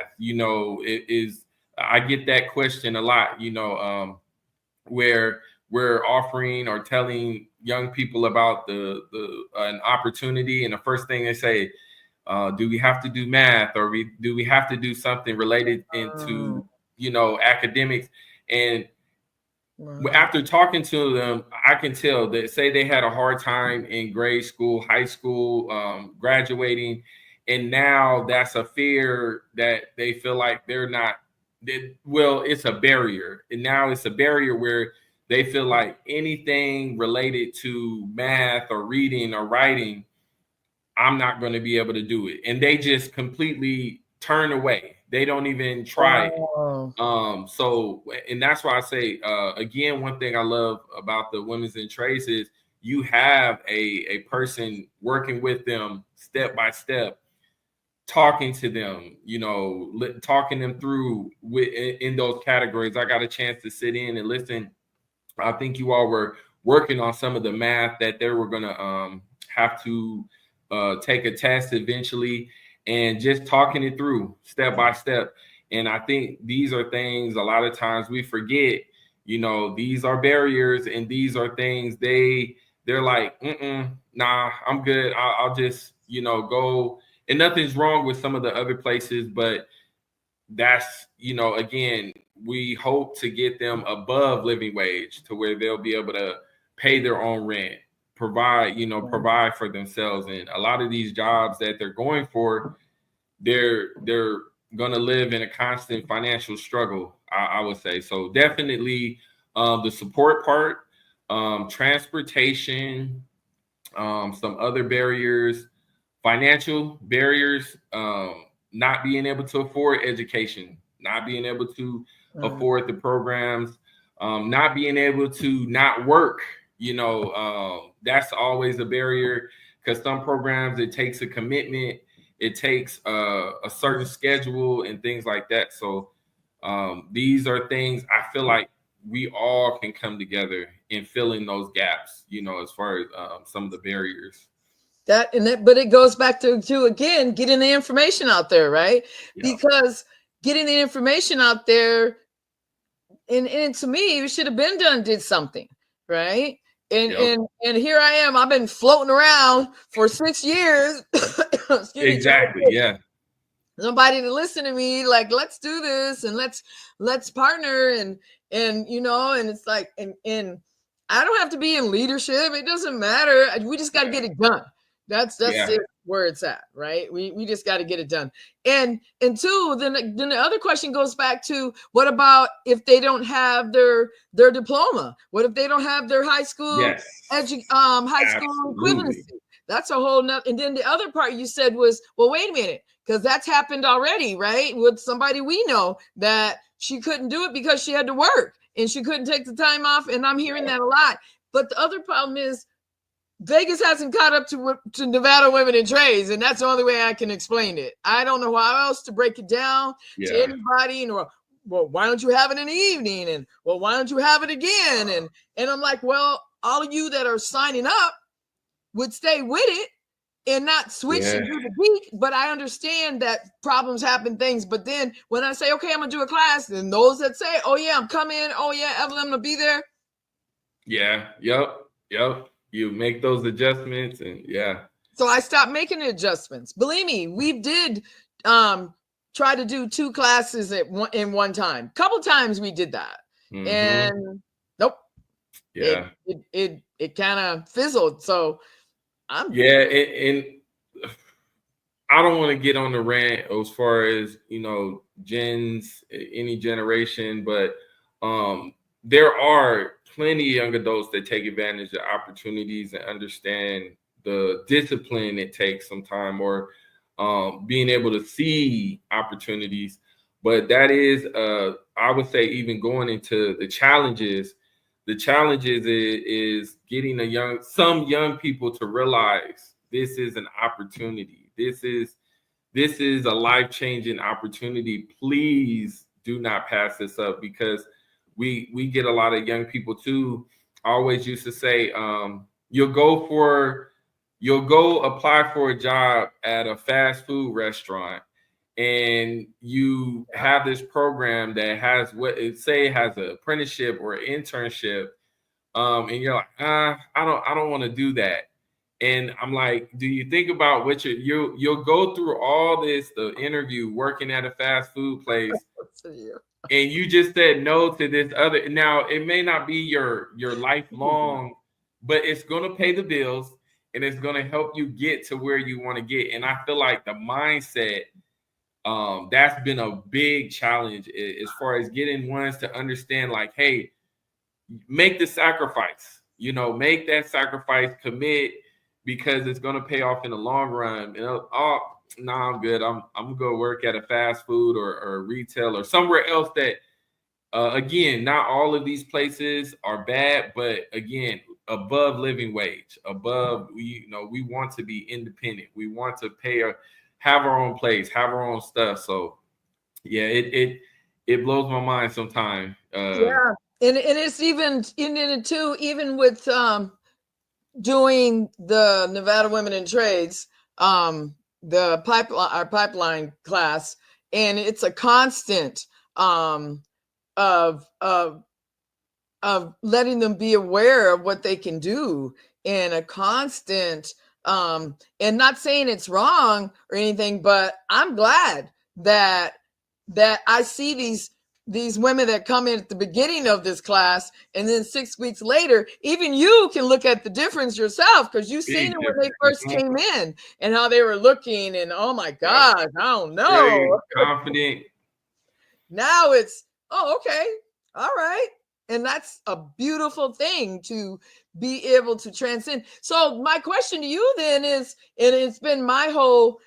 I get that question a lot, where we're offering or telling young people about an opportunity, and the first thing they say, do we have to do math, or do we have to do something related into academics? And after talking to them, I can tell that, say they had a hard time in grade school, high school, graduating, and now that's a fear that they feel like they're not. It's a barrier, and now it's a barrier where they feel like anything related to math or reading or writing, I'm not going to be able to do it. And they just completely turn away. They don't even try it. And that's why I say, again, one thing I love about the women's in trades is you have a person working with them step by step, talking to them, talking them through in those categories. I got a chance to sit in and listen. I think you all were working on some of the math that they were going to have to take a test eventually, and just talking it through step by step. And I think these are things a lot of times we forget, these are barriers, and these are things they're like, nah, I'm good. I'll just, go. And nothing's wrong with some of the other places, but that's, again, we hope to get them above living wage to where they'll be able to pay their own rent, provide for themselves. And a lot of these jobs that they're going for, they're going to live in a constant financial struggle, I would say. So definitely the support part, transportation, some other barriers, financial barriers, not being able to afford education, not being able to afford the programs, not being able to not work, that's always a barrier, because some programs, it takes a commitment, it takes a certain schedule and things like that. So these are things I feel like we all can come together in filling those gaps, as far as some of the barriers. But it goes back to again, getting the information out there, right? Yeah. Because getting the information out there, and to me, it should have been did something, right? And Yep. and here I am. I've been floating around for 6 years. Excuse me, Exactly. Yeah. somebody to listen to me, like, let's do this and let's partner and and it's like and I don't have to be in leadership. It doesn't matter. We just got to get it done. That's it, where it's at, right? We just got to get it done. And two, then the other question goes back to, what about if they don't have their diploma? What if they don't have their high school high school equivalency? That's a whole nother. And then the other part you said was, well, wait a minute, because that's happened already, right? With somebody we know, that she couldn't do it because she had to work and she couldn't take the time off. And I'm hearing that a lot. But the other problem is Vegas hasn't caught up to Nevada women in trades, and that's the only way I can explain it. I don't know how else to break it down to anybody. And well, why don't you have it in the evening? And well, why don't you have it again? And I'm like, well, all of you that are signing up would stay with it and not switch and do the week. But I understand that problems happen, things. But then when I say, okay, I'm gonna do a class, then those that say, oh yeah, I'm coming. Oh yeah, Evelyn, I'm gonna be there. Yeah. Yep. You make those adjustments, and So I stopped making the adjustments. Believe me, we did try to do 2 classes in one time. A couple times we did that, and nope. Yeah. It kind of fizzled. So and I don't want to get on the rant as far as gens, any generation, but there are plenty of young adults that take advantage of opportunities and understand the discipline it takes sometimes, or being able to see opportunities. But that is, I would say, even going into the challenges is getting some young people to realize this is an opportunity. This is a life-changing opportunity. Please do not pass this up, because we get a lot of young people too. I always used to say, you'll go apply for a job at a fast food restaurant, and you have this program that has has an apprenticeship or an internship, and you're like, I don't want to do that. And I'm like, do you think about what you'll go through all this, the interview, working at a fast food place, and you just said no to this other. Now, it may not be your lifelong, but it's going to pay the bills, and it's going to help you get to where you want to get. And I feel like the mindset, that's been a big challenge as far as getting ones to understand, like, hey, make the sacrifice, make that sacrifice, commit, because it's going to pay off in the long run. No, I'm good. I'm gonna go work at a fast food or retail or somewhere else that, again, not all of these places are bad, but again, above living wage, above, we want to be independent. We want to have our own place, have our own stuff. So yeah, it blows my mind sometimes. And it's even in it too, even with doing the Nevada Women in Trades, our pipeline class, and it's a constant of letting them be aware of what they can do, and a constant and not saying it's wrong or anything, but I'm glad that I see these women that come in at the beginning of this class, and then 6 weeks later, even you can look at the difference yourself, because you've seen it when they first came in and how they were looking, and oh my God, I don't know. Confident. Now it's, oh, okay, all right. And that's a beautiful thing, to be able to transcend. So my question to you then is, and it's been my whole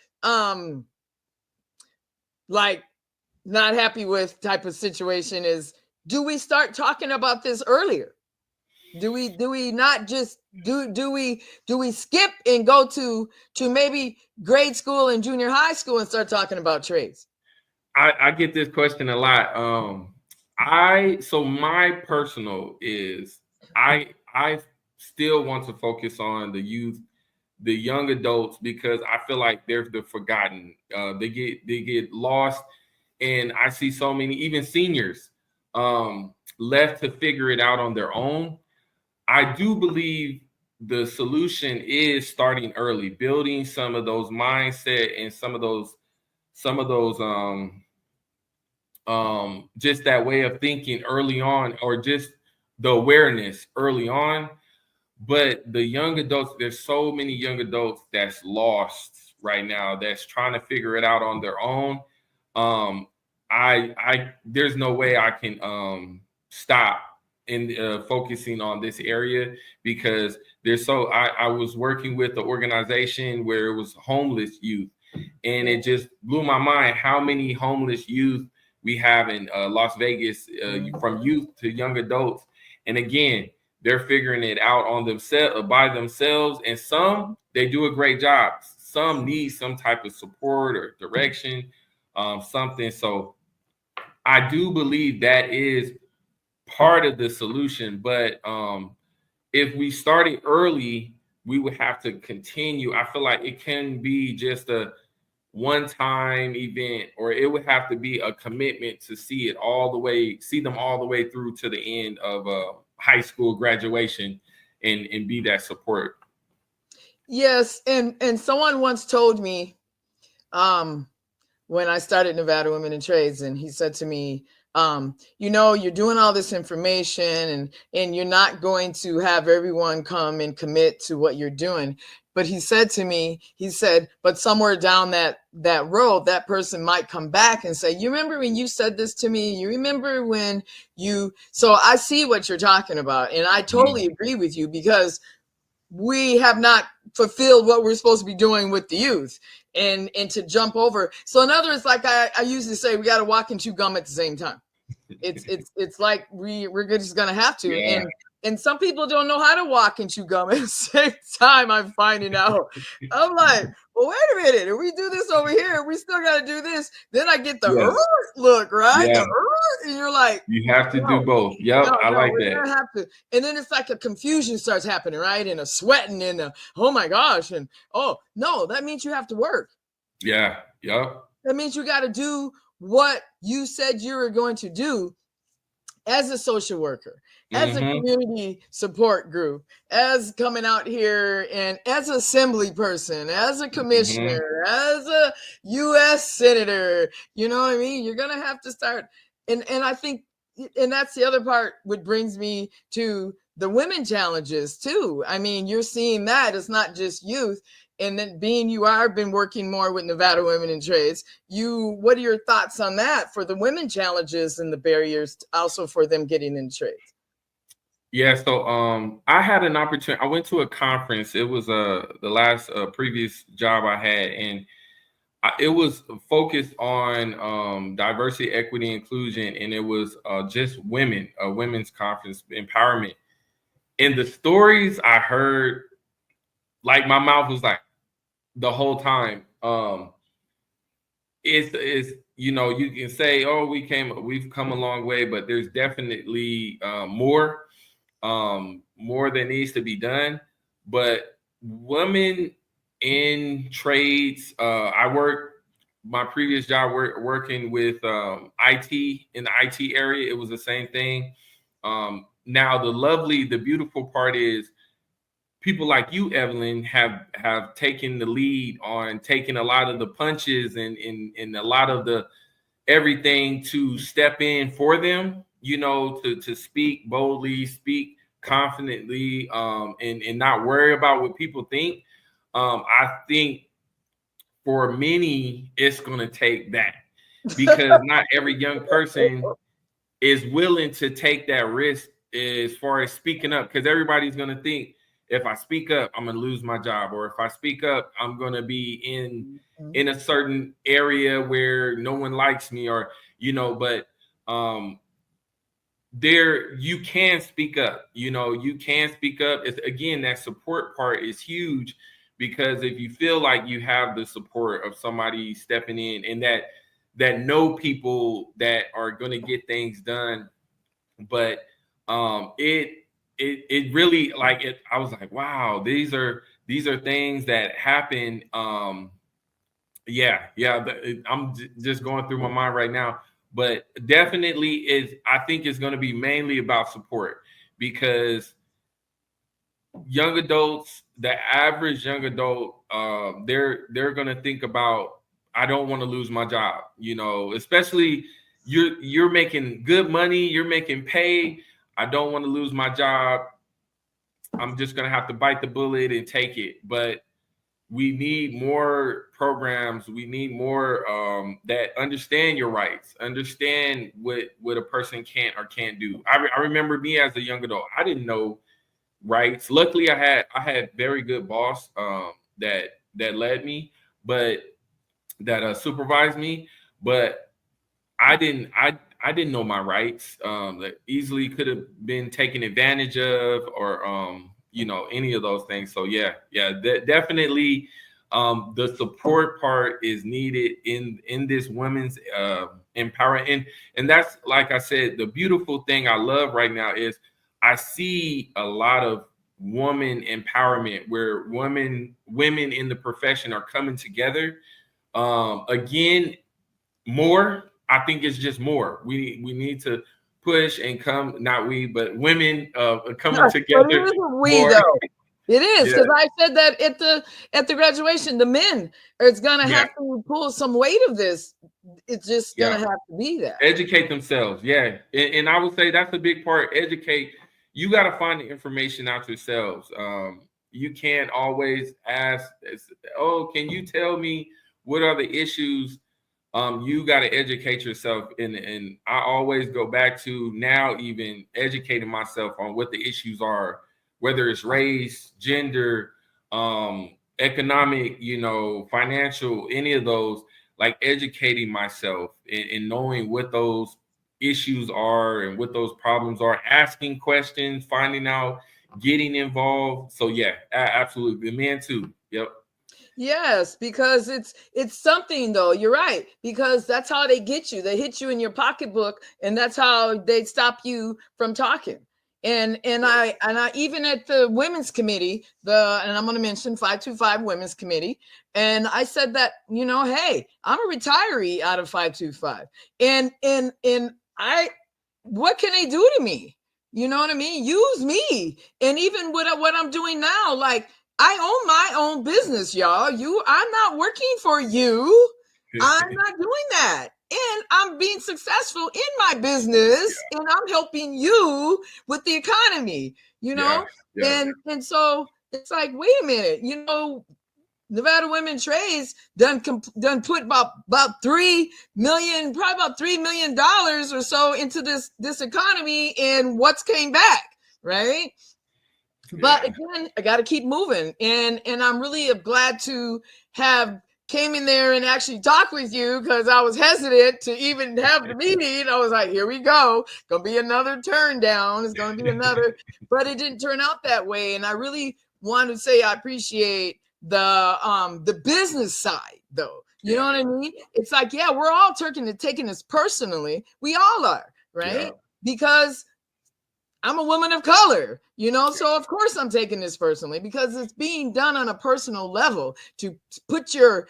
like not happy with type of situation, is, do we start talking about this earlier? Do we not just do we skip and go to maybe grade school and junior high school and start talking about trades? I get this question a lot. So my personal is, I still want to focus on the youth, the young adults, because I feel like they're the forgotten. They get lost. And I see so many, even seniors, left to figure it out on their own. I do believe the solution is starting early, building some of those mindset and some of those just that way of thinking early on, or just the awareness early on. But the young adults, there's so many young adults that's lost right now, that's trying to figure it out on their own. I there's no way I can stop in focusing on this area, because I was working with the organization where it was homeless youth, and it just blew my mind how many homeless youth we have in Las Vegas, from youth to young adults. And again, they're figuring it out on themselves, by themselves, and some, they do a great job. Some need some type of support or direction, something. So I do believe that is part of the solution. But if we started early, we would have to continue. I feel like it can be just a one-time event, or it would have to be a commitment to see them all the way through to the end of high school graduation, and be that support. Yes, and someone once told me, when I started Nevada Women in Trades, and he said to me, you're doing all this information, and you're not going to have everyone come and commit to what you're doing. But he said to me, but somewhere down that road, that person might come back and say, you remember when you said this to me? You remember when so I see what you're talking about. And I totally agree with you, because we have not fulfilled what we're supposed to be doing with the youth, and to jump over. So in other words, like I usually say, we got to walk and chew gum at the same time. It's like we're just going to have to. Yeah. And some people don't know how to walk and chew gum at the same time. I'm finding out. I'm like, well, wait a minute. If we do this over here, we still got to do this. Then I get the look, right? Yeah. And you're like, you have to do both. Yep, I like that. Have to. And then it's like a confusion starts happening, right? And a sweating, and oh my gosh, and oh no, that means you have to work. Yeah. Yep. That means you got to do what you said you were going to do as a social worker, as a community support group, as coming out here, and as an assembly person, as a commissioner, as a U.S. senator. You know what I mean? You're going to have to start. And I think, and that's the other part, which brings me to the women challenges too. I mean, you're seeing that it's not just youth. And then you are been working more with Nevada Women in Trades. What are your thoughts on that for the women challenges and the barriers also for them getting in trades? Yeah, so I had an opportunity. I went to a conference. It was the last previous job I had, and it was focused on diversity, equity, inclusion, and it was just women, a women's conference, empowerment. And the stories I heard, like my mouth was like, the whole time, is you can say, oh, we've come a long way, but there's definitely more that needs to be done. But women in trades, my previous job working with IT, in the IT area, it was the same thing. Now the beautiful part is, people like you, Evelyn, have taken the lead on taking a lot of the punches and a lot of the everything to step in for them, to speak boldly, speak confidently, and not worry about what people think. I think for many, it's going to take that, because not every young person is willing to take that risk as far as speaking up, because everybody's going to think, if I speak up, I'm going to lose my job. Or if I speak up, I'm going to be in a certain area where no one likes me, or, but you can speak up, you can speak up. It's, again, that support part is huge, because if you feel like you have the support of somebody stepping in, and that know people that are going to get things done, but it really, I was like, wow, these are things that happen. I'm just going through my mind right now. but definitely I think it's going to be mainly about support, because young adults, the average young adult, they're going to think about, I don't want to lose my job, especially you're making good money, you're making pay. I don't want to lose my job. I'm just going to have to bite the bullet and take it. But we need more programs. We need more that understand your rights, understand what a person can or can't do. I remember me as a young adult, I didn't know rights. Luckily, I had very good boss that led me, but that supervised me. But I didn't know my rights. That easily could have been taken advantage of, or any of those things. So definitely the support part is needed in this women's empowerment. And that's, like I said, the beautiful thing I love right now is I see a lot of woman empowerment where women in the profession are coming together. Again, more. I think it's just more. We need to push and come. Not we, but women coming together. But it isn't we more. though. It is, because I said that at the graduation, the men are gonna have to pull some weight of this. It's just gonna have to be that. Educate themselves, and I would say that's a big part. Educate. You got to find the information out yourselves. You can't always ask, "Oh, can you tell me what are the issues?" You got to educate yourself, and I always go back to now even educating myself on what the issues are, whether it's race, gender, economic, financial, any of those, like educating myself and knowing what those issues are and what those problems are, asking questions, finding out, getting involved. So absolutely. The men too. Yep. Yes, because it's something though. You're right, because that's how they get you. They hit you in your pocketbook, and that's how they stop you from talking. And I even at the women's committee, and I'm going to mention 525 Women's Committee, and I said that, hey, I'm a retiree out of 525, and what can they do to me? You know what I mean? Use me. And even with what I'm doing now, like, I own my own business, y'all. I'm not working for you. I'm not doing that. And I'm being successful in my business, and I'm helping you with the economy, And so it's like, wait a minute, Nevada Women Trades done put about $3 million or so into this economy, and what's came back, right? But again, I got to keep moving, and I'm really glad to have came in there and actually talk with you, because I was hesitant to even have the meeting. I was like, here we go, gonna be another turn down. It's gonna be another, but it didn't turn out that way. And I really want to say I appreciate the business side, though. You know what I mean? It's like, we're all taking this personally. We all are, right? Because I'm a woman of color, so of course I'm taking this personally, because it's being done on a personal level. To put your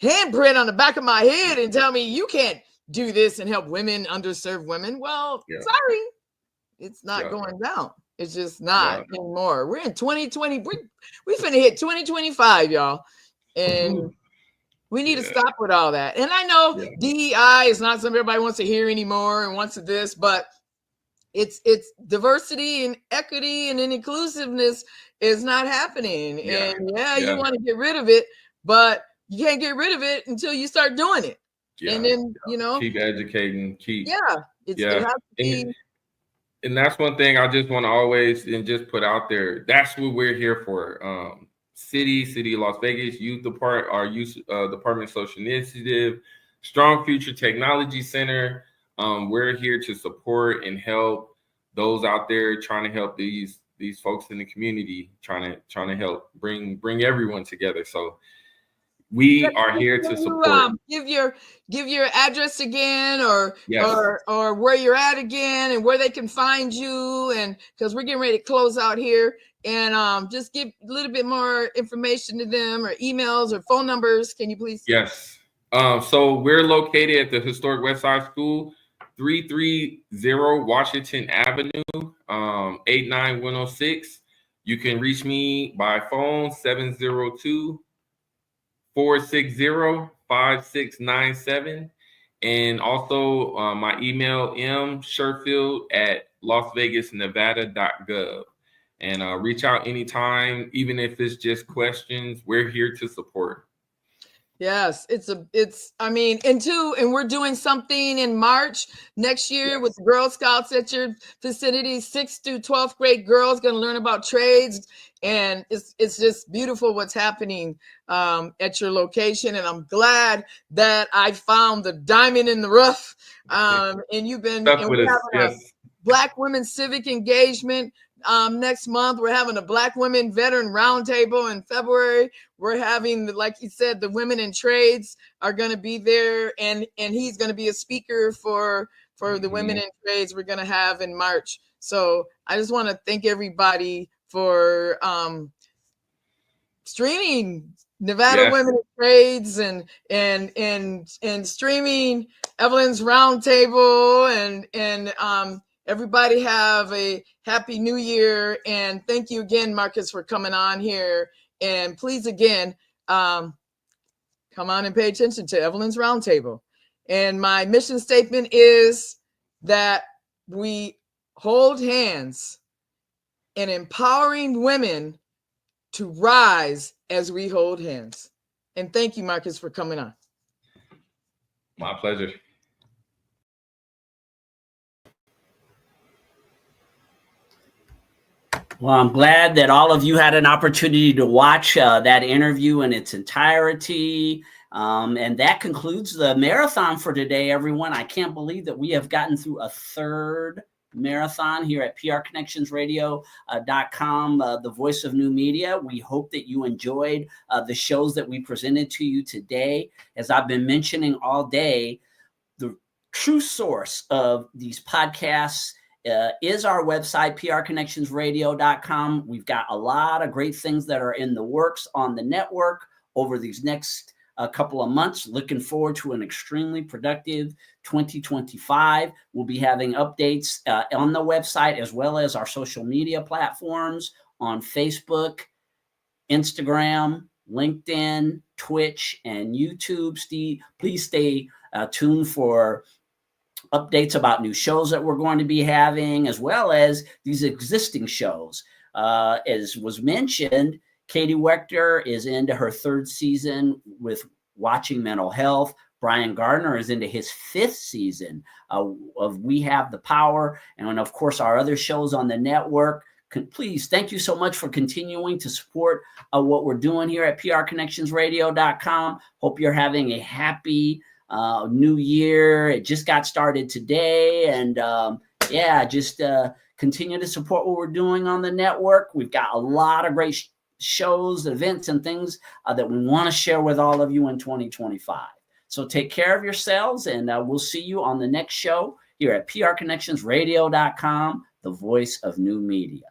handprint on the back of my head and tell me you can't do this and help women, underserved women. Well, sorry, it's not going down. It's just not anymore. We're in 2020. We finna hit 2025, y'all. And we need to stop with all that. And I know DEI is not something everybody wants to hear anymore and wants to this, but it's diversity and equity and inclusiveness is not happening. And you want to get rid of it, but you can't get rid of it until you start doing it. And then, keep educating, it has to be. And that's one thing I just want to always and just put out there. That's what we're here for. City of Las Vegas Youth Department, our Youth Department Social Initiative, Strong Future Technology Center. We're here to support and help those out there trying to help these folks in the community, trying to help bring everyone together. So we are here to support. Give your address again, or where you're at again, and where they can find you, and because we're getting ready to close out here, and just give a little bit more information to them, or emails or phone numbers. Can you please? Yes. So we're located at the historic West Side School, 330 Washington Avenue, 89106. You can reach me by phone, 702-460-5697. And also my email, msherfield@lasvegasnevada.gov. And reach out anytime, even if it's just questions. We're here to support. Yes, and we're doing something in March next year with the Girl Scouts at your facility. 6th through 12th grade girls going to learn about trades, and it's just beautiful what's happening at your location. And I'm glad that I found the diamond in the rough. And you've been with us. Yes. Black Women Civic Engagement. Next month, we're having a Black Women Veteran Roundtable in February. We're having, like you said, the women in trades are going to be there, and he's going to be a speaker for the women in trades we're going to have in March. So I just want to thank everybody for streaming Nevada Women in Trades and streaming Evelyn's Roundtable and everybody have a happy new year. And thank you again, Marcus, for coming on here. And please, again, come on and pay attention to Evelyn's Roundtable. And my mission statement is that we hold hands in empowering women to rise as we hold hands. And thank you, Marcus, for coming on. My pleasure. Well, I'm glad that all of you had an opportunity to watch that interview in its entirety. And that concludes the marathon for today, everyone. I can't believe that we have gotten through a third marathon here at prconnectionsradio.com, the voice of new media. We hope that you enjoyed the shows that we presented to you today. As I've been mentioning all day, the true source of these podcasts is our website, prconnectionsradio.com. We've got a lot of great things that are in the works on the network over these next couple of months. Looking forward to an extremely productive 2025. We'll be having updates on the website as well as our social media platforms on Facebook, Instagram, LinkedIn, Twitch, and YouTube. Please stay tuned for updates about new shows that we're going to be having, as well as these existing shows. As was mentioned, Katie Wechter is into her third season with Watching Mental Health. Brian Gardner is into his fifth season of We Have the Power. And of course, our other shows on the network. Please, thank you so much for continuing to support what we're doing here at prconnectionsradio.com. Hope you're having a happy new year. It just got started today. And just continue to support what we're doing on the network. We've got a lot of great shows, events, and things that we want to share with all of you in 2025. So take care of yourselves, and we'll see you on the next show here at prconnectionsradio.com, the voice of new media.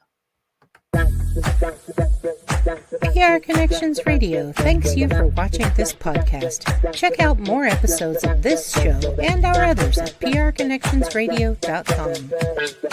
PR Connections Radio thanks you for watching this podcast. Check out more episodes of this show and our others at prconnectionsradio.com.